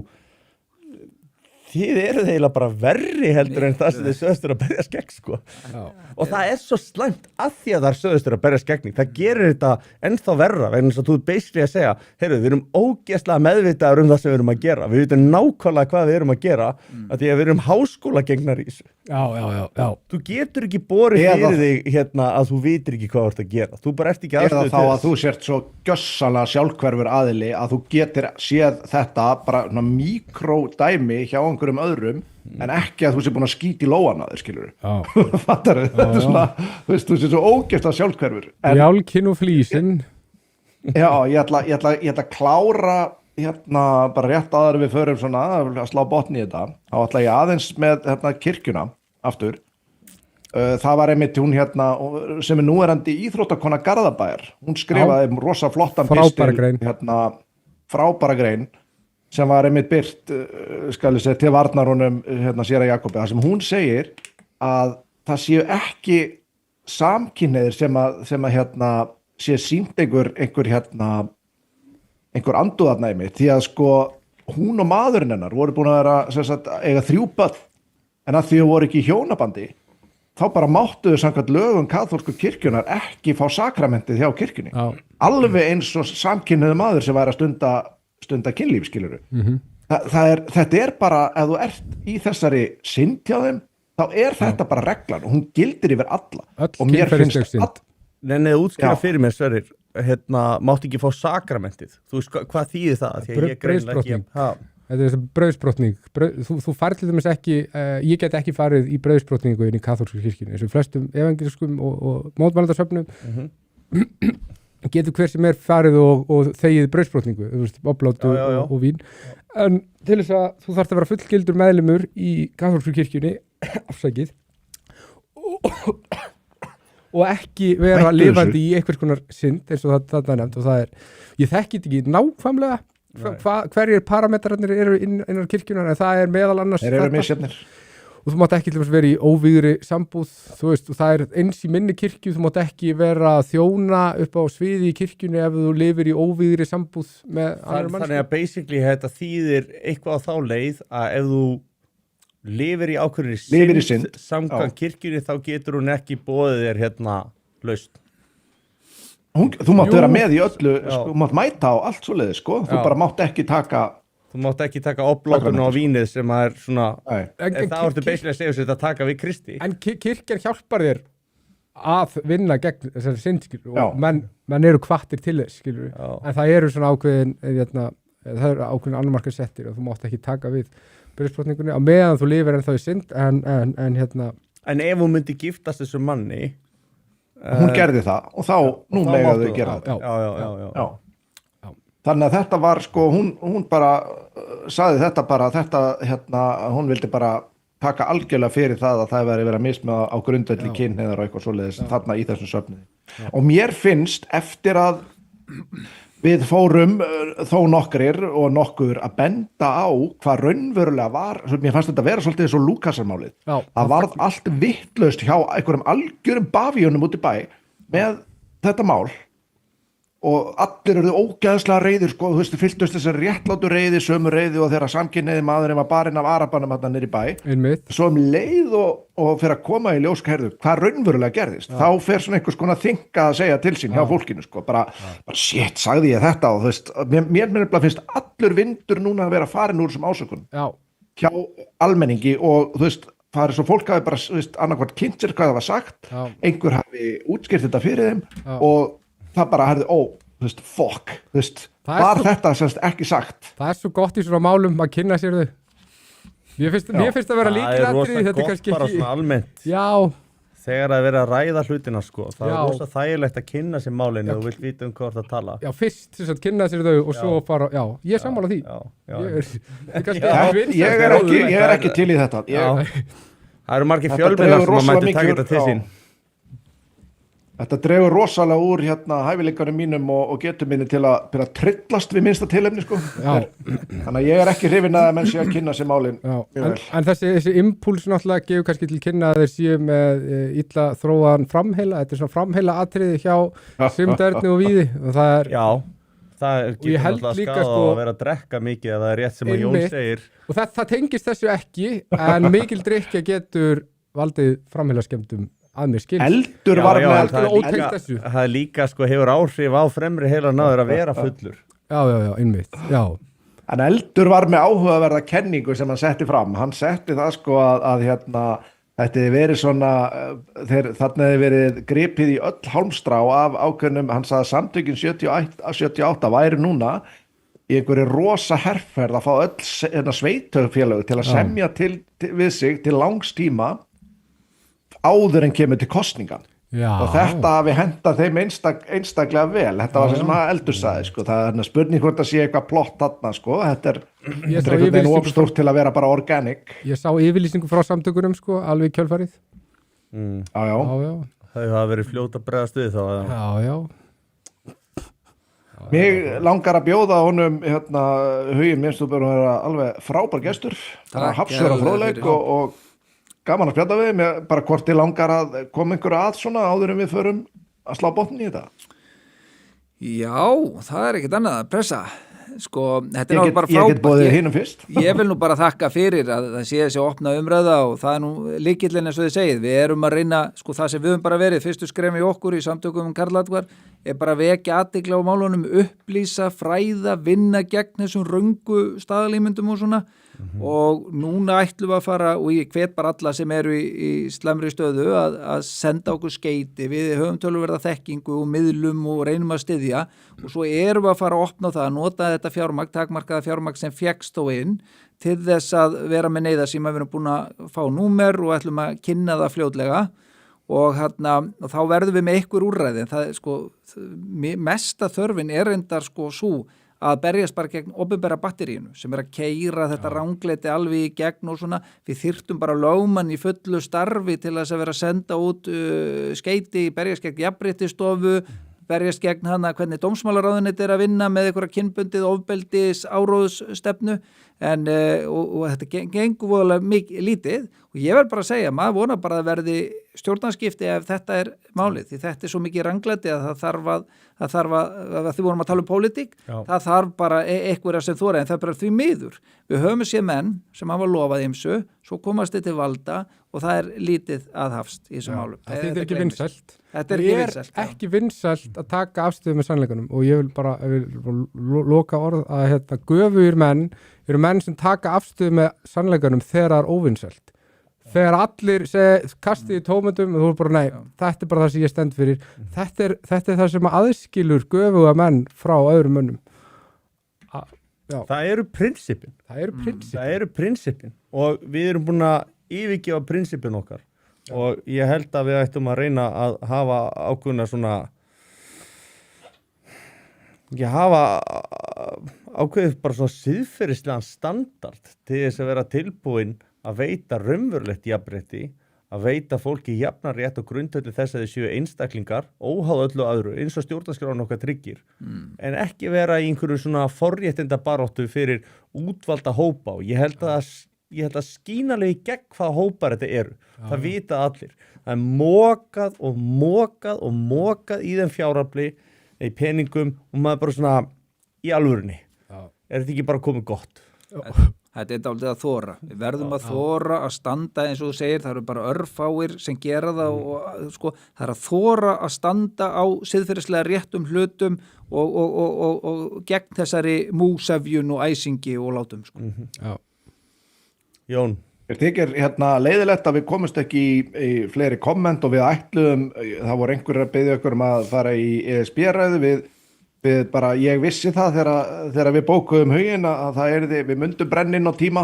[SPEAKER 1] þið eru eiginlega bara verri heldur en það sem þið sögðustur að berjast gegn, sko. Og það svo slæmt að því að það sögðustur að berjast gegn. Það gerir þetta ennþá verra, vegna þess að þú basically að segja, heyrðu, við erum ógeðslega meðvitaður það sem við erum að gera. Við vitum nákvæmlega hvað við erum að gera, að því að við erum háskólagengnar í þessu.
[SPEAKER 3] Já.
[SPEAKER 1] Þú getur ekki borið fyrir þig að þú vitir ekki hvað þú ert að gera. Þú bara ert ekki aðstöðu til þess.
[SPEAKER 2] Eða þá að þú sért svo gjössalega sjálfhverfur aðili að þú getur séð þetta bara mikrodæmi hjá einhverjum öðrum en ekki að þú sé búin að skýta í lóan að þér, skilur. Fattar þau? Þetta svona, þú sé svo ógeðslega sjálfhverfur.
[SPEAKER 3] Jálkin og flísin.
[SPEAKER 2] Já, ég ætla að klára bara rétt áður við förum svona að slá botni í þetta. Þá ætla ég aðeins með kirkjuna aftur. Það var einmitt hún sem núverandi íþróttakona Garðabæjar. Hún skrifaði rosa flottan pistil, frábæra grein sem var einmitt birt skal ég segja til varnar honum séra Jakobi, þar sem hún segir að það séu ekki samkynhneigðir sem að sé sýnt einhver andúðarnæmi, því að sko hún og maðurinn hennar voru búin að vera eiga 3 börn, en að því þau voru ekki í hjónabandi þá bara máttu þau samkvæmt lögum kaþólsku kirkjunar ekki fá sakramentið hjá kirkjunni. Alveg eins og samkynhneigður maður sem væri að stunda kynlíf, skilurðu. Þetta er bara, ef þú ert í þessari synd hjá þeim, þá er þetta bara reglan og hún gildir yfir alla. Og mér finnst
[SPEAKER 1] Nei, útskýra fyrir mér, Sverrir, mátt ekki fá sakramentið. Þú veist, hvað þýðir það?
[SPEAKER 3] Brauðsbrotning. Þetta er brauðsbrotning. Þú farið til dæmis ekki, ég get ekki farið í brauðsbrotningu inn í kaþólsku kirkjunni. Eins og flestum evangeliskum og mótmælendarsöfnum getur hver sem farið og þegið brauðsbrotningu, oblátu og vín. En til þess að þú þarft að vera fullgildur meðlimur í kaþólsku kirkjunni, afsakið, og ekki vera lifandi í einhvers konar synd eins og það er nefnt, og það er, ég þekki þetta ekki nákvæmlega hverjir parametrarnir eru innan kirkjunar, en það er meðal annars
[SPEAKER 2] þetta,
[SPEAKER 3] og þú mátt ekki til þess að vera í óvígri sambúð, þú veist, og það er eins í minni kirkju, þú mátt ekki vera að þjóna upp á sviði í kirkjunni ef þú lifir í óvígri sambúð með annar mannsku.
[SPEAKER 1] Þannig að basically þetta þýðir eitthvað á þá leið að ef þú lifir í ákveðinni synd samkvæmt kirkjunni, þá getur hún ekki boðið þér laust.
[SPEAKER 2] Þú mátt vera með í öllu, þú mátt mæta á allt svoleiðis, sko. Þú bara mátt ekki taka
[SPEAKER 1] oblátun á vínið sem er svona, það orður basically að segja sér að taka við Kristi.
[SPEAKER 3] En kirkjan hjálpar þér að vinna gegn þessari synd, skilur, og menn eru hvattir til þess, skilur, en það eru svona ákveðin annmarkar settir og þú mátt ekki taka við brauðsbrotningunni á meðan þú lifir ennþá í synd
[SPEAKER 1] en ef hún myndi giftast þessu manni
[SPEAKER 2] hún gerði það og þá nú mega þau gera þetta. Já. Þannig að þetta var sko hún bara sagði þetta bara hún vildi bara taka algjörlega fyrir það að það væri verið að misma á grundvelli kynhneigðar og eitthvað svoleiðis þarna í þessum söfniði. Og mér finnst eftir að við fórum þó nokkrir og nokkur að benda á hvað raunverulega var, mér fannst þetta vera svolítið eins og Lúkasarmálið. Það varð allt vitlaust hjá einhverjum algjörum bavíunum út í bæ með þetta mál og allir eru ógeðslega reiðir, sko, þú veist, fylltust þessar réttlátu reiði, sömu reiði og þegar samkynhneigði maðurinn var barinn af arabanum þarna niður í bæ. Svo leið og fyrir að koma í ljós, hvað raunverulega gerðist. Þá fer svona einhvers konar þinga að segja til sín hjá fólkinu, sko, bara shit, sagði ég þetta og þú veist, mér finnst allur vindur núna að vera farin úr þessum ásökunum hjá almenningi og þú veist, það er svo fólk hafi bara, þú veist, annarkvæmt kynnt sér hvað það var sagt, einhver hafi útskýrt þetta fyrir þeim og það bara herði, þú veist, fuck, þú veist, var þetta semst ekki sagt.
[SPEAKER 3] Það er svo gott í svona málum að kynna sér þau. Mér finnst að vera líkilatriði, þetta er kannski
[SPEAKER 1] bara svona almennt.
[SPEAKER 3] Já,
[SPEAKER 1] þegar að vera að ræða hlutina sko, það
[SPEAKER 3] Já.
[SPEAKER 1] er rosa þægilegt að kynna sér málin ef þú vilt vita hvað þú ert að tala.
[SPEAKER 3] Já, fyrst sem sagt kynna sér þau og svo fara, já, ég er sammála því.
[SPEAKER 1] Já.
[SPEAKER 3] Ég
[SPEAKER 2] Ég er ekki til í þetta.
[SPEAKER 1] Það eru margir
[SPEAKER 2] Þetta
[SPEAKER 1] fjölmiðlar
[SPEAKER 2] dregur
[SPEAKER 1] sem að
[SPEAKER 2] rosalega
[SPEAKER 1] mæti taka
[SPEAKER 2] mikið
[SPEAKER 1] þetta til
[SPEAKER 2] úr-
[SPEAKER 1] sín.
[SPEAKER 2] Þetta dregur rosalega úr hæfileikarum mínum og getur minni til að trillast við minnsta tilefni sko.
[SPEAKER 3] Já.
[SPEAKER 2] Þannig að ég er ekki hrifinn að menn sé að kynna sér málin.
[SPEAKER 3] Já,
[SPEAKER 2] Mjög
[SPEAKER 3] en þessi impúls náttúrulega gefur kannski til kynna að þeir séu með illa þróan framheila, þetta er svona framheila atriði hjá Sigmundarni og Víði og það er,
[SPEAKER 1] Já, það
[SPEAKER 3] ég
[SPEAKER 1] getur
[SPEAKER 3] held
[SPEAKER 1] náttúrulega
[SPEAKER 3] líka,
[SPEAKER 1] skadað
[SPEAKER 3] sko,
[SPEAKER 1] að vera að drekka mikið ef það er rétt sem að Jón
[SPEAKER 3] Einmitt.
[SPEAKER 1] segir.
[SPEAKER 3] og það tengist þessu ekki, en mikil drykkja getur valdið framheila skemmtum að mér skilst.
[SPEAKER 2] Eldur var
[SPEAKER 1] Já,
[SPEAKER 2] með
[SPEAKER 1] það er
[SPEAKER 3] ótengt
[SPEAKER 1] líka,
[SPEAKER 3] þessu.
[SPEAKER 1] það er líka sko, hefur áhrif á fremri heila náður að vera fullur.
[SPEAKER 3] Já, einmitt, já.
[SPEAKER 2] En Eldur var með áhugaverða kenningu sem hann setti fram. Hann setti það sko að þetta hefði verið svona, þarna hefði verið gripið í öll hálmstrá af ákveðnum, hann sagði að samtökin 78 væri núna í einhverju rosa herferð að fá öll sveitarfélög til að semja við sig til langs tíma áður en kemur til kosningan.
[SPEAKER 3] Já.
[SPEAKER 2] Og þetta hafi hendað þeim einstaklega vel. Þetta var sem að Eldur sagði sko. Það er spurning hvort að sé eitthvað plott þarna sko. Þetta er
[SPEAKER 3] Ég sá
[SPEAKER 2] einhvern veginn
[SPEAKER 3] yfirlýsingu
[SPEAKER 2] ofstórt til að vera bara organic.
[SPEAKER 3] Ég sá yfirlýsingu frá samtökunum sko, alveg í kjölfarið.
[SPEAKER 2] Já.
[SPEAKER 3] Já.
[SPEAKER 1] Það hafa verið fljót að bregðast við þá.
[SPEAKER 3] Já.
[SPEAKER 2] Mig langar að bjóða honum Huginn, minnst þú bara vera alveg frábær gestur. Hafsverð og fróðleik og gaman að spjalla við. Mér bara hvort þið langar að koma einhverju að svona áður en við förum að slá botnin í þetta.
[SPEAKER 4] Já, það er ekkert annað að pressa. Sko, þetta er
[SPEAKER 2] Ég
[SPEAKER 4] náttúrulega bara
[SPEAKER 2] get
[SPEAKER 4] frábært.
[SPEAKER 2] boðið hinum fyrst.
[SPEAKER 4] Ég vil nú bara þakka fyrir að það sé þessi opna umræða og það er nú lykillinn eins og þið segið. Við erum að reyna, sko það sem við höfum bara verið, fyrstu skref í okkur í samtökum Karlatkvar, er bara að vekja athygli á málunum, upplýsa, fræða, vinna gegn þessum röngu staðalímyndum og svona. Og núna ætlum við að fara, og ég hvet bara alla sem eru í slæmri stöðu að senda okkur skeyti. Við höfum töluverða þekkingu og miðlum og reynum að styðja og svo erum við að fara að opna það, að nota þetta fjármagn, takmarkaða fjármagn sem fékkst þó inn til þess að vera með neyðarsíma. Við erum búin að fá númer og ætlum að kynna það fljótlega og þá verðum við með ykkur úrræði. Það er sko, mesta þörfin er reyndar sko svo að berjast bara gegn opinbera batteríinu sem er að keyra þetta rangleiti alveg í gegn og svona. Við þyrftum bara lögmann í fullu starfi til þess að vera að senda út skeyti, berjast gegn jafnréttisstofu, berjast gegn hana hvernig dómsmálaráðuneytið er að vinna með einhverja kynbundið ofbeldis áróðsstefnu og þetta gengur voðalega lítið og ég verð bara að segja, maður vonar bara að verði stjórnarskipti ef þetta er málið, því þetta er svo mikið ranglæti að það þarf að því vorum að tala um pólitík, það þarf bara einhverja sem þóra, en það er bara því miður. Við höfum séð menn sem hafa lofað ýmsu, svo komast þið til valda og það er lítið aðhafst í þessu málum.
[SPEAKER 3] Þetta er ekki vinsælt.
[SPEAKER 4] Þetta er ekki vinsælt.
[SPEAKER 3] Ekki vinsælt að taka afstöðu með sannleikanum og ég vil bara loka orð að göfugir menn eru menn sem taka afstöðu með sannleikanum þegar það er óvinsælt. Þegar allir kastið í tómundum og þú er bara nei, þetta er bara það sem ég stend fyrir. Þetta er það sem aðskilur göfuga menn frá öðrum mönnum.
[SPEAKER 1] Það eru prinsipin. Það eru prinsipin og við erum búin að yfirgefa prinsipin okkar og ég held að við ættum að reyna að hafa ákveðna svona ákveðið bara svona siðferðislegan standard til þess að vera tilbúin að veita raunverulegt jafnrétti, að veita fólki jafnar rétt og grundvelli þess að þau séu einstaklingar, óháð öllu öðru, eins og stjórnarskráin okkar tryggir, en ekki vera í einhverju svona forréttinda baráttu fyrir útvalda hópa og ég held að skínalegi gegn hvað hópar þetta eru. Það vita allir. Það er mokað í þeim fjárafli, í peningum og maður bara svona í alvörunni. Er þetta ekki bara komið gott?
[SPEAKER 4] Þetta er dálítið að þóra. Við verðum að þóra að standa eins og þú segir, það eru bara örfáir sem gera það og sko, það er að þóra að standa á siðferðislega réttum hlutum og gegn þessari músefjun og æsingi og látum. Sko.
[SPEAKER 1] Jón?
[SPEAKER 2] Þér þykir leiðilegt að við komumst ekki í fleiri komment og við ætluðum, það voru einhverjir að biðja okkur að fara í ESB-ræðu við bara, ég vissi það þegar við bókuðum Huginn að það erði, við myndum brenna inn á tíma,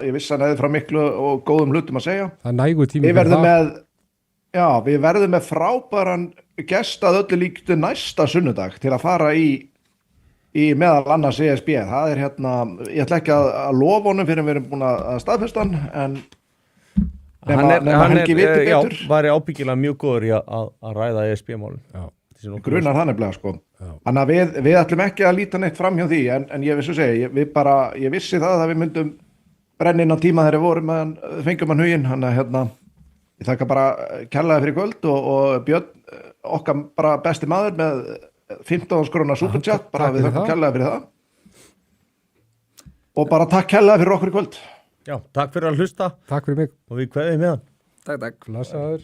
[SPEAKER 2] ég vissi hann hefði frá miklu og góðum hlutum að segja.
[SPEAKER 3] Það er nægur tími
[SPEAKER 2] við verðum með Já, við verðum með frábæran gest að öllu líktu næsta sunnudag til að fara í meðal annars ESB. Það ég ætla ekki að lofa honum fyrir við erum búin að staðfesta hann, en nema Helgi viti betur.
[SPEAKER 1] Já, væri ábyggilega mjög góður í að ræða ESB-málum.
[SPEAKER 2] Grunar það nefnilega, sko. Þannig að við ætlum ekki að líta neitt fram hjá því, en ég vissu segja, ég vissi það að við myndum brenna inn á tíma þegar við vorum meðan fengjum hann huginn, þannig að ég þakka bara kærlega fyrir kvöld og Björn, okkar bara besti maður með 15 krónar superchat, bara við þakka kærlega fyrir það. Og bara takk kærlega fyrir okkur í kvöld.
[SPEAKER 1] Já, takk fyrir að hlusta.
[SPEAKER 3] Takk fyrir mig.
[SPEAKER 1] Og við kveðum með hann.
[SPEAKER 4] Takk.
[SPEAKER 3] Blessaður.